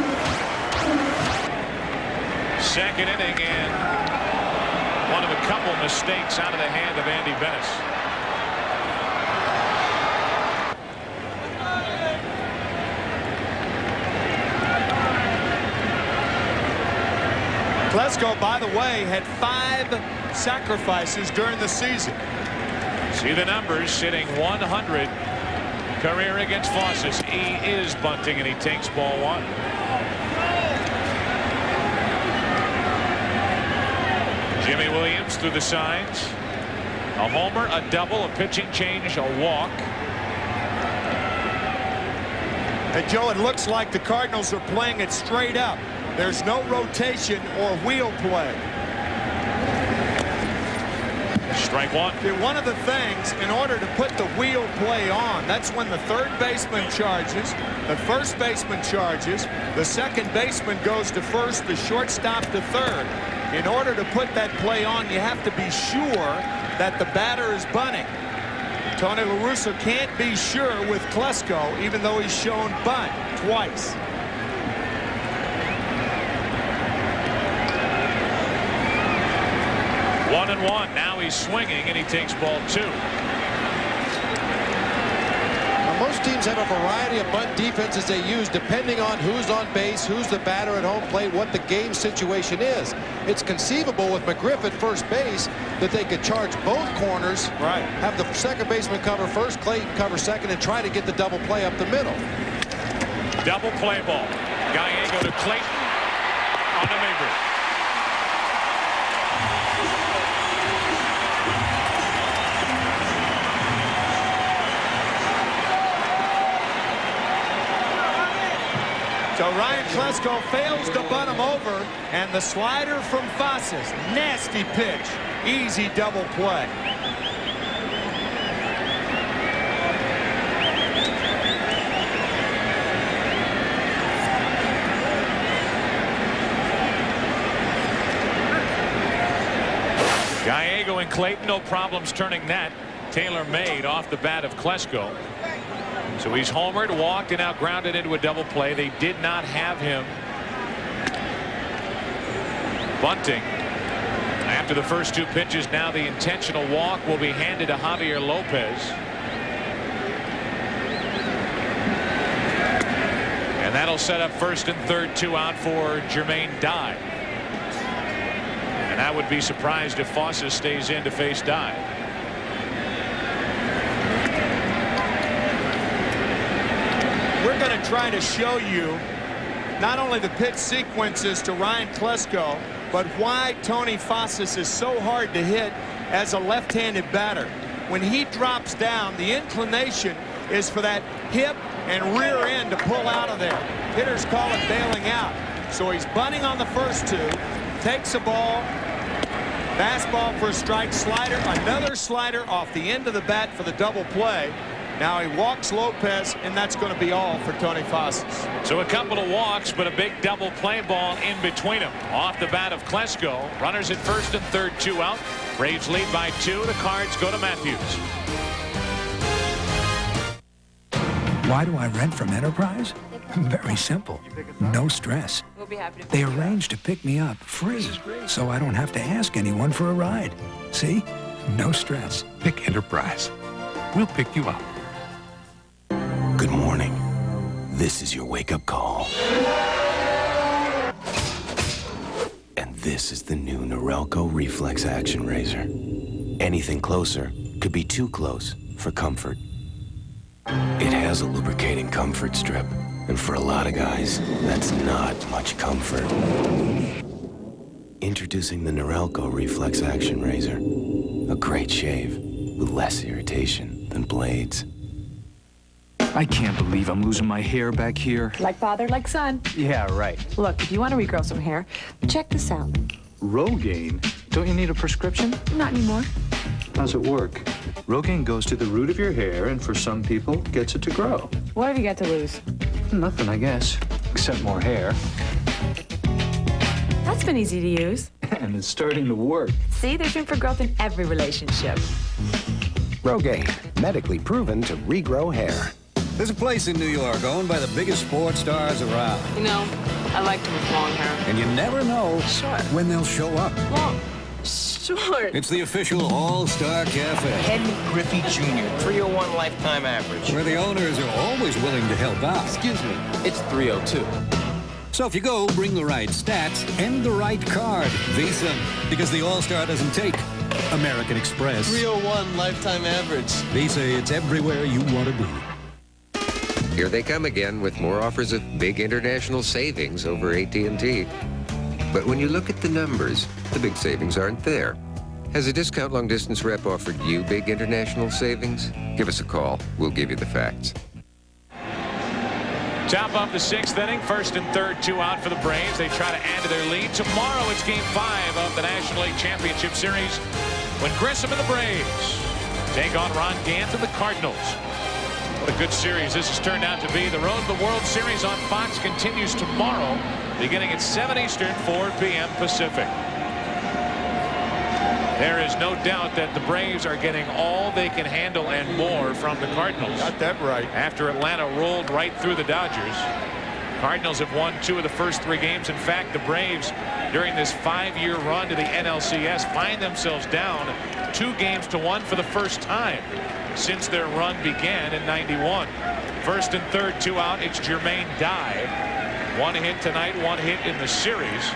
Speaker 4: 2nd inning, and one of a couple mistakes out of the hand of Andy Bennis.
Speaker 3: Klesko, by the way, had 5 sacrifices during the season.
Speaker 4: See the numbers, hitting 100 career against Fossis. He is bunting, and he takes ball 1. Jimmy Williams through the signs. A homer, a double, a pitching change, a walk.
Speaker 3: And Joe, it looks like the Cardinals are playing it straight up. There's no rotation or wheel play.
Speaker 4: Strike 1.
Speaker 3: One of the things, in order to put the wheel play on, that's when the third baseman charges, the first baseman charges, the second baseman goes to first, the shortstop to third. In order to put that play on, you have to be sure that the batter is bunting. Tony La Russa can't be sure with Klesko, even though he's shown bunt twice.
Speaker 4: One and one. Now he's swinging, and he takes ball 2.
Speaker 6: Most teams have a variety of bunt defenses they use depending on who's on base, who's the batter at home plate, what the game situation is. It's conceivable with McGriff at first base that they could charge both corners,
Speaker 3: right,
Speaker 6: have the second baseman cover first, Clayton cover second, and try to get the double play up the middle.
Speaker 4: Double play ball. Gallego to Clayton on the Maybridge.
Speaker 3: So Ryan Klesko fails to bunt him over, and the slider from Fossas, nasty pitch, easy double play.
Speaker 4: Gallego and Clayton, no problems turning that. Taylor made off the bat of Klesko. So he's homered, walked, and now grounded into a double play. They did not have him bunting. After the first 2 pitches, now the intentional walk will be handed to Javier Lopez. And that'll set up first and third, 2 out for Jermaine Dye. And I would be surprised if Fossas stays in to face Dye.
Speaker 3: We're going to try to show you not only the pitch sequences to Ryan Klesko, but why Tony Fossas is so hard to hit as a left-handed batter. When he drops down, the inclination is for that hip and rear end to pull out of there. Hitters call it bailing out. So he's bunting on the first 2, takes a ball, fastball for a strike, slider, another slider off the end of the bat for the double play. Now he walks Lopez, and that's going to be all for Tony Fossas.
Speaker 4: So a couple of walks, but a big double play ball in between them. Off the bat of Klesko. Runners at first and third, 2 out. Braves lead by 2. The Cards go to Matthews.
Speaker 7: Why do I rent from Enterprise? Very simple. No stress. They arrange to pick me up free, so I don't have to ask anyone for a ride. See? No stress.
Speaker 14: Pick Enterprise. We'll pick you up.
Speaker 2: Good morning. This is your wake-up call. And this is the new Norelco Reflex Action Razor. Anything closer could be too close for comfort. It has a lubricating comfort strip, and for a lot of guys, that's not much comfort. Introducing the Norelco Reflex Action Razor. A great shave with less irritation than blades.
Speaker 16: I can't believe I'm losing my hair back here.
Speaker 12: Like father, like son.
Speaker 16: Yeah, right.
Speaker 12: Look, if you want to regrow some hair, check this out.
Speaker 16: Rogaine? Don't you need a prescription?
Speaker 12: Not anymore.
Speaker 16: How's it work? Rogaine goes to the root of your hair, and for some people, gets it to grow.
Speaker 12: What have you got to lose?
Speaker 16: Nothing, I guess, except more hair.
Speaker 12: That's been easy to use.
Speaker 16: And it's starting to work.
Speaker 12: See, there's room for growth in every relationship.
Speaker 18: Rogaine, medically proven to regrow hair.
Speaker 20: There's a place in New York owned by the biggest sports stars around.
Speaker 12: You know, I liked him with long hair.
Speaker 20: And you never know when they'll show up.
Speaker 12: Long. Short.
Speaker 20: It's the official All-Star Cafe.
Speaker 19: Henry Griffey Jr., 301 lifetime average.
Speaker 20: Where the owners are always willing to help out.
Speaker 19: Excuse me, it's 302.
Speaker 20: So if you go, bring the right stats and the right card. Visa, because the All-Star doesn't take American Express.
Speaker 19: 301 lifetime average.
Speaker 20: Visa, it's everywhere you want to be.
Speaker 10: Here they come again with more offers of big international savings over AT&T. But when you look at the numbers, the big savings aren't there. Has a discount long-distance rep offered you big international savings? Give us a call. We'll give you the facts.
Speaker 4: Top of the 6th inning, first and third, 2 out for the Braves. They try to add to their lead. Tomorrow it's Game 5 of the National League Championship Series when Grissom and the Braves take on Ron Gant and the Cardinals. What a good series this has turned out to be. The road to the World Series on Fox continues tomorrow, beginning at 7 Eastern, 4 p.m. Pacific. There is no doubt that the Braves are getting all they can handle and more from the Cardinals.
Speaker 3: Got that right.
Speaker 4: After Atlanta rolled right through the Dodgers, Cardinals have won 2 of the first 3 games. In fact, the Braves, during this 5-year run to the NLCS, find themselves down 2 games to 1 for the first time since their run began in '91. First and third, 2 out. It's Jermaine Dye. 1 hit tonight, 1 hit in the series,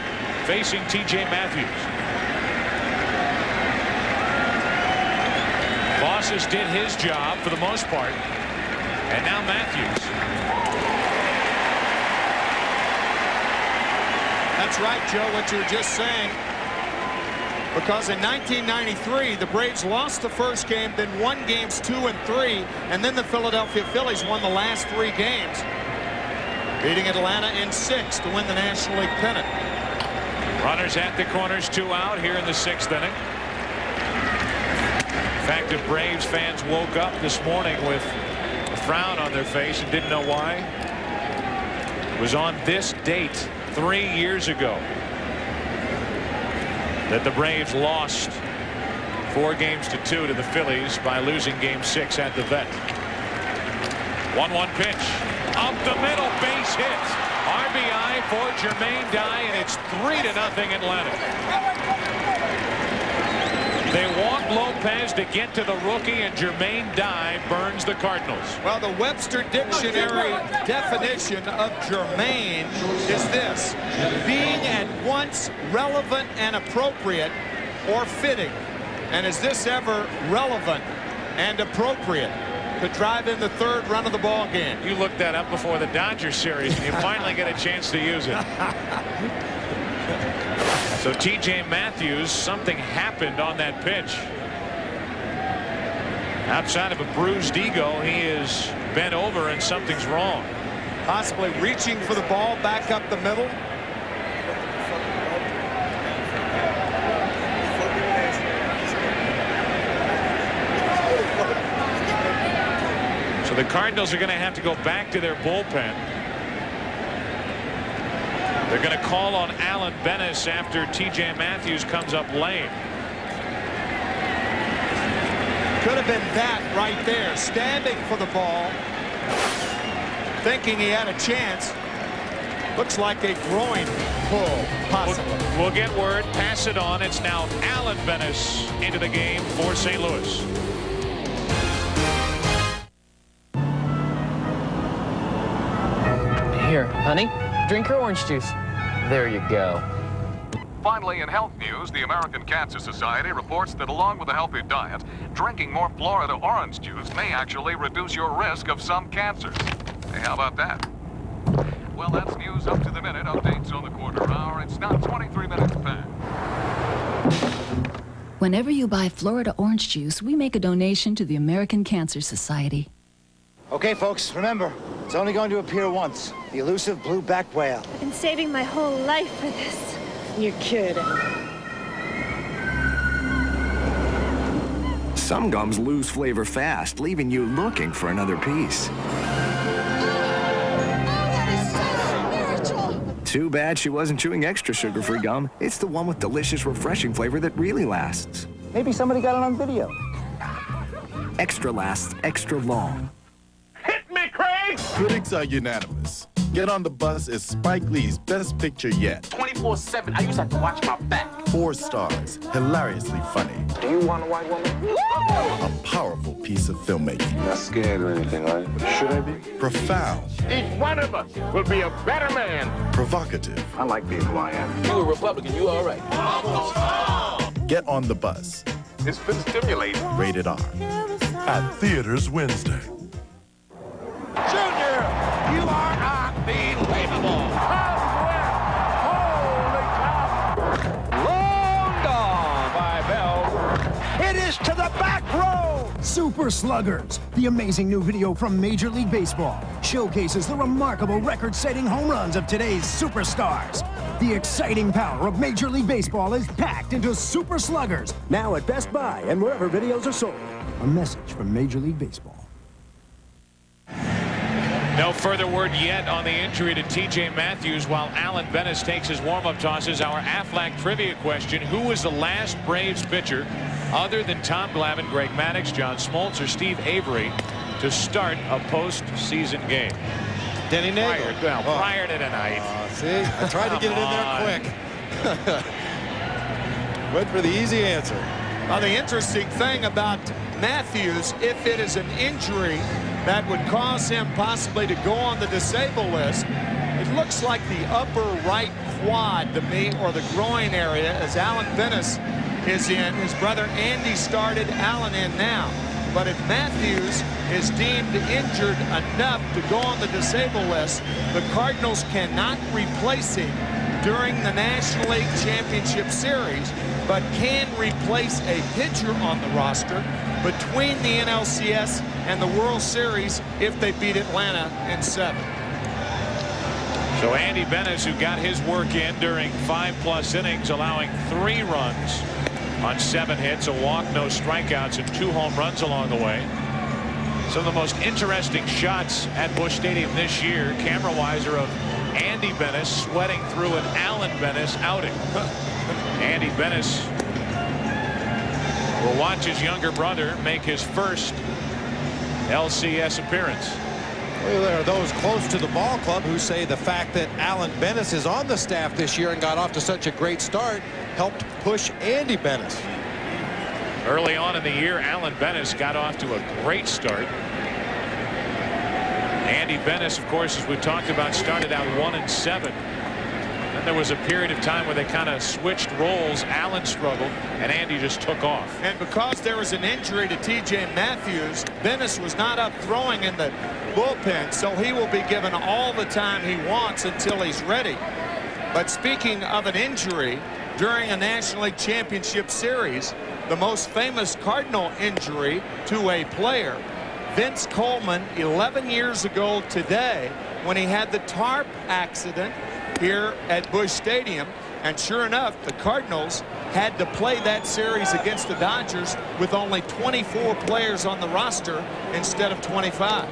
Speaker 4: facing T.J. Matthews. Bosses did his job for the most part, and now Matthews.
Speaker 3: That's right, Joe, what you were just saying. Because in 1993, the Braves lost the first game, then won games 2 and 3, and then the Philadelphia Phillies won the last 3 games, beating Atlanta in 6 to win the National League pennant.
Speaker 4: Runners at the corners, 2 out here in the 6th inning. In fact, if Braves fans woke up this morning with a frown on their face and didn't know why, it was on this date 3 years ago that the Braves lost 4 games to 2 to the Phillies by losing game 6 at the Vet. 1-1 pitch up the middle, base hit, RBI for Jermaine Dye, and it's 3-0 Atlanta. They walk Lopez to get to the rookie, and Jermaine Dye burns the Cardinals.
Speaker 3: Well, the Webster Dictionary definition of Jermaine is this: being at once relevant and appropriate or fitting. And is this ever relevant and appropriate to drive in the 3rd run of the ball game?
Speaker 4: You looked that up before the Dodgers series, and you finally get a chance to use it. So T.J. Matthews, something happened on that pitch. Outside of a bruised ego, he is bent over and something's wrong.
Speaker 3: Possibly reaching for the ball back up the middle.
Speaker 4: So the Cardinals are going to have to go back to their bullpen. They're going to call on Alan Bennis after T.J. Matthews comes up lame.
Speaker 3: Could have been that right there, standing for the ball, thinking he had a chance. Looks like a groin pull, possibly.
Speaker 4: We'll get word, pass it on. It's now Alan Bennis into the game for St. Louis.
Speaker 8: Here, honey, drink your orange juice. There you go.
Speaker 21: Finally, in health news, the American Cancer Society reports that along with a healthy diet, drinking more Florida orange juice may actually reduce your risk of some cancers. Hey, how about that? Well, that's news up to the minute. Updates on the quarter hour. It's now 23 minutes past.
Speaker 22: Whenever you buy Florida orange juice, we make a donation to the American Cancer Society.
Speaker 23: Okay, folks, remember, it's only going to appear once. The elusive blue-backed whale.
Speaker 24: I've been saving my whole life for this. You're kidding.
Speaker 26: Some gums lose flavor fast, leaving you looking for another piece. Too bad she wasn't chewing extra sugar-free gum. It's the one with delicious, refreshing flavor that really lasts.
Speaker 23: Maybe somebody got it on video.
Speaker 26: Extra lasts extra long.
Speaker 27: Hit me, Craig! Critics are unanimous. Get on the Bus is Spike Lee's best picture yet.
Speaker 19: 24/7, I used to have to watch my back.
Speaker 27: 4 stars, hilariously funny.
Speaker 19: Do you want a white woman?
Speaker 27: A powerful piece of filmmaking.
Speaker 19: Not scared or anything, right? Should I be?
Speaker 27: Profound.
Speaker 19: Each one of us will be a better man.
Speaker 27: Provocative.
Speaker 19: I like being who I am. You a Republican, you all right.
Speaker 27: Get on the Bus.
Speaker 19: It's been stimulating.
Speaker 27: Rated R. At theaters Wednesday.
Speaker 19: Junior, you are unbelievable. Holy cow.
Speaker 23: Long gone by Bell. It is to the back row.
Speaker 28: Super Sluggers, the amazing new video from Major League Baseball, showcases the remarkable record-setting home runs of today's superstars. The exciting power of Major League Baseball is packed into Super Sluggers, now at Best Buy and wherever videos are sold. A message from Major League Baseball.
Speaker 4: No further word yet on the injury to T.J. Matthews while Alan Bennis takes his warm-up tosses. Our Aflac trivia question: who was the last Braves pitcher, other than Tom Glavine, Greg Maddox, John Smoltz, or Steve Avery, to start a postseason game?
Speaker 6: Denny Nagel.
Speaker 4: Prior to tonight.
Speaker 6: See, I tried to get it in there quick. Went for the easy answer.
Speaker 3: Well, the interesting thing about Matthews, if it is an injury that would cause him possibly to go on the disabled list, it looks like the upper right quad to me, or the groin area, as Alan Bennis is in. His brother Andy started, Alan in now. But if Matthews is deemed injured enough to go on the disabled list, the Cardinals cannot replace him during the National League Championship Series, but can replace a pitcher on the roster between the NLCS and the World Series if they beat Atlanta in 7.
Speaker 4: So Andy Bennis, who got his work in during 5+ innings, allowing 3 runs on 7 hits, a walk, no strikeouts, and 2 home runs along the way. Some of the most interesting shots at Busch Stadium this year, camera-wise, are of Andy Bennis sweating through an Alan Bennis outing. Andy Bennis will watch his younger brother make his first LCS appearance.
Speaker 6: Well, there are those close to the ball club who say the fact that Alan Bennis is on the staff this year and got off to such a great start helped push Andy Bennis.
Speaker 4: Early on in the year, Alan Bennis got off to a great start. Andy Bennis, of course, as we talked about, started out 1-7. Then there was a period of time where they kind of switched roles. Alan struggled, and Andy just took off.
Speaker 3: And because there was an injury to T.J. Matthews, Bennis was not up throwing in the bullpen, so he will be given all the time he wants until he's ready. But speaking of an injury during a National League Championship Series, the most famous Cardinal injury to a player, Vince Coleman, 11 years ago today, when he had the tarp accident here at Busch Stadium. And sure enough, the Cardinals had to play that series against the Dodgers with only 24 players on the roster instead of 25.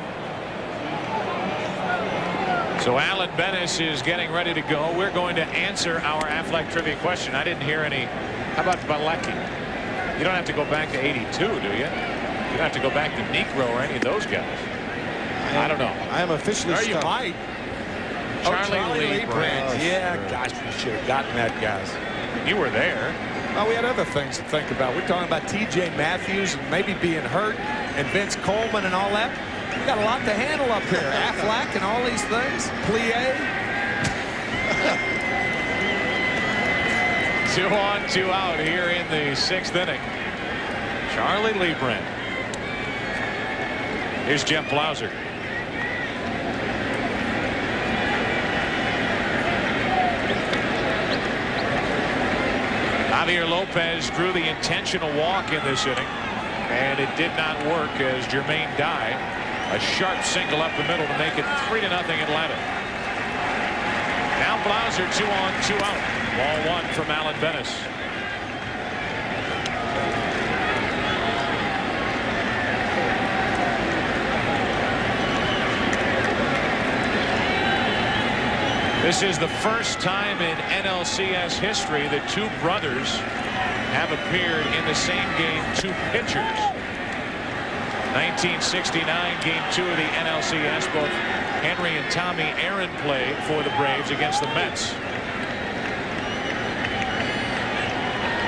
Speaker 4: So Alan Bennis is getting ready to go. We're going to answer our Aflac trivia question. I didn't hear any. How about Balecki? You don't have to go back to 82, do you? You don't have to go back to Negro or any of those guys. I don't know.
Speaker 6: I am officially
Speaker 3: stuck. You might.
Speaker 4: Charlie Lee
Speaker 3: Branch. Yeah, gosh, we should have gotten that, guys.
Speaker 4: You were there.
Speaker 3: Well, we had other things to think about. We're talking about T.J. Matthews and maybe being hurt, and Vince Coleman and all that. We got a lot to handle up here. Aflac and all these things. Plie.
Speaker 4: 2 on, 2 out here in the 6th inning. Charlie Lee Branch. Here's Jeff Blauser. Javier Lopez drew the intentional walk in this inning, and it did not work as Jermaine Dye, a sharp single up the middle to make it 3-0 Atlanta. Now Blauser 2 on, 2 out. Ball 1 from Alan Bennis. This is the first time in NLCS history that 2 brothers have appeared in the same game, 2 pitchers. 1969, Game 2 of the NLCS. Both Henry and Tommy Aaron played for the Braves against the Mets.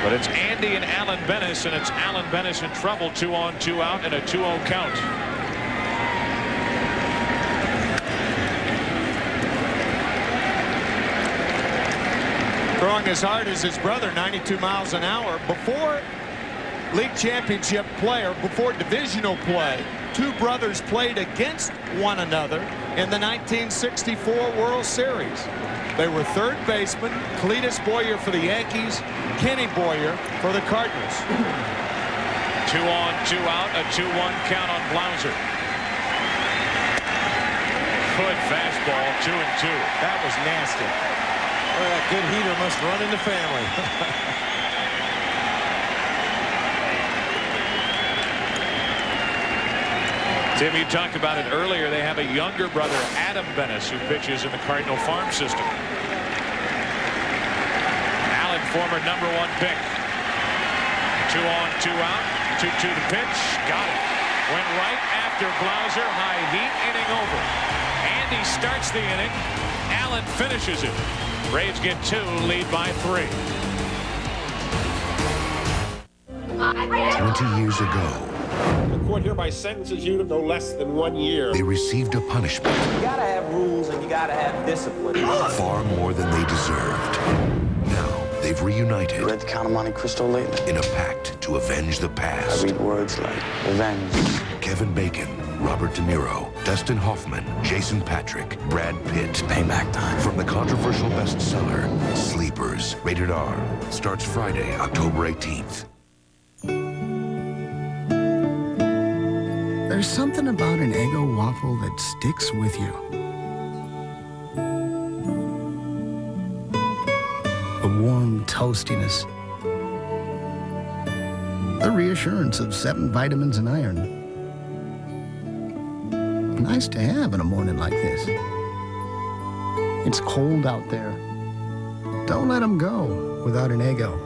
Speaker 4: But it's Andy and Alan Bennis, and it's Alan Bennis in trouble. 2 on, 2 out, and a 2-0 count.
Speaker 3: Throwing as hard as his brother, 92 miles an hour. Before league championship play, or before divisional play, 2 brothers played against one another in the 1964 World Series. They were third baseman, Cletus Boyer for the Yankees, Kenny Boyer for the Cardinals.
Speaker 4: 2 on, 2 out, a 2-1 count on Blauser. Good fastball, 2-2.
Speaker 3: That was nasty.
Speaker 6: Well, that good heater must run in the family.
Speaker 4: Tim, you talked about it earlier. They have a younger brother, Adam Bennis, who pitches in the Cardinal farm system. Allen, former #1 pick. 2 on, 2 out. 2-2 the pitch. Got it. Went right after Blauser. High heat, inning over. Andy starts the inning. Allen finishes it. Braves get 2, lead by 3.
Speaker 1: 20 years ago,
Speaker 5: the court hereby sentences you to no less than 1 year.
Speaker 1: they received a punishment
Speaker 9: You gotta have rules and you gotta have discipline.
Speaker 1: far more than they deserved. Now, they've reunited.
Speaker 9: You read the Count of Monte Cristo lately?
Speaker 1: In a pact to avenge the past.
Speaker 9: I read words like revenge.
Speaker 1: Kevin Bacon, Robert De Niro, Dustin Hoffman, Jason Patrick, Brad Pitt.
Speaker 9: Payback time.
Speaker 1: From the controversial bestseller, Sleepers, rated R, starts Friday, October 18th.
Speaker 28: There's something about an Eggo waffle that sticks with you. The warm toastiness. The reassurance of 7 vitamins and iron. Nice to have in a morning like this. It's cold out there. Don't let them go without an Eggo.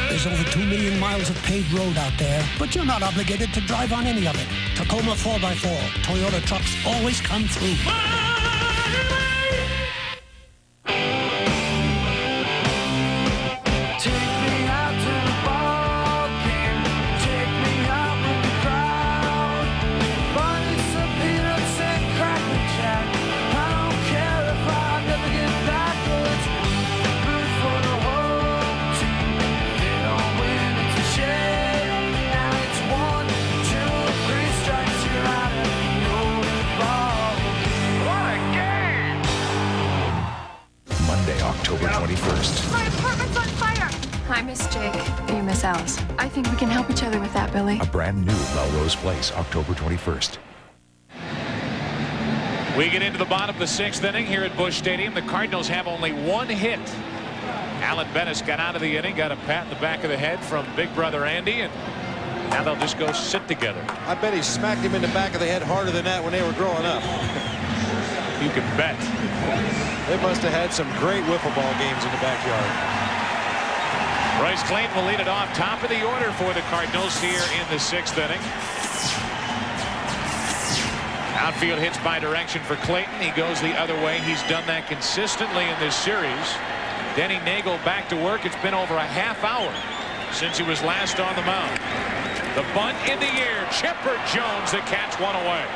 Speaker 28: There's over 2 million miles of paved road out there, but you're not obligated to drive on any of it. Tacoma 4x4. Toyota trucks always come through.
Speaker 1: October 21st.
Speaker 11: My apartment's on fire! Hi, Miss Jake. You, Miss Alice. I think we can help each other with that, Billy.
Speaker 1: A brand new Melrose Place, October 21st.
Speaker 4: We get into the bottom of the 6th inning here at Busch Stadium. The Cardinals have only 1 hit. Allen Bennis got out of the inning, got a pat in the back of the head from big brother Andy, and now they'll just go sit together.
Speaker 6: I bet he smacked him in the back of the head harder than that when they were growing up.
Speaker 4: You can bet.
Speaker 6: They must have had some great wiffle ball games in the backyard.
Speaker 4: Royce Clayton will lead it off, top of the order for the Cardinals here in the 6th inning. Outfield hits by direction for Clayton. He goes the other way. He's done that consistently in this series. Denny Nagel back to work. It's been over a half hour since he was last on the mound. The bunt in the air. Chipper Jones, the catch, one away.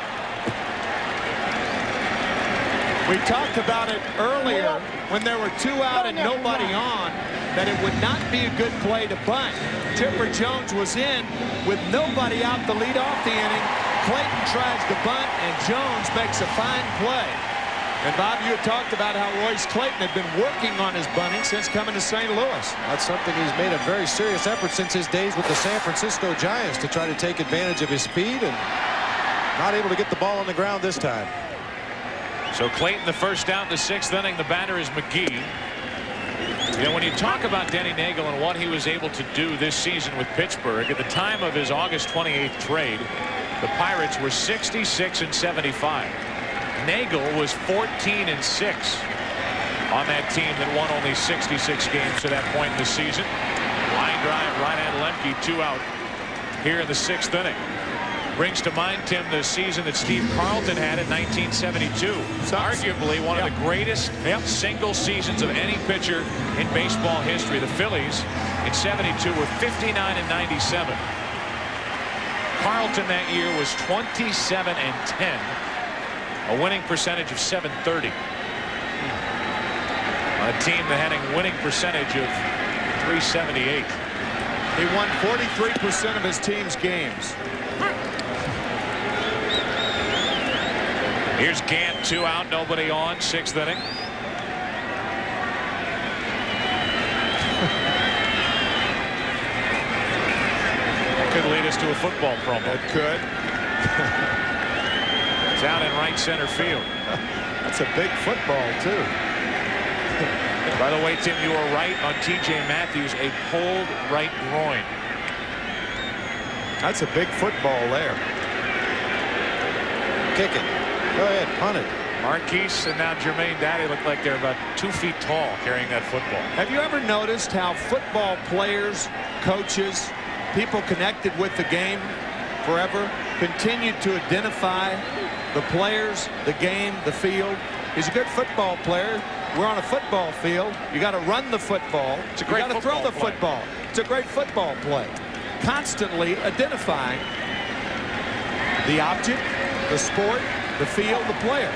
Speaker 3: We talked about it earlier when there were 2 out and nobody on, that it would not be a good play to bunt. Chipper Jones was in with nobody out to lead off the inning. Clayton tries to bunt, and Jones makes a fine play. And Bob, you had talked about how Royce Clayton had been working on his bunting since coming to St. Louis.
Speaker 6: That's something he's made a very serious effort since his days with the San Francisco Giants to try to take advantage of his speed, and not able to get the ball on the ground this time.
Speaker 4: So Clayton the first out in the 6th inning. The batter is McGee. You know, when you talk about Denny Nagel and what he was able to do this season with Pittsburgh, at the time of his August 28th trade, the Pirates were 66-75. Nagel was 14-6 on that team that won only 66 games to that point in the season. Line drive right at Lemke, 2 out here in the 6th inning. Brings to mind, Tim, the season that Steve Carlton had in 1972. It's arguably one of the greatest single seasons of any pitcher in baseball history. The Phillies in 72 were 59-97. Carlton that year was 27-10. A winning percentage of .730. A team that had a winning percentage of .378.
Speaker 3: He won 43% of his team's games.
Speaker 4: Here's Gant, 2 out, nobody on, 6th inning. Could lead us to a football promo.
Speaker 3: It could.
Speaker 4: It's out in right center field.
Speaker 3: That's a big football, too.
Speaker 4: By the way, Tim, you are right on T.J. Matthews, a pulled right groin.
Speaker 3: That's a big football there.
Speaker 6: Kick it. Go ahead, punt it.
Speaker 4: Marquise and now Jermaine Daddy look like they're about 2 feet tall carrying that football.
Speaker 3: Have you ever noticed how football players, coaches, people connected with the game forever continue to identify the players, the game, the field? He's a good football player. We're on a football field. You got to run the football.
Speaker 4: It's a great
Speaker 3: you got to throw the football. It's a great football play. Constantly identifying the object, the sport, the field, the player.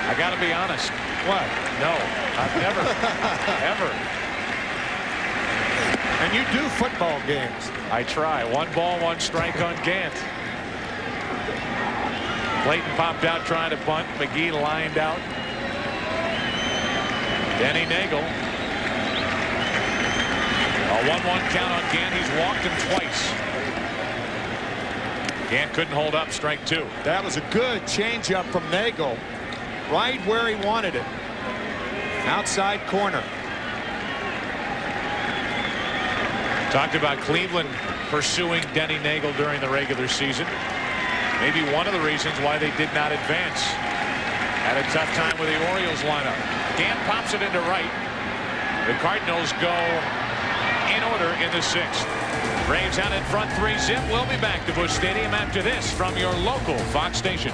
Speaker 4: I got to be honest.
Speaker 3: What?
Speaker 4: No, I've never, ever.
Speaker 3: And you do football games.
Speaker 4: I try. 1 ball, 1 strike on Gant. Clayton popped out trying to bunt. McGee lined out. Denny Nagel. A 1-1 count on Gant. He's walked him twice. Gant couldn't hold up. Strike 2.
Speaker 3: That was a good changeup from Nagel. Right where he wanted it. Outside corner.
Speaker 4: Talked about Cleveland pursuing Denny Nagel during the regular season. Maybe one of the reasons why they did not advance. Had a tough time with the Orioles lineup. Gant pops it into right. The Cardinals go in order in the 6th. Braves out in front 3-zip. We'll be back to Busch Stadium after this from your local Fox station.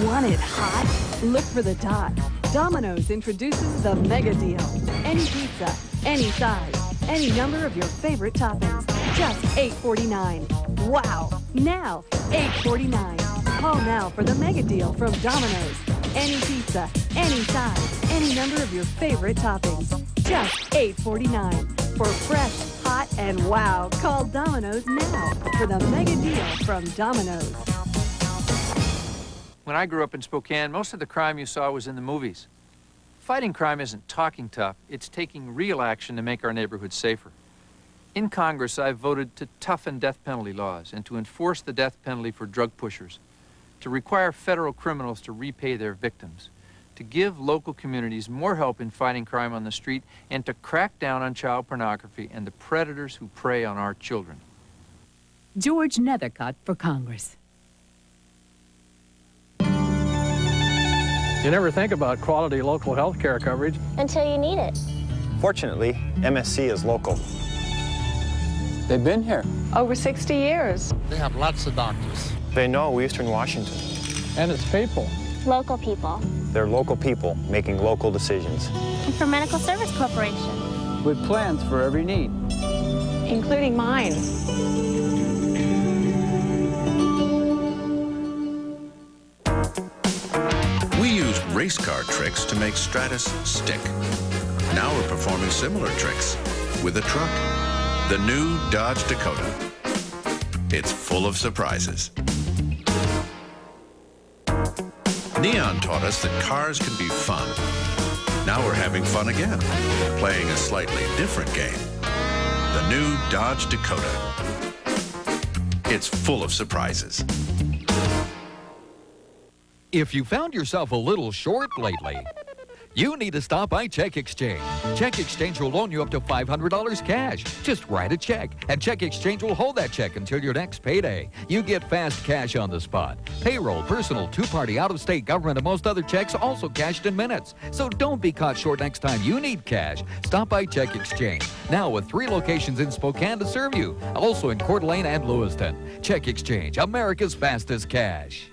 Speaker 2: Want it hot? Look for the dot. Domino's introduces the mega deal. Any pizza, any size, any number of your favorite toppings. Just $8.49. Wow. Now, $8.49. Call now for the mega deal from Domino's. Any pizza, any size, any number of your favorite toppings. Just $8.49. For fresh, hot, and wow, call Domino's now for the mega deal from Domino's.
Speaker 7: When I grew up in Spokane, most of the crime you saw was in the movies. Fighting crime isn't talking tough, it's taking real action to make our neighborhoods safer. In Congress, I've voted to toughen death penalty laws and to enforce the death penalty for drug pushers, to require federal criminals to repay their victims, to give local communities more help in fighting crime on the street, and to crack down on child pornography and the predators who prey on our children.
Speaker 22: George Nethercott for Congress.
Speaker 13: You never think about quality local health care coverage
Speaker 14: until you need it.
Speaker 15: Fortunately, MSC is local.
Speaker 13: They've been here
Speaker 14: over 60 years.
Speaker 13: They have lots of doctors.
Speaker 15: They know Eastern Washington.
Speaker 13: And its people.
Speaker 14: Local people.
Speaker 15: They're local people making local decisions.
Speaker 14: And for Medical Service Corporation.
Speaker 13: With plans for every need.
Speaker 14: Including mine.
Speaker 1: We used race car tricks to make Stratus stick. Now we're performing similar tricks with a truck. The new Dodge Dakota. It's full of surprises. Neon taught us that cars can be fun. Now we're having fun again, playing a slightly different game. The new Dodge Dakota. It's full of surprises.
Speaker 16: If you found yourself a little short lately, you need to stop by Check Exchange. Check Exchange will loan you up to $500 cash. Just write a check, and Check Exchange will hold that check until your next payday. You get fast cash on the spot. Payroll, personal, two-party, out-of-state government, and most other checks also cashed in minutes. So don't be caught short next time you need cash. Stop by Check Exchange. Now with 3 locations in Spokane to serve you. Also in Coeur d'Alene and Lewiston. Check Exchange, America's fastest cash.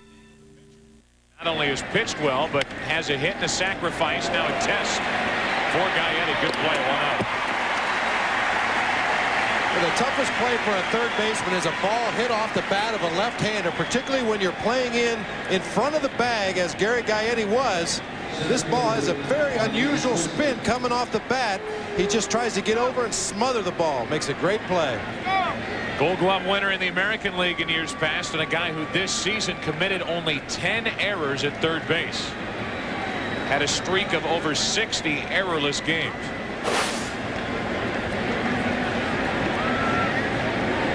Speaker 4: Not only has pitched well, but has a hit and a sacrifice. Now a test for Gaetti. Good play, 1 out.
Speaker 6: Well, the toughest play for a third baseman is a ball hit off the bat of a left-hander, particularly when you're playing in front of the bag, as Gary Gaetti was. This ball has a very unusual spin coming off the bat. He just tries to get over and smother the ball. Makes a great play.
Speaker 4: Gold Glove winner in the American League in years past, and a guy who this season committed only 10 errors at third base. Had a streak of over 60 errorless games.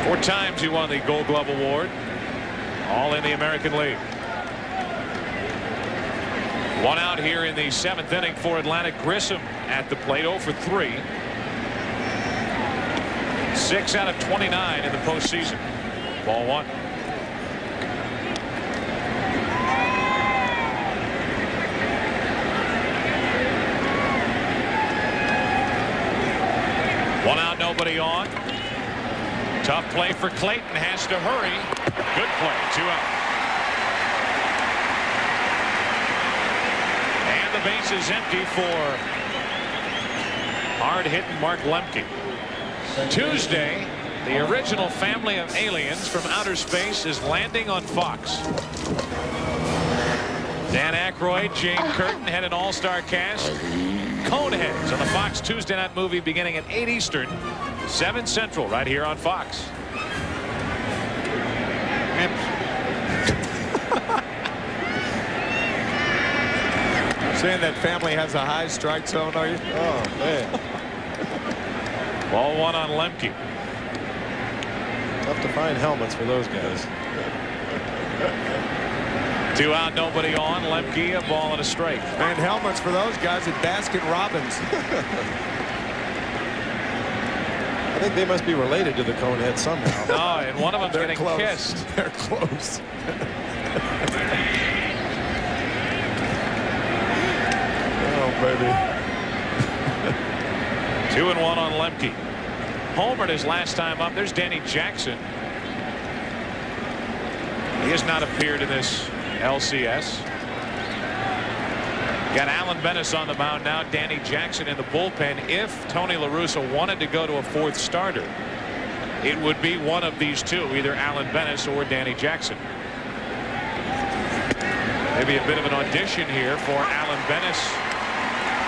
Speaker 4: 4 times he won the Gold Glove Award, all in the American League. 1 out here in the 7th inning for Atlanta. Grissom at the plate, 0 for 3. 6 out of 29 in the postseason. Ball 1. One out, nobody on. Tough play for Clayton. Has to hurry. Good play. 2 out. And the base is empty for hard-hitting Mark Lemke. Tuesday, the original family of aliens from outer space is landing on Fox. Dan Aykroyd, Jane Curtin had an all-star cast. Coneheads on the Fox Tuesday night movie beginning at 8 Eastern, 7 Central, right here on Fox.
Speaker 3: Saying that family has a high strike zone, are you?
Speaker 6: Oh, man.
Speaker 4: Ball 1 on Lemke.
Speaker 6: Tough to find helmets for those guys.
Speaker 4: 2 out, nobody on. Lemke, a ball and a strike.
Speaker 3: And helmets for those guys at Baskin Robbins.
Speaker 6: I think they must be related to the Coneheads somehow.
Speaker 4: No, and one of them's getting
Speaker 3: close.
Speaker 4: kissed.
Speaker 3: They're close. Oh, baby.
Speaker 4: 2-1 on Lemke. Homered his last time up. There's Danny Jackson. He has not appeared in this LCS. Got Alan Bennis on the mound now. Danny Jackson in the bullpen. If Tony La Russa wanted to go to a 4th starter, it would be one of these two, either Alan Bennis or Danny Jackson. Maybe a bit of an audition here for Alan Bennis,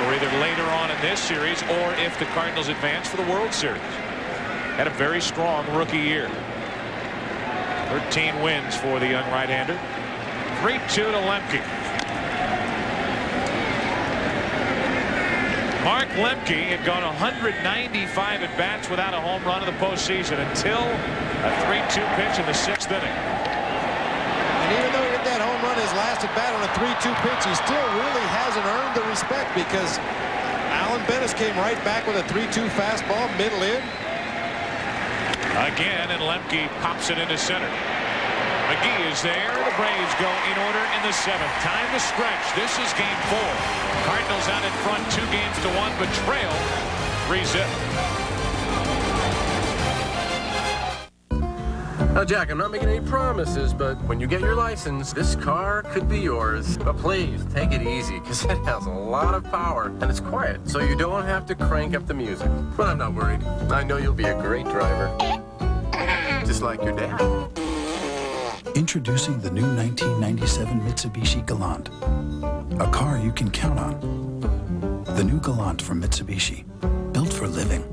Speaker 4: or either later on in this series or if the Cardinals advance for the World Series. Had a very strong rookie year. 13 wins for the young right-hander. 3-2 to Lemke. Mark Lemke had gone 195 at bats without a home run in the postseason until a 3-2 pitch in the 6th inning.
Speaker 6: And even though he hit that home run his last at bat on a 3-2 pitch, he still really hasn't earned the respect because Alan Bennis came right back with a 3-2 fastball, middle in.
Speaker 4: Again, and Lemke pops it into center. McGee is there. The Braves go in order in the 7th. Time to stretch. This is game 4. Cardinals out in front 2-1, but trail 3-zip.
Speaker 8: Now, Jack, I'm not making any promises, but when you get your license, this car could be yours. But please, take it easy, because it has a lot of power, and it's quiet, so you don't have to crank up the music. But I'm not worried. I know you'll be a great driver. Just like your dad.
Speaker 10: Introducing the new 1997 Mitsubishi Galant. A car you can count on. The new Galant from Mitsubishi. Built for living.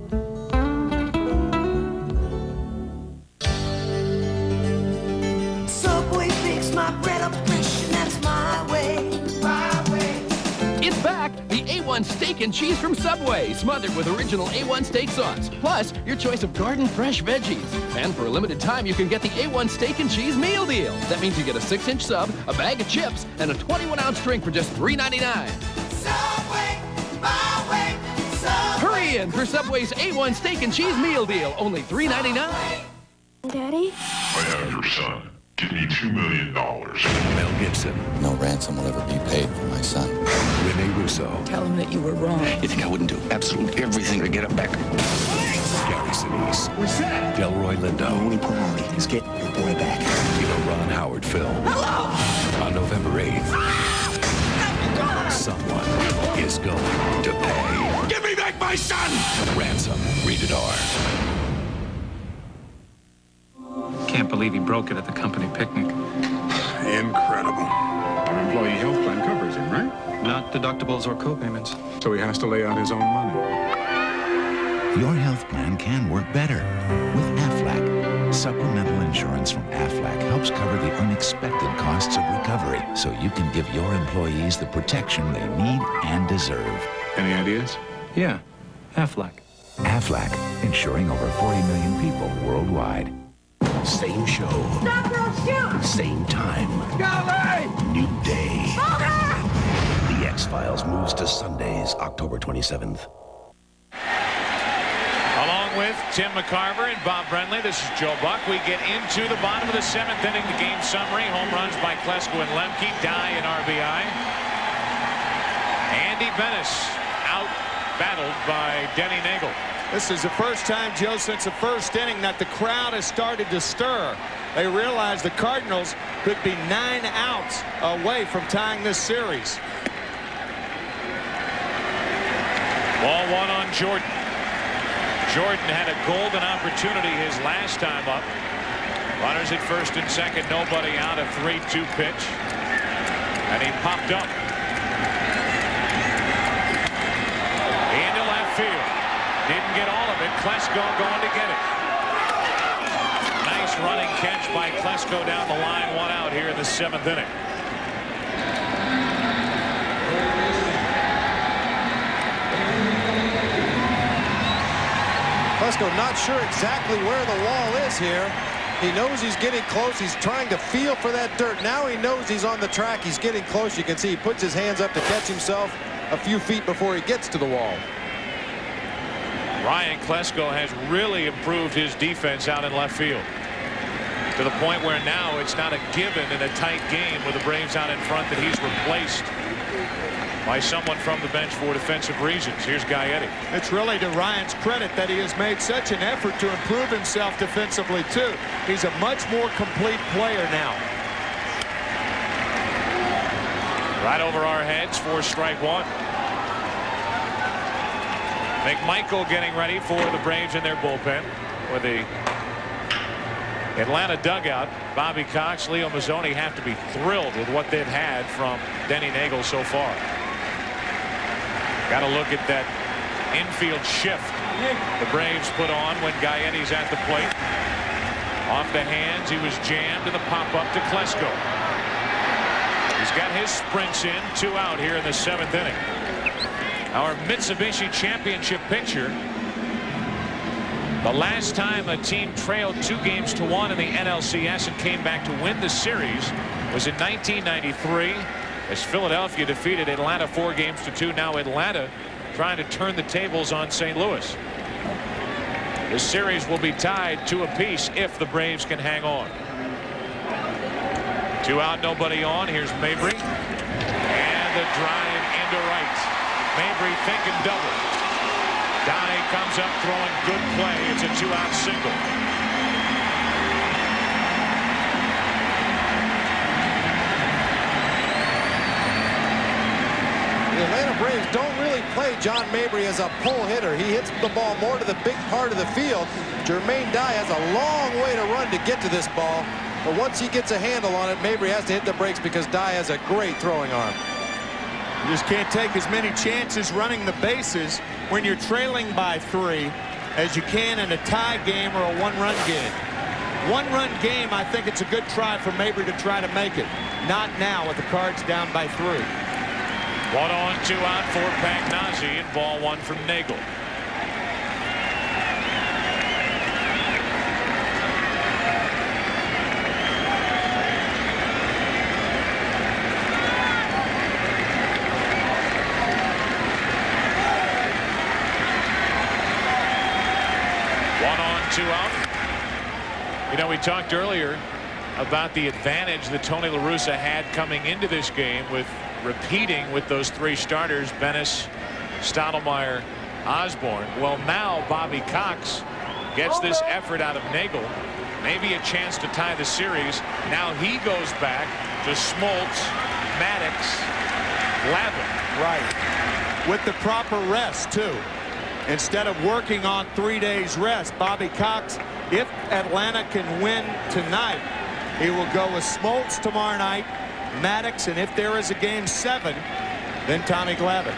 Speaker 12: Subway bakes my bread up fresh, and that's my way. My way.
Speaker 17: It's back! The A1 Steak and Cheese from Subway, smothered with original A1 steak sauce. Plus, your choice of garden fresh veggies. And for a limited time, you can get the A1 Steak and Cheese meal deal. That means you get a 6-inch sub, a bag of chips, and a 21-ounce drink for just $3.99.
Speaker 12: Subway, my way. Subway.
Speaker 17: Hurry in for Subway's A1 Steak and Cheese meal deal, only $3.99.
Speaker 14: Daddy?
Speaker 18: I have your son. Give me $2 million.
Speaker 1: Mel Gibson.
Speaker 20: No ransom will ever be paid for my son.
Speaker 1: Rene Russo.
Speaker 21: Tell him that you were wrong.
Speaker 20: You think I wouldn't do absolutely everything to get him back?
Speaker 1: Gary Sinise.
Speaker 20: What's that?
Speaker 1: Delroy Lindo.
Speaker 20: The only priority is getting your boy back.
Speaker 1: In a Ron Howard film.
Speaker 20: Hello!
Speaker 1: On November 8th. Someone is going to pay.
Speaker 20: Give me back my son!
Speaker 1: Ransom. Rated R.
Speaker 25: Can't believe he broke it at the company picnic.
Speaker 27: Incredible. Our employee health plan covers him, right?
Speaker 25: Not deductibles or co-payments.
Speaker 27: So he has to lay out his own money.
Speaker 10: Your health plan can work better with Aflac. Supplemental insurance from Aflac helps cover the unexpected costs of recovery so you can give your employees the protection they need and deserve.
Speaker 27: Any ideas?
Speaker 25: Yeah, Aflac.
Speaker 10: Aflac, insuring over 40 million people worldwide.
Speaker 5: Same time. New day. The X-Files moves to Sundays, October 27th.
Speaker 4: Along with Tim McCarver and Bob Brenly, this is Joe Buck. We get into the bottom of the 7th inning. The game summary: home runs by Klesko and Lemke, Dye and RBI. Andy Bennis out battled by Denny Nagel.
Speaker 3: This is the first time, Joe, since the first inning that the crowd has started to stir. They realize the Cardinals could be 9 outs away from tying this series.
Speaker 4: Ball 1 on Jordan. Jordan had a golden opportunity his last time up. Runners at first and second, nobody out. A 3-2 pitch, and he popped up into left field. Didn't get all of it. Klesko going to get it. Nice running catch by Klesko down the line. 1 out here in the 7th inning.
Speaker 6: Klesko not sure exactly where the wall is here. He knows he's getting close. He's trying to feel for that dirt. Now he knows he's on the track. He's getting close. You can see he puts his hands up to catch himself a few feet before he gets to the wall.
Speaker 4: Ryan Klesko has really improved his defense out in left field, to the point where now it's not a given in a tight game with the Braves out in front that he's replaced by someone from the bench for defensive reasons. Here's Gaetti.
Speaker 3: It's really to Ryan's credit that he has made such an effort to improve himself defensively too. He's a much more complete player now.
Speaker 4: Right over our heads for strike 1. McMichael getting ready for the Braves in their bullpen with the Atlanta dugout. Bobby Cox, Leo Mazzoni have to be thrilled with what they've had from Denny Nagel so far. Got to look at that infield shift the Braves put on when Gaetti's at the plate. Off the hands, he was jammed to the pop-up to Klesko. He's got his sprints in. 2 out here in the 7th inning. Our Mitsubishi Championship pitcher. The last time a team trailed 2-1 in the NLCS and came back to win the series was in 1993 as Philadelphia defeated Atlanta 4-2. Now Atlanta trying to turn the tables on St. Louis. This series will be tied 2 apiece if the Braves can hang on. 2 out, nobody on. Here's Mabry, and the drive into right. Mabry thinking double. Dye comes up throwing, good play. It's a 2-out single.
Speaker 6: The Atlanta Braves don't really play John Mabry as a pull hitter. He hits the ball more to the big part of the field. Jermaine Dye has a long way to run to get to this ball. But once he gets a handle on it, Mabry has to hit the brakes because Dye has a great throwing arm.
Speaker 3: You just can't take as many chances running the bases when you're trailing by 3 as you can in a tie game or a 1-run game. 1-run game, I think it's a good try for Mabry to try to make it. Not now with the Cards down by 3.
Speaker 4: 1 on, 2 out for Pagnazzi, and ball 1 from Nagel. You know, we talked earlier about the advantage that Tony La Russa had coming into this game with repeating with those 3 starters, Bennis, Stottlemyre, Osborne. Well, now Bobby Cox gets this effort out of Nagel. Maybe a chance to tie the series. Now he goes back to Smoltz, Maddox, Glavine.
Speaker 3: Right. With the proper rest, too. Instead of working on 3 days rest, Bobby Cox, if Atlanta can win tonight, he will go with Smoltz tomorrow night, Maddox, and if there is a game 7, then Tommy Glavine.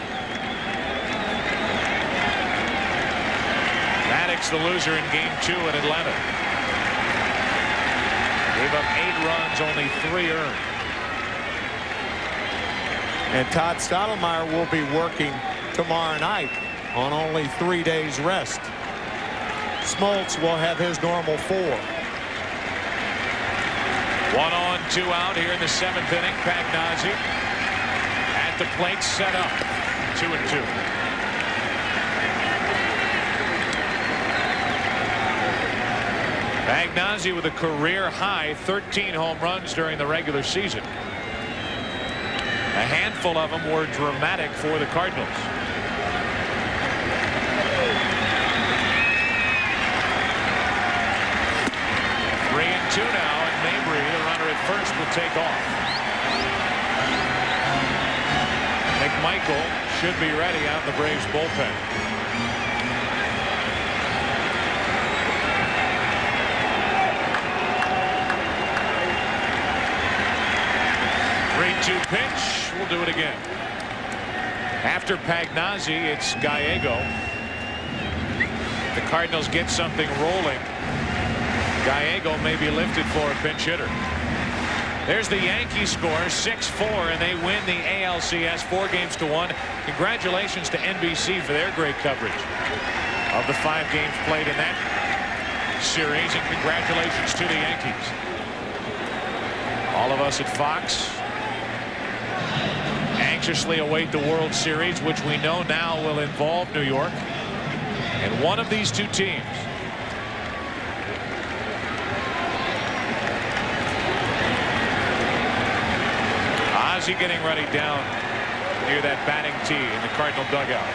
Speaker 4: Maddox the loser in game 2 in Atlanta. Gave up 8 runs, only 3 earned.
Speaker 3: And Todd Stottlemyre will be working tomorrow night on only 3 days rest. Smoltz will have his normal 4.
Speaker 4: 1 on, 2 out here in the 7th inning. Pagnozzi at the plate, set up. 2-2. Pagnozzi with a career high 13 home runs during the regular season. A handful of them were dramatic for the Cardinals. Three and 2 now, and Mabry, the runner at first, will take off. McMichael should be ready out in the Braves bullpen. Three-two pitch. We'll do it again. After Pagnozzi, it's Gallego. The Cardinals get something rolling. Gallego may be lifted for a pinch hitter. There's the Yankees score, 6-4, and they win the ALCS 4-1. Congratulations to NBC for their great coverage of the 5 games played in that series, and congratulations to the Yankees. All of us at Fox anxiously await the World Series, which we know now will involve New York and one of these two teams. Ozzie getting ready down near that batting tee in the Cardinal dugout.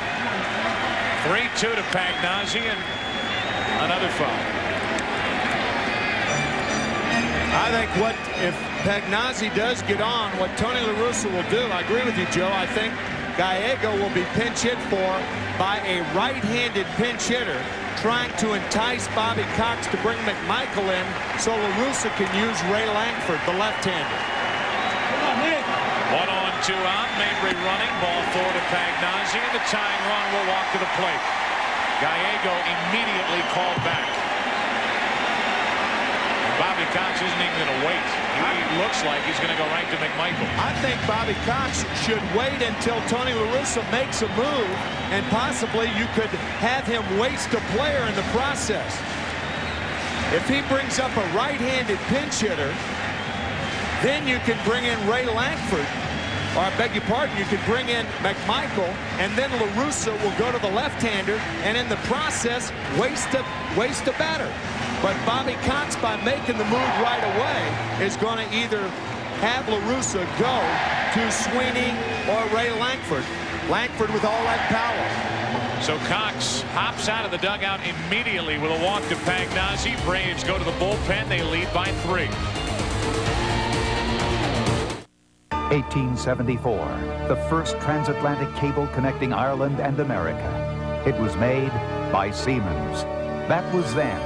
Speaker 4: 3-2 to Pagnozzi, and another foul.
Speaker 3: I think if Pagnozzi does get on, what Tony La Russa will do, I agree with you, Joe. I think Gallego will be pinch hit for by a right-handed pinch hitter trying to entice Bobby Cox to bring McMichael in so La Russa can use Ray Lankford, the left-hander.
Speaker 4: 1 on, 2 out. Mabry running. Ball 4 to Pagnozzi, and the tying run will walk to the plate. Gallego immediately called back. Bobby Cox isn't even going to wait. He looks like he's going to go right to McMichael.
Speaker 3: I think Bobby Cox should wait until Tony La Russa makes a move, and possibly you could have him waste a player in the process. If he brings up a right-handed pinch hitter, then you can bring in Ray Lankford, or I beg your pardon, you could bring in McMichael, and then La Russa will go to the left-hander, and in the process waste a batter. But Bobby Cox, by making the move right away, is going to either have La Russa go to Sweeney or Ray Lankford. Lankford with all that power.
Speaker 4: So Cox hops out of the dugout immediately with a walk to Pagnozzi. Braves go to the bullpen. They lead by 3.
Speaker 9: 1874, the first transatlantic cable connecting Ireland and America. It was made by Siemens. That was then.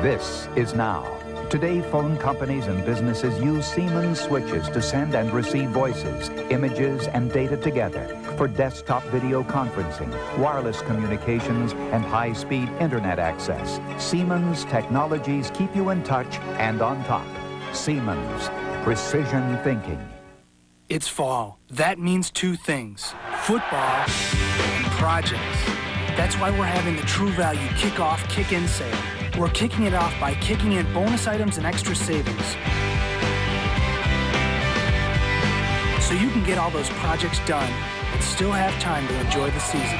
Speaker 9: This is now. Today, phone companies and businesses use Siemens switches to send and receive voices, images, and data together for desktop video conferencing, wireless communications, and high-speed internet access. Siemens technologies keep you in touch and on top. Siemens, precision thinking.
Speaker 11: It's fall. That means 2 things: football and projects. That's why we're having the True Value Kickoff Kick-In sale. We're kicking it off by kicking in bonus items and extra savings, so you can get all those projects done and still have time to enjoy the season.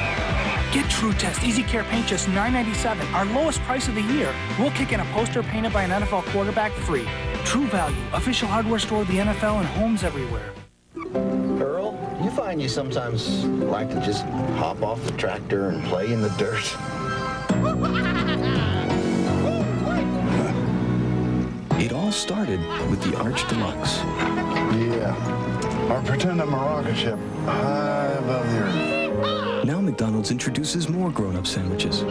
Speaker 11: Get True Test Easy Care Paint just $9.97, our lowest price of the year. We'll kick in a poster painted by an NFL quarterback free. True Value, official hardware store of the NFL and homes everywhere.
Speaker 19: Earl, do you find you sometimes like to just hop off the tractor and play in the dirt?
Speaker 21: It all started with the Arch Deluxe.
Speaker 23: Yeah, or pretend I'm a rocket ship high above the earth.
Speaker 21: Now McDonald's introduces more grown-up sandwiches.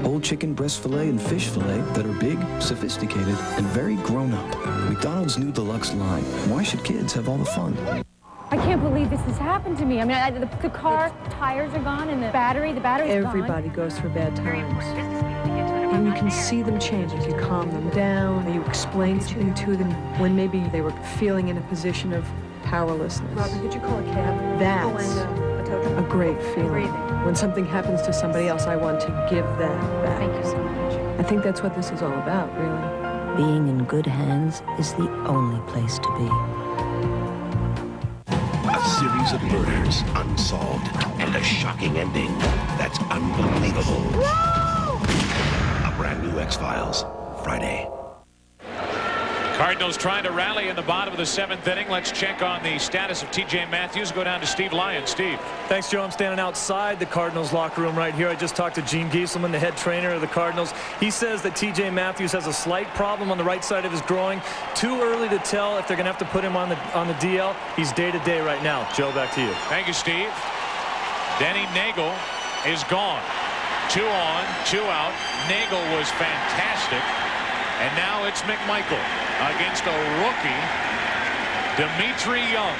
Speaker 21: Whole chicken breast fillet and fish fillet that are big, sophisticated, and very grown-up. McDonald's new deluxe line. Why should kids have all the fun?
Speaker 24: I can't believe this has happened to me. I mean, the car tires are gone, and the battery's gone.
Speaker 26: Everybody goes through bad times. And you can see them change as you calm them down, you explain something to them when maybe they were feeling in a position of powerlessness.
Speaker 24: Robert, could you call a cab?
Speaker 26: That's a great feeling. When something happens to somebody else, I want to give that back.
Speaker 24: Thank you so much.
Speaker 26: I think that's what this is all about, really.
Speaker 2: being in good hands is the only place to be.
Speaker 5: A series of murders unsolved and a shocking ending that's unbelievable.
Speaker 12: Woo!
Speaker 5: A brand new X-Files, Friday.
Speaker 4: Cardinals trying to rally in the bottom of the 7th inning. Let's check on the status of T.J. Matthews. Go down to Steve Lyons. Steve.
Speaker 7: Thanks, Joe. I'm standing outside the Cardinals locker room right here. I just talked to Gene Gieselman, the head trainer of the Cardinals. He says that T.J. Matthews has a slight problem on the right side of his groin. Too early to tell if they're going to have to put him on the DL. He's day-to-day right now. Joe, back to you.
Speaker 4: Thank you, Steve. Denny Nagel is gone. 2 on, 2 out. Nagel was fantastic. And now it's McMichael against a rookie, Dimitri Young.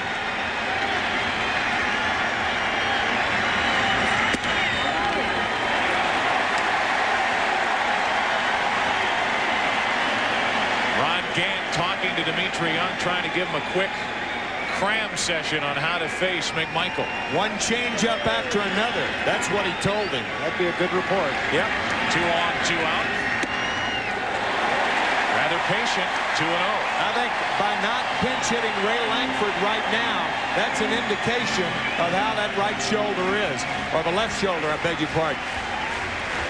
Speaker 4: Ron Gant talking to Dimitri Young, trying to give him a quick cram session on how to face McMichael.
Speaker 3: One changeup after another. That's what he told him.
Speaker 6: That'd be a good report.
Speaker 4: Yep. 2 on, 2 out. Rather patient, 2-0.
Speaker 3: I think by not pinch hitting Ray Langford right now, that's an indication of how that right shoulder is, or the left shoulder, I beg your pardon.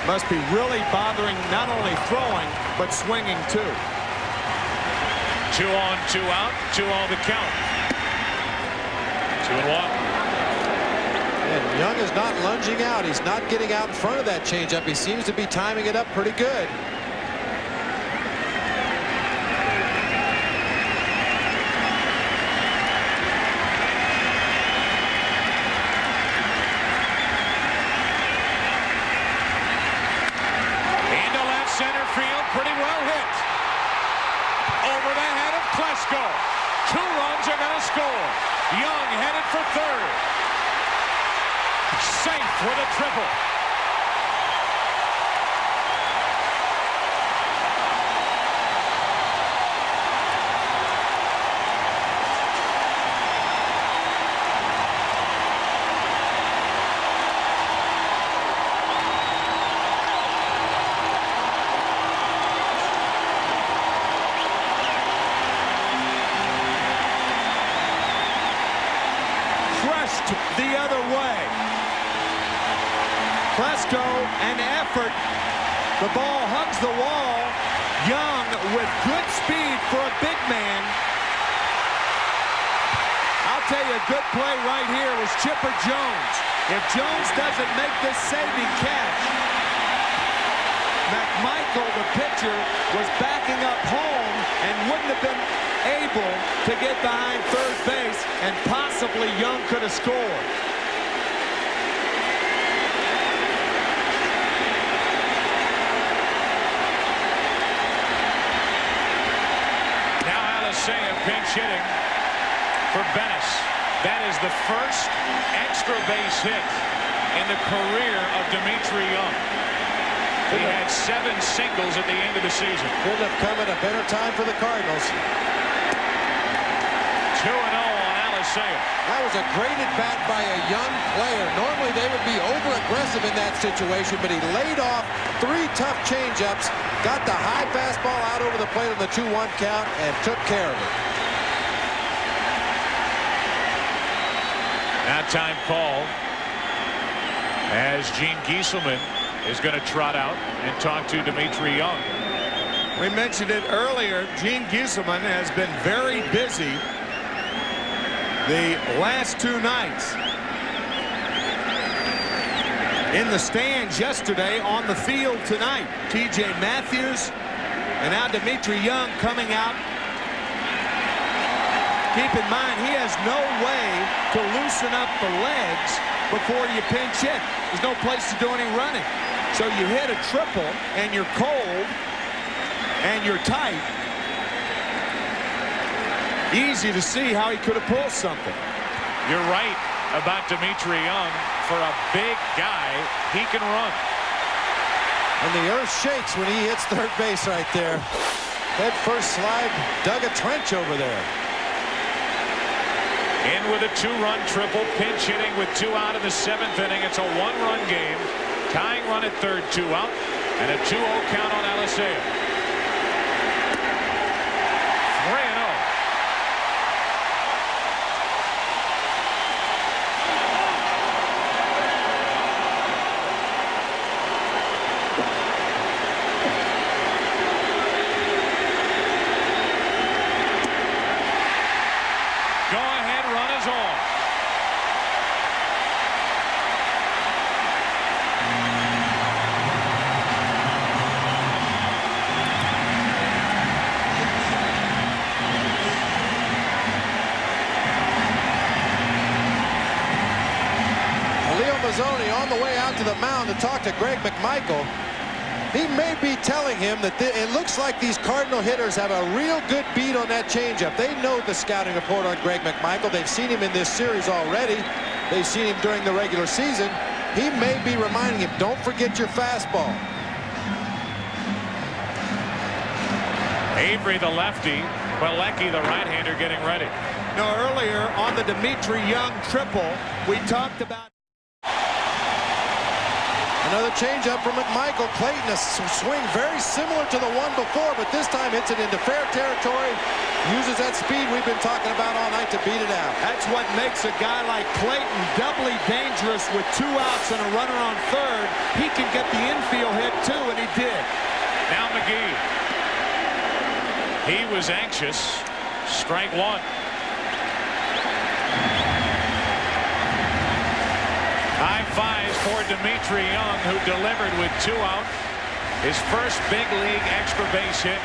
Speaker 3: Must be really bothering not only throwing, but swinging too.
Speaker 4: 2 on, 2 out, 2 on the count. 2-1.
Speaker 6: And Young is not lunging out. He's not getting out in front of that changeup. He seems to be timing it up pretty good.
Speaker 4: Pretty well hit. Over the head of Klesko. 2 runs are going to score. Young headed for third. Safe with a triple.
Speaker 3: The other way. Klesko, an effort. The ball hugs the wall. Young with good speed for a big man. I'll tell you, a good play right here was Chipper Jones. If Jones doesn't make this saving catch, McMichael, the pitcher, was backing up home and wouldn't have been able to get behind third base, and possibly Young could have scored.
Speaker 4: Now Alisea pinch hitting for Bennis. That is the first extra base hit in the career of Dimitri Young. He had 7 singles at the end of the season.
Speaker 6: Couldn't have come at a better time for the Cardinals.
Speaker 4: 2-0 on Alisea.
Speaker 6: That was a great at-bat by a young player. Normally they would be over-aggressive in that situation, but he laid off 3 tough changeups, got the high fastball out over the plate on the 2-1 count, and took care of it.
Speaker 4: Now time call as Gene Gieselman is going to trot out and talk to Dimitri Young.
Speaker 3: We mentioned it earlier. Gene Gieselman has been very busy the last 2 nights. In the stands yesterday, on the field tonight. T.J. Matthews and now Dimitri Young coming out. Keep in mind, he has no way to loosen up the legs before you pinch hit. There's no place to do any running. So you hit a triple and you're cold and you're tight. Easy to see how he could have pulled something.
Speaker 4: You're right about Dimitri Young. For a big guy, he can run.
Speaker 6: And the earth shakes when he hits third base right there. Head first slide, dug a trench over there.
Speaker 4: In with a 2-run triple, pinch hitting with 2 out of the 7th inning. It's a 1-run game. Tying run at third, 2 out, and a 2-0 count on Alisea.
Speaker 6: on to talk to Greg McMichael. He may be telling him that it looks like these Cardinal hitters have a real good beat on that changeup. They know the scouting report on Greg McMichael. They've seen him in this series already. They've seen him during the regular season. He may be reminding him, don't forget your fastball.
Speaker 4: Avery, the lefty, Bilecki, the right-hander, getting ready.
Speaker 3: Now, earlier on the Dimitri Young triple, we talked about
Speaker 6: another changeup from McMichael. Clayton, a swing very similar to the one before, but this time hits it into fair territory. Uses that speed we've been talking about all night to beat it out.
Speaker 3: That's what makes a guy like Clayton doubly dangerous with 2 outs and a runner on third. He can get the infield hit too, and he did.
Speaker 4: Now McGee. He was anxious. Strike one. High fives for Dimitri Young, who delivered with 2 out. His first big league extra base hit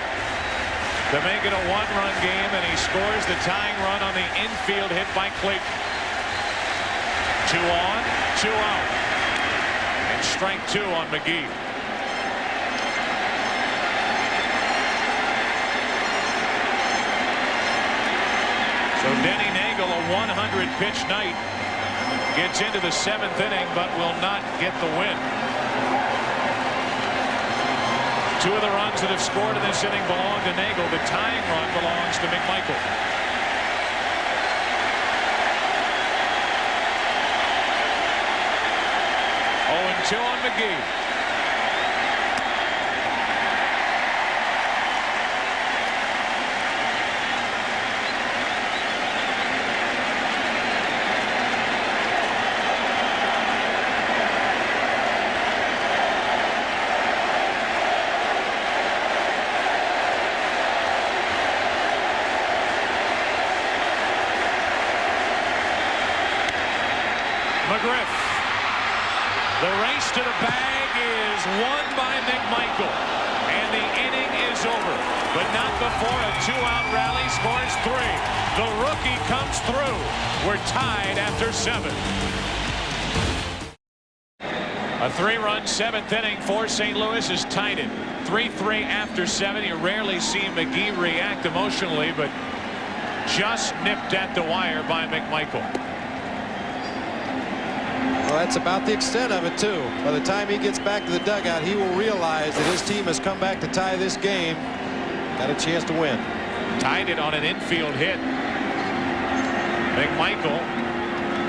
Speaker 4: to make it a 1-run game, and he scores the tying run on the infield hit by Clayton. 2 on, 2 out. And strike 2 on McGee. So Denny Nagel, a 100-pitch night, gets into the 7th inning, but will not get the win. 2 of the runs that have scored in this inning belong to Nagel. The tying run belongs to McMichael. Oh, 2 on McGee. McGriff. The race to the bag is won by McMichael, and the inning is over, but not before a 2-out rally scores 3. The rookie comes through. We're tied after 7. A 3-run 7th inning for St. Louis is tied it 3-3 after 7. You rarely see McGee react emotionally, but just nipped at the wire by McMichael.
Speaker 6: Well, that's about the extent of it, too. By the time he gets back to the dugout, he will realize that his team has come back to tie this game. Got a chance to win.
Speaker 4: Tied it on an infield hit. McMichael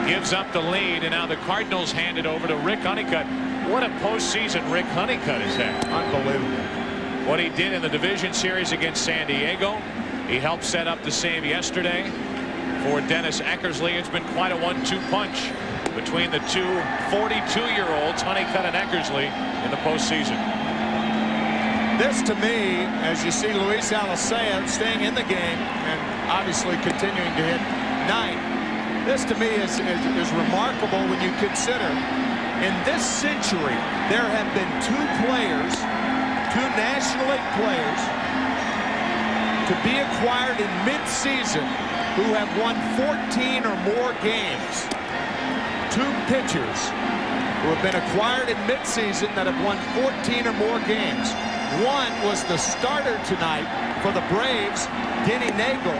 Speaker 4: gives up the lead, and now the Cardinals hand it over to Rick Honeycutt. What a postseason Rick Honeycutt has had.
Speaker 3: Unbelievable.
Speaker 4: What he did in the division series against San Diego. He helped set up the save yesterday for Dennis Eckersley. It's been quite a 1-2 punch between the two 42-year-olds, Honeycutt and Eckersley, in the postseason.
Speaker 3: This, to me, as you see Luis Alicea staying in the game and obviously continuing to hit 9, this to me is remarkable when you consider in this century there have been 2 players, 2 National League players, to be acquired in mid-season who have won 14 or more games. 2 pitchers who have been acquired in midseason that have won 14 or more games. One was the starter tonight for the Braves, Denny Nagel.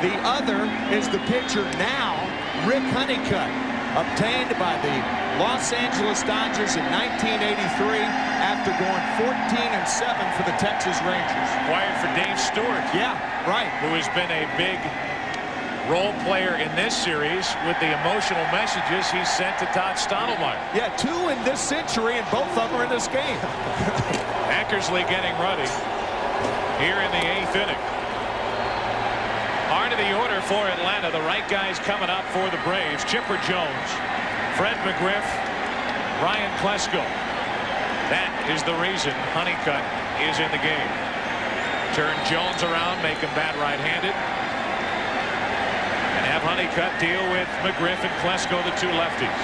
Speaker 3: The other is the pitcher now, Rick Honeycutt, obtained by the Los Angeles Dodgers in 1983 after going 14-7 for the Texas Rangers.
Speaker 4: Acquired for Dave Stewart.
Speaker 3: Yeah, right.
Speaker 4: Who has been a big role player in this series with the emotional messages he sent to Todd Stottlemyre.
Speaker 3: Yeah, 2 in this century, and both of them are in this game.
Speaker 4: Eckersley getting ready here in the 8th inning. Part of the order for Atlanta. The right guys coming up for the Braves. Chipper Jones, Fred McGriff, Ryan Klesko. That is the reason Honeycutt is in the game. Turn Jones around, make him bat right-handed. And have Honeycutt deal with McGriff and Klesko, the 2 lefties.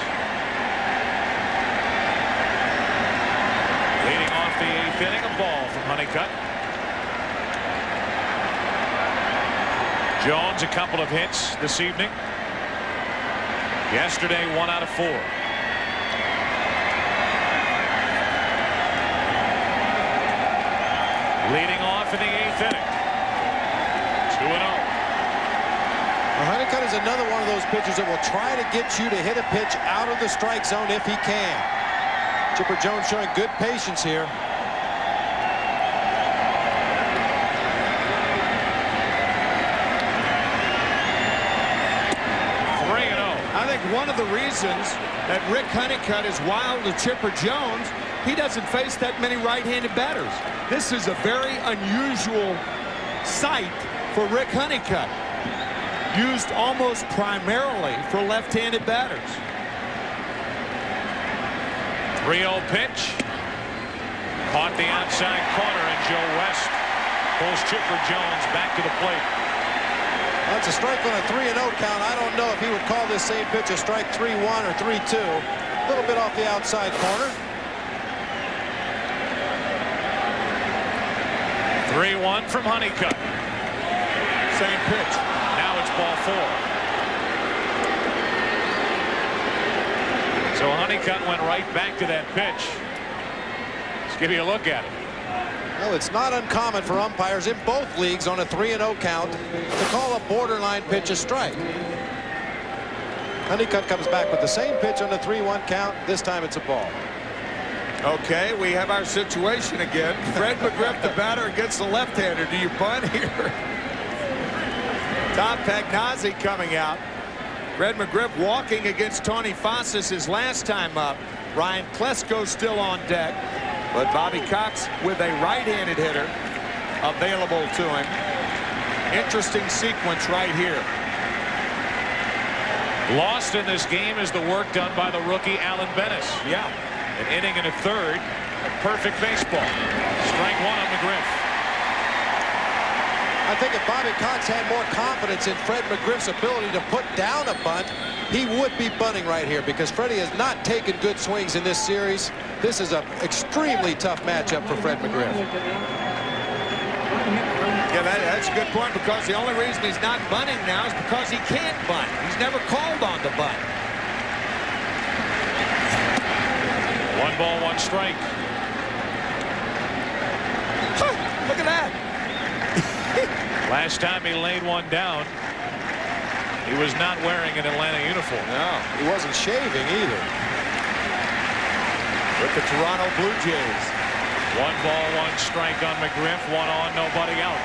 Speaker 4: Leading off the 8th inning, a ball from Honeycutt. Jones, a couple of hits this evening. Yesterday, 1 out of 4. Leading off in the 8th inning. 2-0.
Speaker 6: Well, Honeycutt is another one of those pitchers that will try to get you to hit a pitch out of the strike zone if he can. Chipper Jones showing good patience here.
Speaker 3: I think one of the reasons that Rick Honeycutt is wild to Chipper Jones, he doesn't face that many right-handed batters. This is a very unusual sight for Rick Honeycutt, used almost primarily for left-handed batters.
Speaker 4: 3-0 pitch. Caught the outside corner, and Joe West pulls Chipper Jones back to the plate.
Speaker 6: That's a strike on a 3-0 count. I don't know if he would call this same pitch a strike 3-1 or 3-2. A little bit off the outside corner.
Speaker 4: 3-1 from Honeycutt.
Speaker 3: Same pitch.
Speaker 4: Now it's ball 4. So Honeycutt went right back to that pitch. Let's give you a look at it.
Speaker 6: Well, it's not uncommon for umpires in both leagues on a 3-0 count to call a borderline pitch a strike. Honeycutt comes back with the same pitch on the 3-1 count. This time it's a ball.
Speaker 3: Okay, we have our situation again. Fred McGriff, the batter, against the left-hander. Do you bunt here? Tom Pagnozzi coming out. Fred McGriff walking against Tony Fossis his last time up. Ryan Klesko still on deck. But Bobby Cox with a right-handed hitter available to him. Interesting sequence right here.
Speaker 4: Lost in this game is the work done by the rookie Alan Bennis.
Speaker 3: Yeah.
Speaker 4: An inning and a third. A perfect baseball. Strike 1 on McGriff.
Speaker 6: I think if Bobby Cox had more confidence in Fred McGriff's ability to put down a bunt, he would be bunting right here, because Freddie has not taken good swings in this series. This is an extremely tough matchup for Fred McGriff.
Speaker 3: Yeah, that's a good point, because the only reason he's not bunting now is because he can't bunt. He's never called on to bunt.
Speaker 4: 1 ball, 1 strike.
Speaker 3: Huh, look at that.
Speaker 4: Last time he laid one down, he was not wearing an Atlanta uniform.
Speaker 6: No, he wasn't shaving either.
Speaker 3: With the Toronto Blue Jays.
Speaker 4: 1 ball, 1 strike on McGriff. 1 on, nobody out.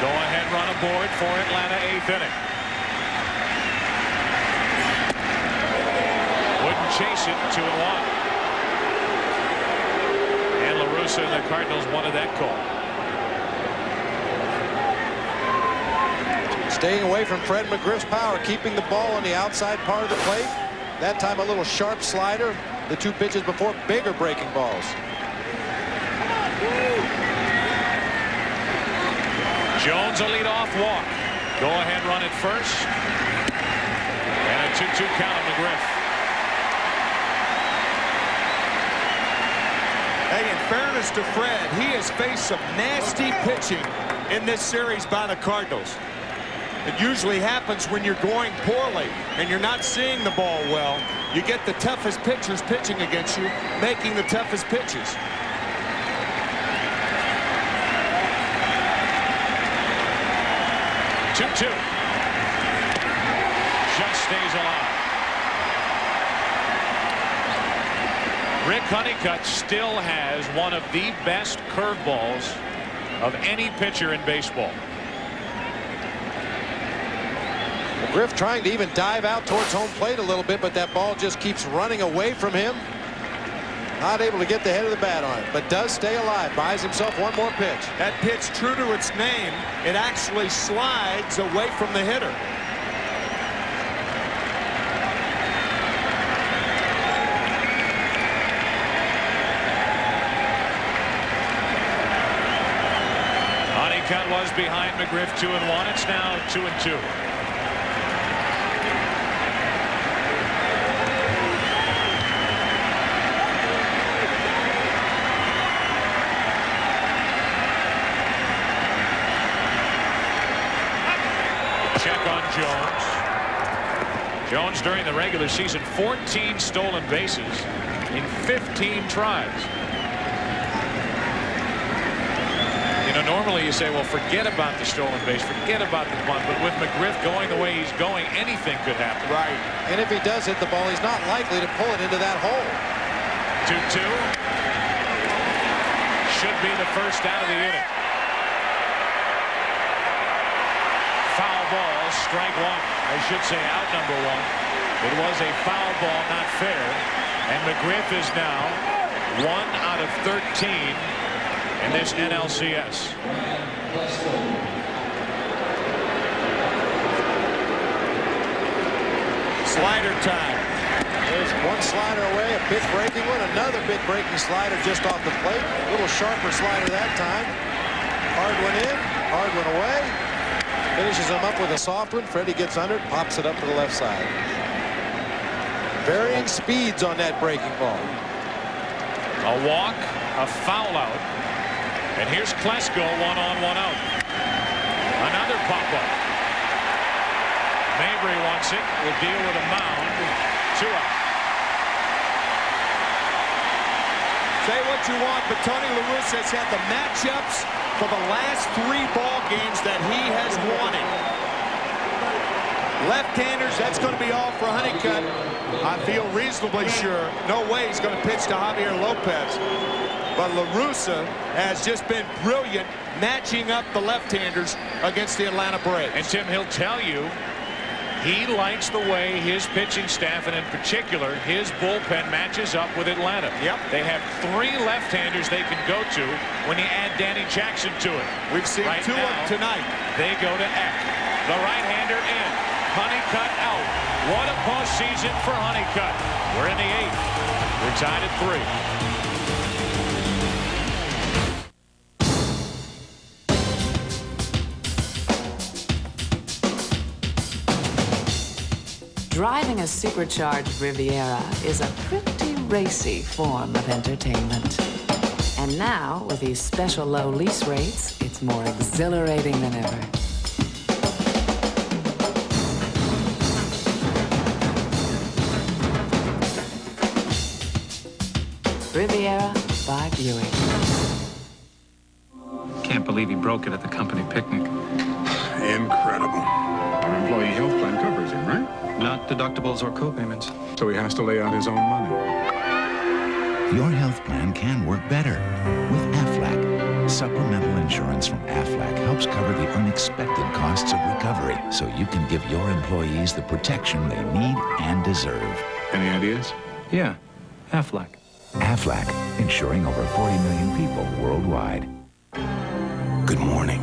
Speaker 4: Go ahead, run aboard for Atlanta, 8th inning. Wouldn't chase it. 2-1. And La Russa and the Cardinals wanted that call.
Speaker 6: Staying away from Fred McGriff's power, keeping the ball on the outside part of the plate. That time a little sharp slider. The 2 pitches before, bigger breaking balls.
Speaker 4: Jones a leadoff walk. Go ahead, run it first. And a 2-2 count on McGriff.
Speaker 3: Hey, in fairness to Fred, he has faced some nasty pitching in this series by the Cardinals. It usually happens when you're going poorly and you're not seeing the ball well. You get the toughest pitchers pitching against you, making the toughest pitches.
Speaker 4: Two. Just stays alive. Rick Honeycutt still has one of the best curveballs of any pitcher in baseball.
Speaker 6: McGriff trying to even dive out towards home plate a little bit, but that ball just keeps running away from him. Not able to get the head of the bat on it, but does stay alive. Buys himself 1 more pitch.
Speaker 3: That pitch, true to its name, it actually slides away from the hitter.
Speaker 4: Honeycutt was behind McGriff 2-1. It's now 2-2. Jones during the regular season, 14 stolen bases in 15 tries. You know, Now, normally you say, well, forget about the stolen base, forget about the bunt. But with McGriff going the way he's going, anything could happen.
Speaker 6: Right. And if he does hit the ball, he's not likely to pull it into that hole.
Speaker 4: 2-2. Should be the first out of the inning. Foul ball, strike one. I should say out number one. It was a foul ball, not fair. And McGriff is now 1 out of 13 in this NLCS.
Speaker 3: Slider time.
Speaker 6: There's one slider away, a big breaking one, another big breaking slider just off the plate. A little sharper slider that time. Hard one in, hard one away. Finishes him up with a soft one. Freddie gets under it, pops it up to the left side. Varying speeds on that breaking ball.
Speaker 4: A walk, a foul out. And here's Klesko, 1 on, 1 out. Another pop-up. Mabry wants it. Will deal with a mound. 2 out.
Speaker 3: Say what you want, but Tony La Russa has had the matchups for the last 3 ball games that he has wanted. Left-handers, that's going to be all for Honeycutt. I feel reasonably sure. No way he's going to pitch to Javier Lopez. But La Russa has just been brilliant matching up the left-handers against the Atlanta Braves.
Speaker 4: And Tim, he'll tell you he likes the way his pitching staff, and in particular his bullpen, matches up with Atlanta.
Speaker 3: Yep.
Speaker 4: They have 3 left-handers they can go to when you add Danny Jackson to it.
Speaker 3: We've seen
Speaker 4: right
Speaker 3: 2 of them tonight.
Speaker 4: They go to Eck. The right-hander in. Honeycutt out. What a postseason for Honeycutt. We're in the 8th. We're tied at
Speaker 8: 3. Driving a supercharged Riviera is a pretty racy form of entertainment. And now, with these special low lease rates, it's more exhilarating than ever. Riviera by Buick.
Speaker 25: Can't believe he broke it at the company picnic.
Speaker 13: Incredible. Our employee health plan covers him, right?
Speaker 21: Not deductibles or co-payments.
Speaker 13: So he has to lay out his own money.
Speaker 10: Your health plan can work better with Aflac. Supplemental insurance from Aflac helps cover the unexpected costs of recovery so you can give your employees the protection they need and deserve.
Speaker 13: Any ideas?
Speaker 21: Yeah, Aflac.
Speaker 10: Aflac, insuring over 40 million people worldwide.
Speaker 5: Good morning.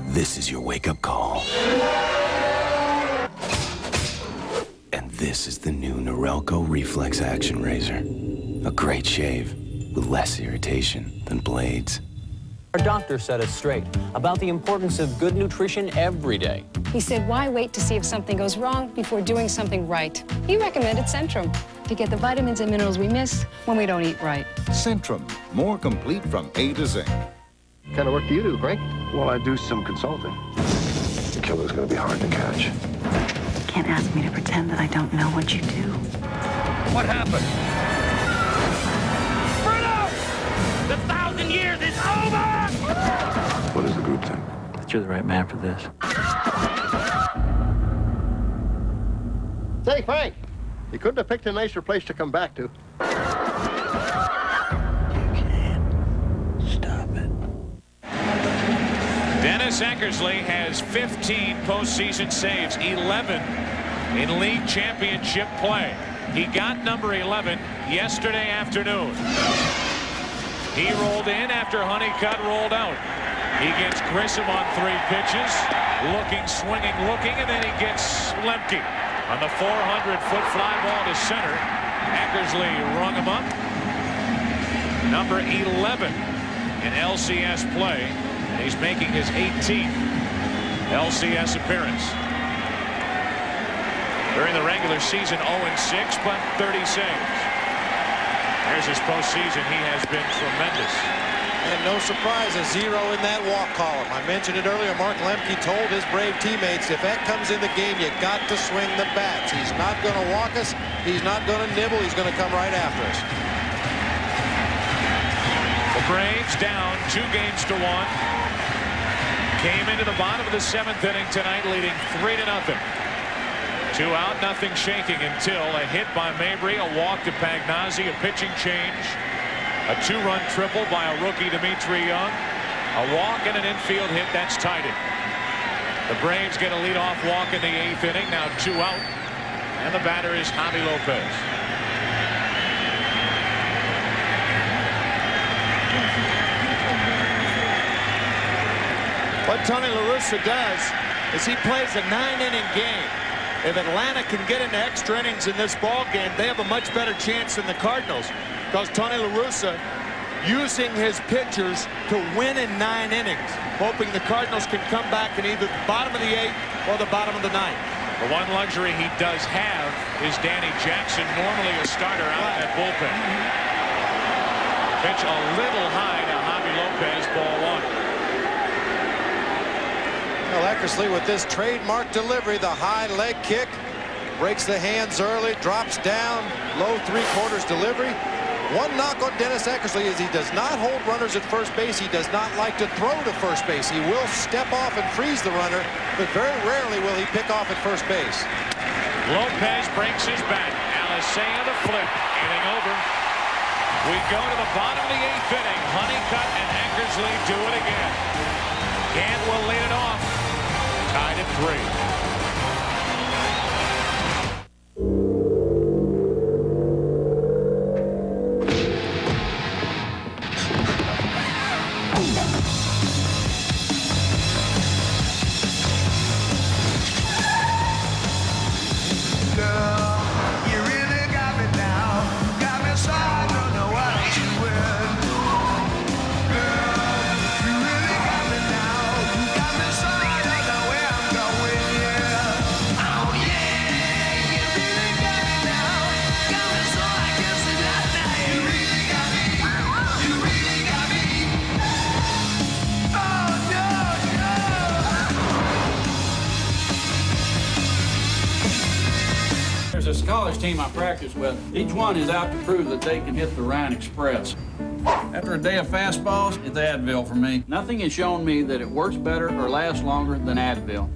Speaker 5: This is your wake-up call. And this is the new Norelco Reflex Action Razor. A great shave with less irritation than blades.
Speaker 14: Our doctor set us straight about the importance of good nutrition every day.
Speaker 15: He said, why wait to see if something goes wrong before doing something right? He recommended Centrum to get the vitamins and minerals we miss when we don't eat right.
Speaker 16: Centrum, more complete from A to Z.
Speaker 19: What kind of work do you do, Frank?
Speaker 23: Well, I do some consulting. The killer's going to be hard to catch.
Speaker 2: You can't ask me to pretend that I don't know what you do.
Speaker 14: What happened?
Speaker 17: Bruno! The 1,000 years is over!
Speaker 23: What does the group think?
Speaker 14: That you're the right man for this.
Speaker 19: Say, Frank, you couldn't have picked a nicer place to come back to.
Speaker 4: Dennis Eckersley has 15 postseason saves, 11 in league championship play. He got number 11 yesterday afternoon. He rolled in after Honeycutt rolled out. He gets Grissom on 3 pitches, looking, swinging, looking, and then he gets Lemke on the 400-foot fly ball to center. Eckersley rung him up. Number 11 in LCS play. And he's making his 18th LCS appearance. During the regular season, 0-6, but 30 saves. There's his postseason. He has been tremendous.
Speaker 6: And no surprise, a 0 in that walk column. I mentioned it earlier. Mark Lemke told his Brave teammates, if that comes in the game, you got to swing the bats. He's not going to walk us. He's not going to nibble. He's going to come right after us.
Speaker 4: The Braves down 2-1 Came into the bottom of the 7th inning tonight, leading 3-0. 2 out, nothing shaking until a hit by Mabry, a walk to Pagnazzi, a pitching change, a 2-run triple by a rookie Dimitri Young, a walk and an infield hit. That's tied it. The Braves get a leadoff walk in the 8th inning. Now 2 out, and the batter is Javi Lopez.
Speaker 3: What Tony La Russa does is he plays a 9-inning game. If Atlanta can get into extra innings in this ball game, they have a much better chance than the Cardinals, because Tony La Russa using his pitchers to win in 9 innings, hoping the Cardinals can come back in either the bottom of the 8th or the bottom of the 9th.
Speaker 4: The one luxury he does have is Danny Jackson, normally a starter out in that bullpen. Pitch a little high to Javi Lopez, ball 1.
Speaker 6: Well, Eckersley with this trademark delivery, the high leg kick, breaks the hands early, drops down, low 3/4 delivery. One knock on Dennis Eckersley is he does not hold runners at first base. He does not like to throw to first base. He will step off and freeze the runner, but very rarely will he pick off at first base.
Speaker 4: Lopez breaks his bat. Alicea the flip, inning over. We go to the bottom of the 8th inning. Honeycutt and Eckersley do it again. Gant will lead it off. Tied at 3.
Speaker 1: There's a scholars team I practice with. Each one is out to prove that they can hit the Ryan Express. After a day of fastballs, it's Advil for me. Nothing has shown me that it works better or lasts longer than Advil.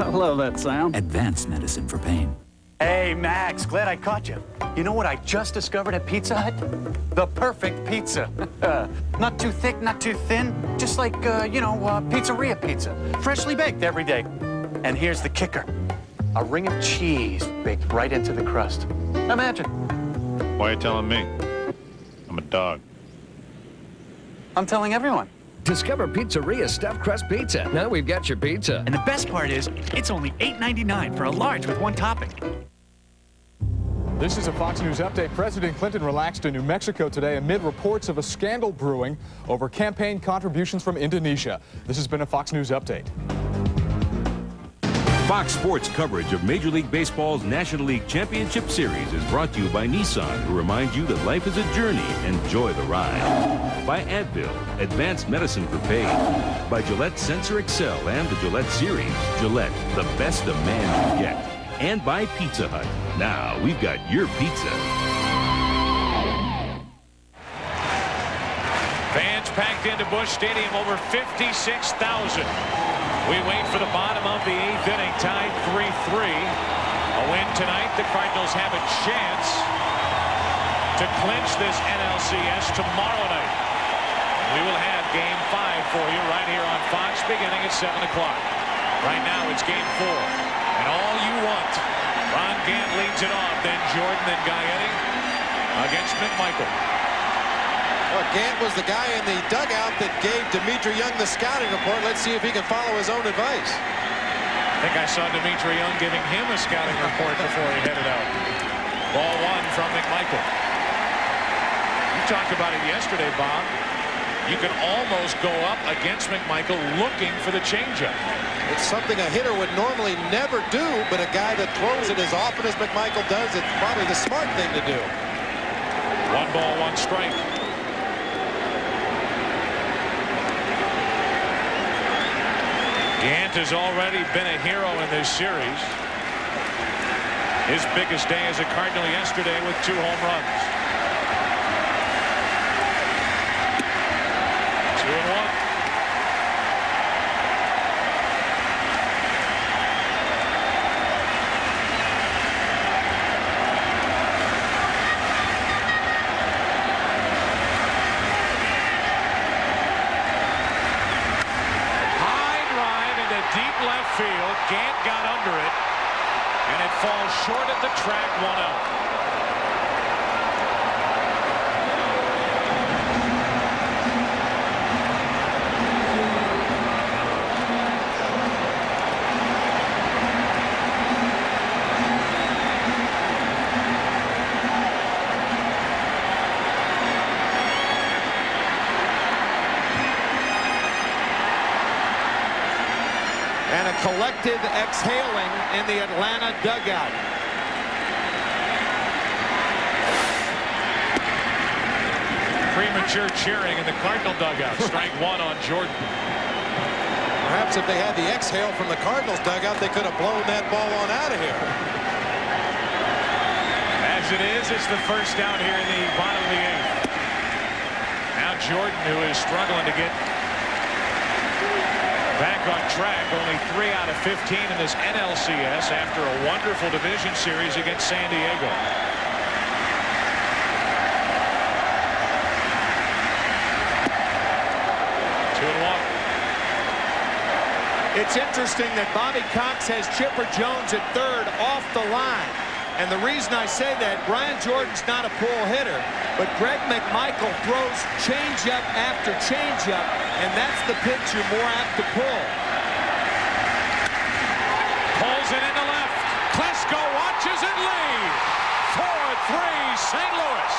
Speaker 1: I love that sound.
Speaker 9: Advanced medicine for pain.
Speaker 11: Hey, Max, glad I caught you. You know what I just discovered at Pizza Hut? The perfect pizza. Not too thick, not too thin. Just like, pizzeria pizza. Freshly baked every day. And here's the kicker. A ring of cheese baked right into the crust. Imagine.
Speaker 18: Why are you telling me? I'm a dog.
Speaker 11: I'm telling everyone.
Speaker 20: Discover Pizzeria's Stuffed Crust Pizza. Now we've got your pizza.
Speaker 11: And the best part is, it's only $8.99 for a large with 1 topping.
Speaker 22: This is a Fox News update. President Clinton relaxed in New Mexico today amid reports of a scandal brewing over campaign contributions from Indonesia. This has been a Fox News update.
Speaker 27: Fox Sports coverage of Major League Baseball's National League Championship Series is brought to you by Nissan, who reminds you that life is a journey. Enjoy the ride. By Advil, advanced medicine for pain. By Gillette Sensor Excel and the Gillette Series. Gillette, the best a man can get. And by Pizza Hut. Now we've got your pizza.
Speaker 4: Fans packed into Busch Stadium, over 56,000. We wait for the bottom of the 8th inning, tied 3-3. A win tonight, the Cardinals have a chance to clinch this NLCS tomorrow night. We will have Game 5 for you right here on Fox, beginning at 7 o'clock. Right now, it's Game 4. And all you want, Ron Gant leads it off, then Jordan, then Gaetti against McMichael.
Speaker 6: Well, Gant was the guy in the dugout that gave Dimitri Young the scouting report. Let's see if he can follow his own advice.
Speaker 4: I think I saw Dimitri Young giving him a scouting report before he headed out. Ball 1 from McMichael. You talked about it yesterday, Bob. You can almost go up against McMichael looking for the changeup.
Speaker 6: It's something a hitter would normally never do, but a guy that throws it as often as McMichael does, it's probably the smart thing to do.
Speaker 4: 1 ball, 1 strike. Gant has already been a hero in this series. His biggest day as a Cardinal yesterday with 2 home runs. 2-1. Gant got under it, and it falls short at the track, 1 out.
Speaker 3: And a collective exhaling in the Atlanta dugout.
Speaker 4: Premature cheering in the Cardinal dugout. Strike 1 on Jordan.
Speaker 6: Perhaps if they had the exhale from the Cardinals dugout, they could have blown that ball on out of here.
Speaker 4: As it is, it's the first down here in the bottom of the 8th. Now Jordan, who is struggling to get back on track, only 3 out of 15 in this NLCS after a wonderful division series against San Diego.
Speaker 3: It's interesting that Bobby Cox has Chipper Jones at third off the line. And the reason I say that, Brian Jordan's not a pull hitter, but Greg McMichael throws changeup after changeup, and that's the pitch you're more apt to pull.
Speaker 4: Pulls it into left. Klesko watches it lead. 4-3 St. Louis.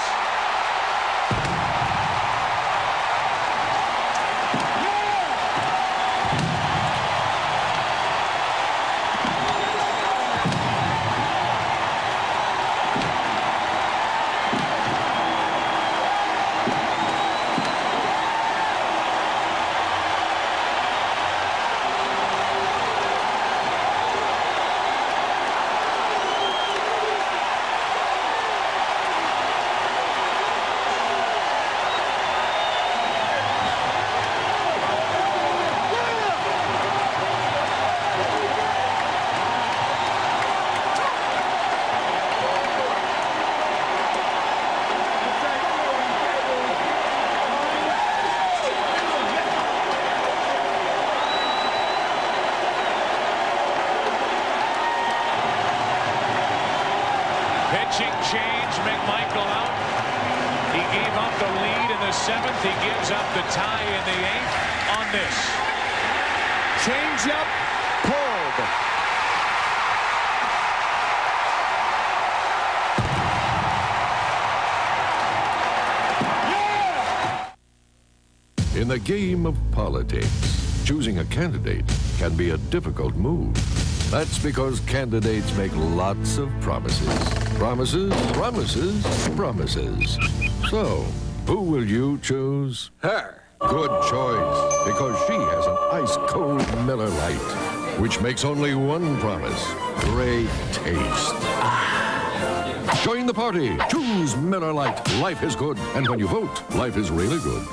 Speaker 4: Pitching change, McMichael out. He gave up the lead in the 7th. He gives up the tie in the 8th on this.
Speaker 3: Changeup pulled.
Speaker 7: In the game of politics, choosing a candidate can be a difficult move. That's because candidates make lots of promises. Promises, promises, promises. So, who will you choose? Her. Good choice, because she has an ice-cold Miller Lite, which makes only one promise: great taste. Join the party. Choose Miller Lite. Life is good. And when you vote, life is really good.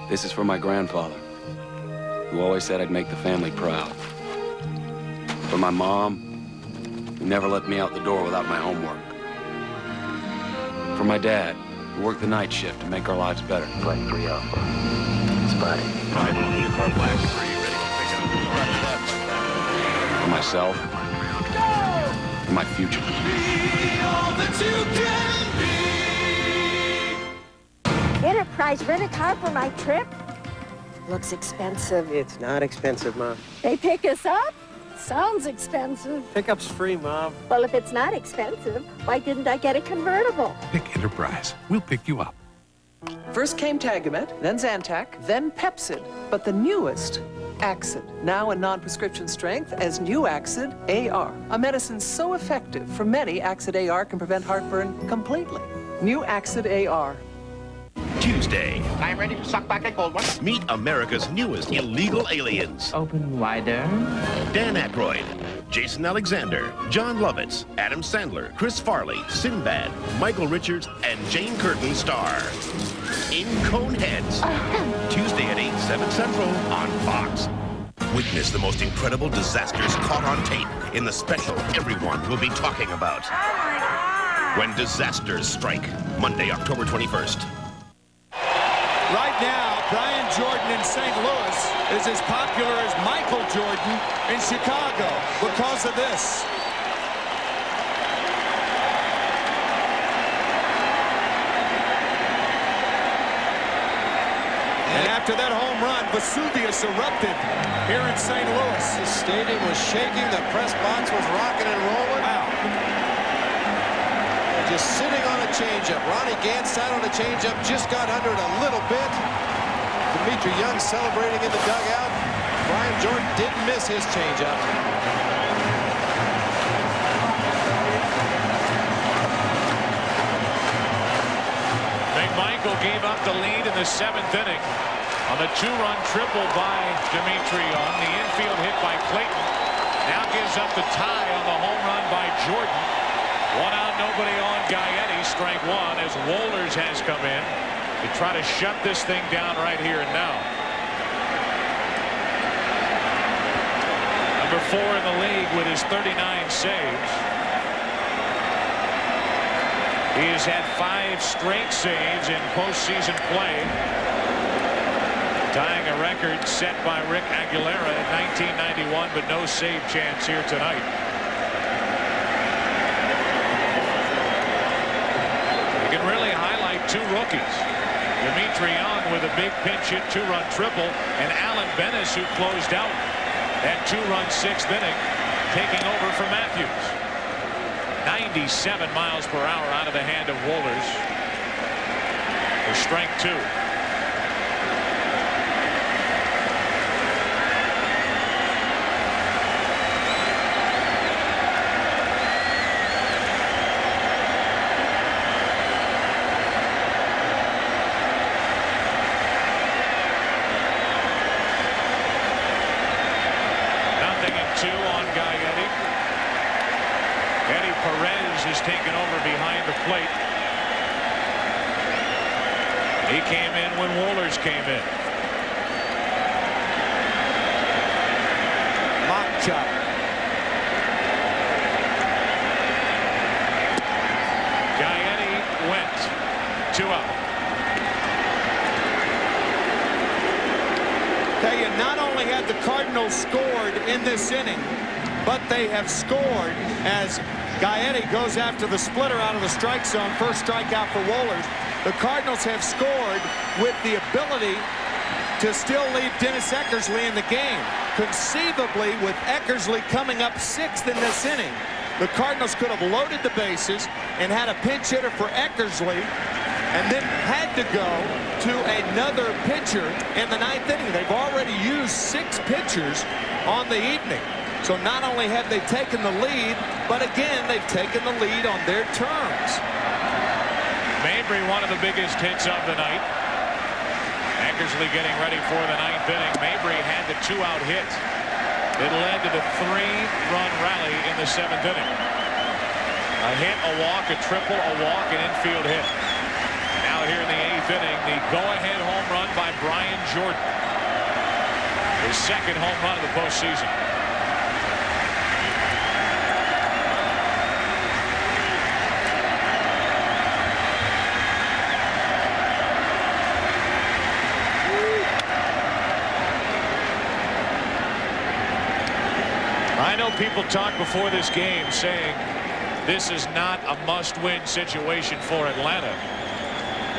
Speaker 5: This is for my grandfather, who always said I'd make the family proud. For my mom, who never let me out the door without my homework. For my dad, who worked the night shift to make our lives better.
Speaker 19: Flight 3 Alpha. Spotty.
Speaker 5: For myself. For my future.
Speaker 8: Enterprise rent a car for my trip? Looks expensive.
Speaker 9: It's not expensive, Mom.
Speaker 8: They pick us up? Sounds expensive.
Speaker 9: Pickup's free, Mom.
Speaker 8: Well, if it's not expensive, why didn't I get a convertible?
Speaker 12: Pick Enterprise. We'll pick you up.
Speaker 24: First came Tagamet, then Zantac, then Pepsid, but the newest, Axid, now in non-prescription strength as New Axid AR. A medicine so effective for many, Axid AR can prevent heartburn completely. New Axid AR.
Speaker 25: Tuesday.
Speaker 17: I'm ready to suck back a cold one.
Speaker 25: Meet America's newest illegal aliens.
Speaker 17: Open wider.
Speaker 25: Dan Aykroyd, Jason Alexander, John Lovitz, Adam Sandler, Chris Farley, Sinbad, Michael Richards, and Jane Curtin star in Coneheads. Tuesday at 8, 7 Central on Fox. Witness the most incredible disasters caught on tape in the special everyone will be talking about. When Disasters Strike, Monday, October 21st.
Speaker 3: Right now, Brian Jordan in St. Louis is as popular as Michael Jordan in Chicago because of this. And after that home run, Vesuvius erupted here in St. Louis.
Speaker 6: The stadium was shaking. The press box was rocking and rolling.
Speaker 3: Wow.
Speaker 6: Just sitting on a changeup. Ronnie Gant sat on a changeup, just got under it a little bit. Dimitri Young celebrating in the dugout. Brian Jordan didn't miss his changeup.
Speaker 4: McMichael gave up the lead in the 7th inning on the 2-run triple by Dimitri Young. The infield hit by Clayton now gives up the tie on the home run by Jordan. 1 out, nobody on. Gaetti, strike 1, as Wohlers has come in to try to shut this thing down right here and now. Number 4 in the league with his 39 saves. He has had 5 straight saves in postseason play, tying a record set by Rick Aguilera in 1991, but no save chance here tonight. You can really highlight 2 rookies. Dimitri Young with a big pinch hit 2-run triple, and Alan Bennis, who closed out that 2-run 6th inning, taking over for Matthews. 97 miles per hour out of the hand of Wohlers for strike 2. Is taken over behind the plate. He came in when Wohlers came in.
Speaker 3: Mock chop.
Speaker 4: Gaetti went 2 out.
Speaker 3: Tell you, not only had the Cardinals scored in this inning, but they have scored as Gaetti goes after the splitter out of the strike zone. First strikeout for Wohlers. The Cardinals have scored with the ability to still leave Dennis Eckersley in the game. Conceivably, with Eckersley coming up 6th in this inning, the Cardinals could have loaded the bases and had a pinch hitter for Eckersley, and then had to go to another pitcher in the 9th inning. They've already used 6 pitchers on the evening. So not only have they taken the lead, but again, they've taken the lead on their terms.
Speaker 4: Mabry, one of the biggest hits of the night. Eckersley getting ready for the 9th inning. Mabry had the 2-out hit. It led to the 3-run rally in the 7th inning. A hit, a walk, a triple, a walk, an infield hit. Now here in the 8th inning, the go-ahead home run by Brian Jordan. His 2nd home run of the postseason. I know people talked before this game saying this is not a must-win situation for Atlanta.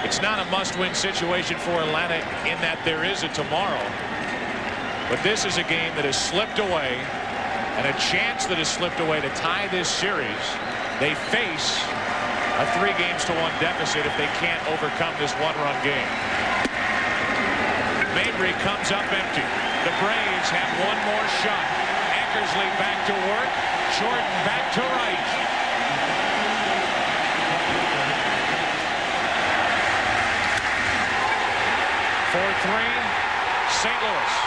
Speaker 4: It's not a must-win situation for Atlanta in that there is a tomorrow. But this is a game that has slipped away, and a chance that has slipped away to tie this series. They face a 3-1 deficit if they can't overcome this 1-run game. Mabry comes up empty. The Braves have one more shot. Eckersley back to work. Jordan back to right. For 3, St. Louis.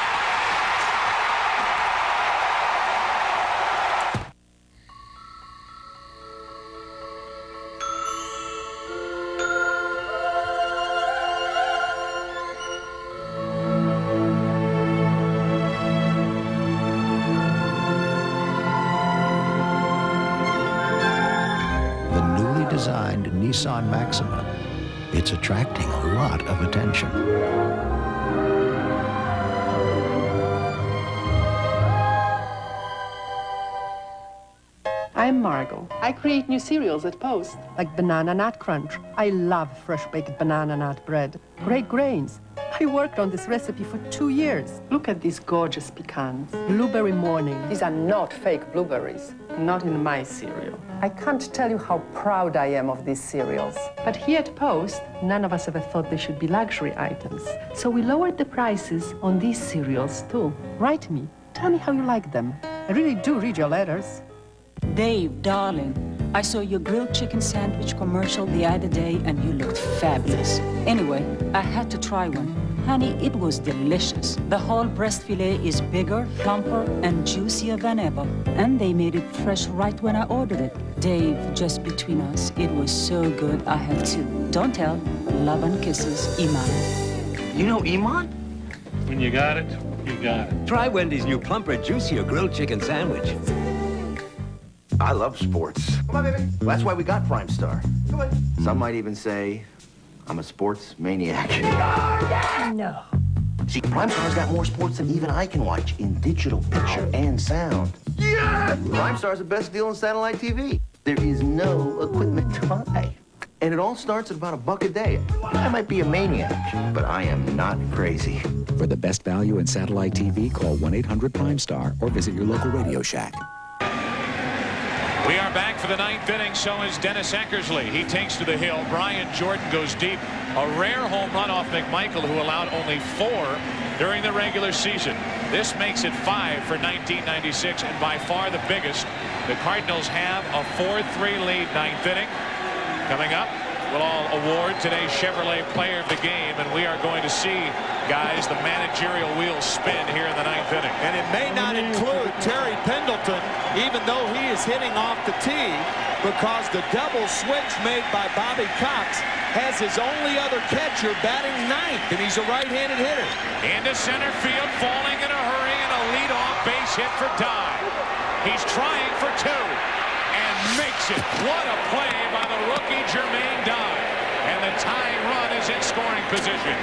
Speaker 2: Designed Nissan Maxima, it's attracting a lot of attention.
Speaker 24: I'm Margot. I create new cereals at Post.
Speaker 2: Like Banana Nut Crunch. I love fresh-baked banana nut bread. Great grains. I worked on this recipe for 2 years.
Speaker 24: Look at these gorgeous pecans.
Speaker 2: Blueberry Morning.
Speaker 24: These are not fake blueberries. Not in my cereal. I can't tell you how proud I am of these cereals. But here at Post, none of us ever thought they should be luxury items. So we lowered the prices on these cereals, too.
Speaker 2: Write me. Tell me how you like them. I really do read your letters.
Speaker 10: Dave, darling, I saw your grilled chicken sandwich commercial the other day and you looked fabulous. Anyway, I had to try one. Honey, it was delicious. The whole breast filet is bigger, plumper, and juicier than ever. And they made it fresh right when I ordered it. Dave, just between us, it was so good I had to. Don't tell. Love and kisses, Iman.
Speaker 13: You know Iman?
Speaker 18: When you got it, you got it.
Speaker 13: Try Wendy's new plumper, juicier grilled chicken sandwich.
Speaker 19: I love sports. Come on, baby. Well, that's why we got Prime Star. Come on. Some might even say I'm a sports maniac.
Speaker 8: No.
Speaker 19: See, Prime Star's got more sports than even I can watch in digital picture and sound. Yeah! Prime Star's the best deal on satellite TV. There is no equipment to buy. And it all starts at about $1 a day. I might be a maniac, but I am not crazy.
Speaker 15: For the best value in satellite TV, call 1-800-PRIME-STAR or visit your local Radio Shack.
Speaker 4: We are back for the 9th inning. So is Dennis Eckersley. He takes to the hill. Brian Jordan goes deep. A rare home run off McMichael, who allowed only 4 during the regular season. This makes it 5 for 1996, and by far the biggest. The Cardinals have a 4-3 lead, 9th inning. Coming up, we'll all award today's Chevrolet Player of the Game, and we are going to see, guys, the managerial wheels spin here in the 9th inning.
Speaker 3: And it may not include Terry Pendleton, even though he is hitting off the tee, because the double switch made by Bobby Cox has his only other catcher batting 9th, and he's a right-handed hitter.
Speaker 4: Into center field, falling in a hurry, and a leadoff base hit for Dye. He's trying for 2. And makes it. What a play by the rookie Jermaine Dye. And the tying run is in scoring position.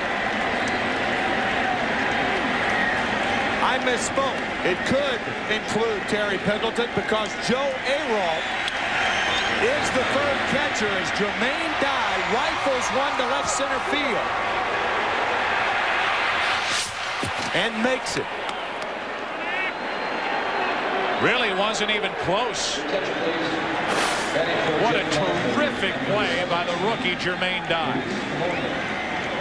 Speaker 3: I misspoke. It could include Terry Pendleton because Joe Aralt is the 3rd catcher as Jermaine Dye rifles one to left center field. And makes it.
Speaker 4: Really wasn't even close. What a terrific play by the rookie Jermaine Dye.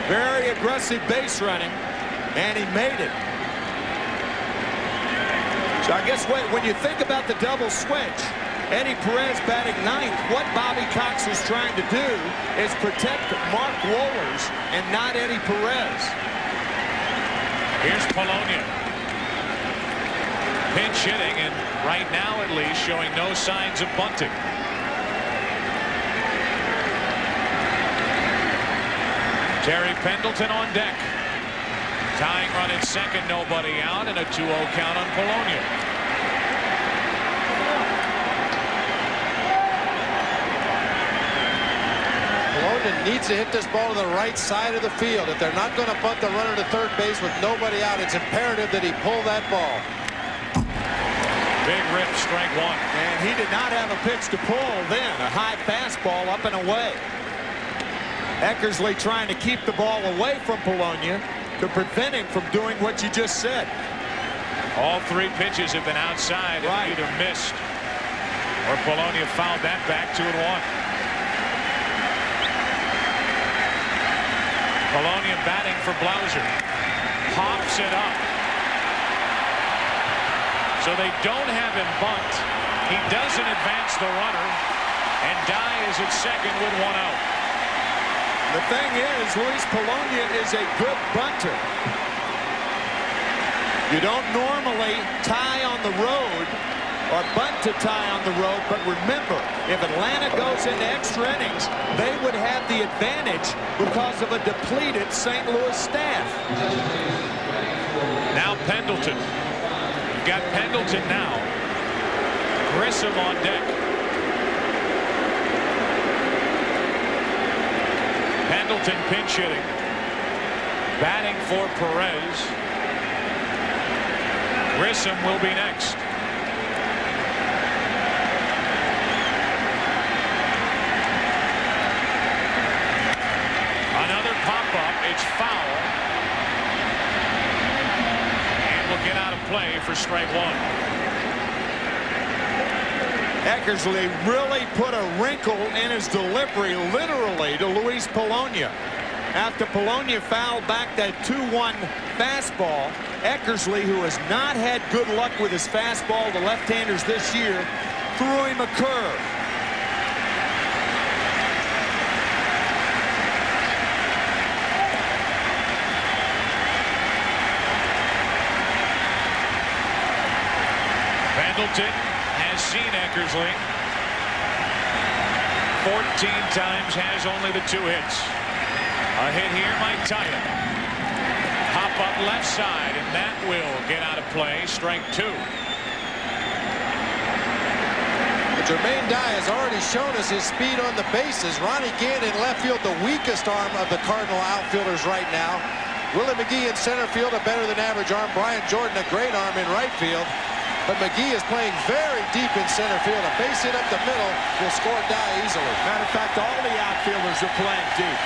Speaker 3: Very aggressive base running, and he made it. So I guess when you think about the double switch, Eddie Perez batting 9th, what Bobby Cox is trying to do is protect Mark Wohlers and not Eddie Perez.
Speaker 4: Here's Polonia. Pinch hitting, and right now at least showing no signs of bunting. Terry Pendleton on deck. Tying run at second, nobody out, and a 2-0 count on Polonia.
Speaker 6: Polonia needs to hit this ball to the right side of the field. If they're not going to bunt the runner to third base with nobody out, it's imperative that he pull that ball.
Speaker 4: Big rip, strike 1.
Speaker 3: And he did not have a pitch to pull then. A high fastball up and away. Eckersley trying to keep the ball away from Polonia to prevent him from doing what you just said.
Speaker 4: All 3 pitches have been outside and either missed or Polonia fouled that back 2-1. Polonia batting for Blauser. Pops it up. So they don't have him bunt. He doesn't advance the runner. And Dye is at second with 1 out.
Speaker 3: The thing is, Luis Polonia is a good bunter. You don't normally tie on the road or bunt to tie on the road, but remember, if Atlanta goes into extra innings, they would have the advantage because of a depleted St. Louis staff.
Speaker 4: Now Pendleton. You've got Pendleton now. Grissom on deck. Pendleton pinch hitting. Batting for Perez. Grissom will be next. Another pop-up. It's foul. And will get out of play for strike one.
Speaker 3: Eckersley really put a wrinkle in his delivery, literally, to Luis Polonia. After Polonia fouled back that 2-1 fastball, Eckersley, who has not had good luck with his fastball to left-handers this year, threw him a curve.
Speaker 4: Pendleton has seen Eckersley 14 times, has only the 2 hits. A hit here might tie it. Pop up left side, and that will get out of play. Strike 2.
Speaker 6: Jermaine Dye has already shown us his speed on the bases. Ronnie Gannon in left field, the weakest arm of the Cardinal outfielders right now. Willie McGee in center field, a better than average arm. Brian Jordan, a great arm in right field. But McGee is playing very deep in center field. A base hit up the middle will score Dye easily.
Speaker 3: Matter of fact, all the outfielders are playing deep.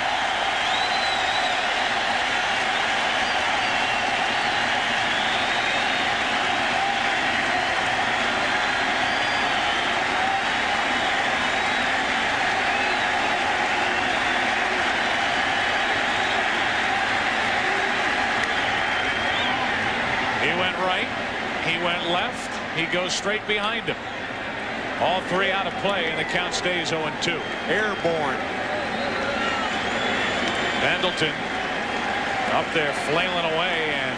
Speaker 4: He went right. He went left. He goes straight behind him. All 3 out of play, and the count stays 0-2.
Speaker 3: Airborne.
Speaker 4: Pendleton up there flailing away and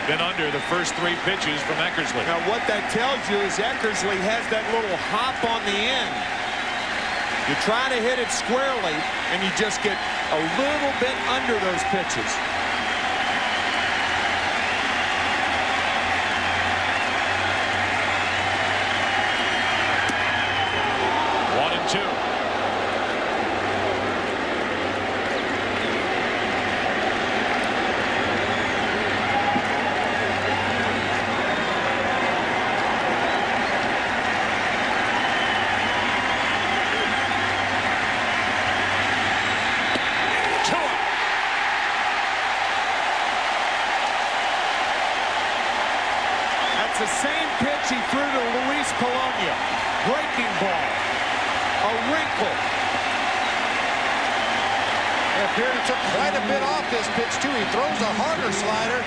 Speaker 4: been under the first 3 pitches from Eckersley.
Speaker 3: Now what that tells you is Eckersley has that little hop on the end. You try to hit it squarely, and you just get a little bit under those pitches. The same pitch he threw to Luis Polonia. Breaking ball. A wrinkle.
Speaker 6: It appeared he took quite a bit off this pitch, too. He throws a harder slider.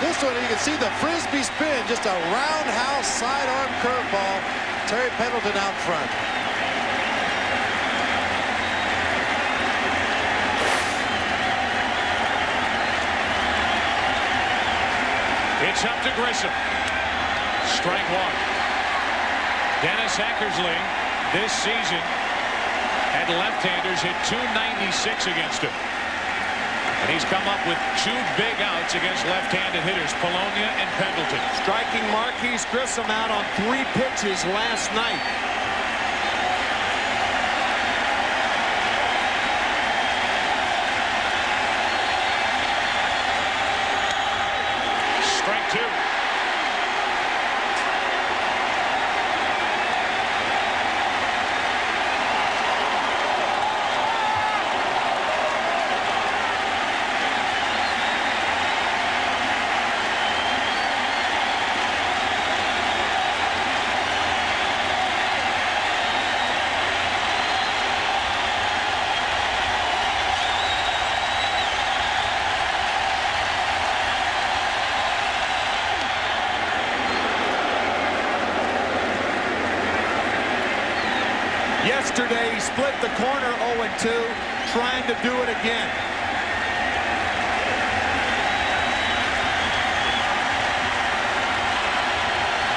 Speaker 6: This one, you can see the frisbee spin. Just a roundhouse sidearm curveball. Terry Pendleton out front.
Speaker 4: It's up to Grissom. Strike 1. Dennis Eckersley this season had left-handers hit .296 against him. And he's come up with 2 big outs against left-handed hitters, Polonia and Pendleton.
Speaker 3: Striking Marquise Grissom out on 3 pitches last night.
Speaker 4: Strike 2.
Speaker 3: Yesterday, he split the corner 0-2, trying to do it again.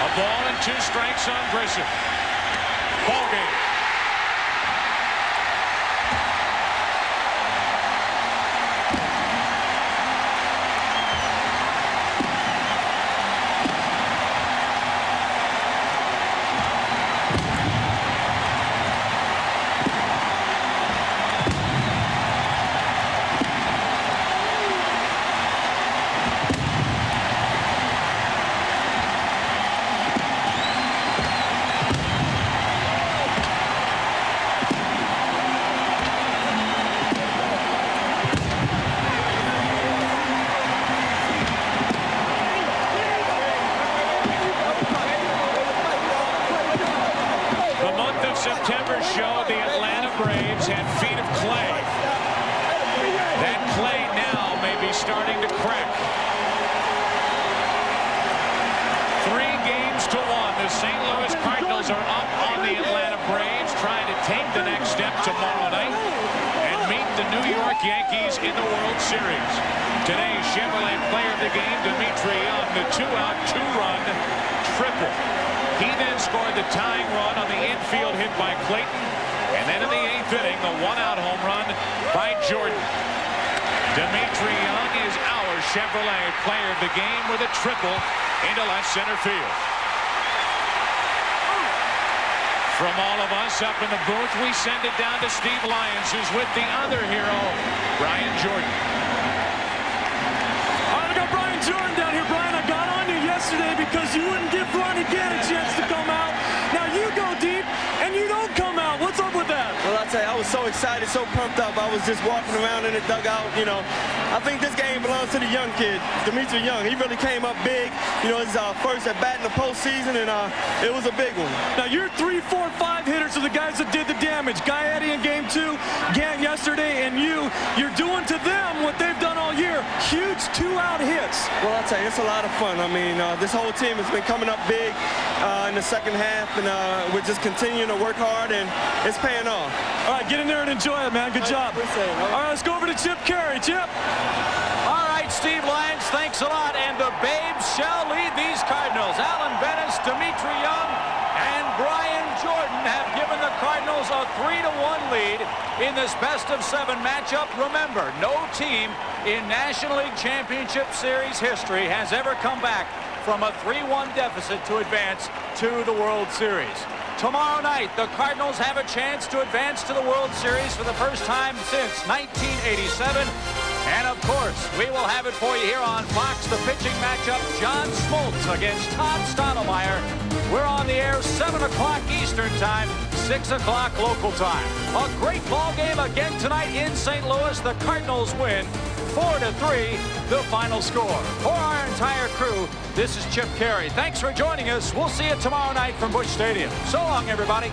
Speaker 4: A ball and 2 strikes on Grissom. Ball game. September showed the Atlanta Braves had feet of clay. That clay now may be starting to crack. 3-1. The St. Louis Cardinals are up on the Atlanta Braves, trying to take the next step tomorrow night and meet the New York Yankees in the World Series. Today's Chevrolet player of the game, Dimitri Young, the 2-out, 2-run triple. He then scored the tying run on the infield hit by Clayton, and then in the 8th inning, the 1-out home run by Jordan. Dimitri Young is our Chevrolet player of the game with a triple into left center field. From all of us up in the booth, we send it down to Steve Lyons, who's with the other hero, Brian Jordan.
Speaker 1: All right, we got Brian Jordan down here. Brian, I got on you yesterday because you wouldn't give Ronnie Gann a chance to come out. Now you go deep, and you don't come out. What's up with that?
Speaker 9: Well, I tell you, I was so excited, so pumped up. I was just walking around in the dugout, you know. I think this game belongs to the young kid, Dimitri Young. He really came up big. You know, his first at bat in the postseason, and it was a big one.
Speaker 1: Now, you're 3, 4, 5 hitters are the guys that did the damage. Guy Eddie in game 2, Gant yesterday, and you're doing to them what they've done all year. Huge 2-out hits.
Speaker 9: Well, I tell you, it's a lot of fun. I mean, this whole team has been coming up big in the second half, and we're just continuing to work hard, and it's paying off.
Speaker 1: All right, get in there and enjoy it, man. Good job. All right, let's go over to Chip Carey. Chip.
Speaker 4: All right, Steve Lyons, thanks a lot. And the Babes shall lead these Cardinals. Alan Bennis, Dimitri Young, and Brian Jordan have given the Cardinals a 3-1 lead in this best-of-7 matchup. Remember, no team in National League Championship Series history has ever come back from a 3-1 deficit to advance to the World Series. Tomorrow night, the Cardinals have a chance to advance to the World Series for the first time since 1987. And, of course, we will have it for you here on Fox, the pitching matchup, John Smoltz against Todd Stottlemyre. We're on the air 7 o'clock Eastern Time, 6 o'clock local time. A great ball game again tonight in St. Louis. The Cardinals win 4-3, the final score. For our entire crew, this is Chip Carey. Thanks for joining us. We'll see you tomorrow night from Busch Stadium. So long, everybody.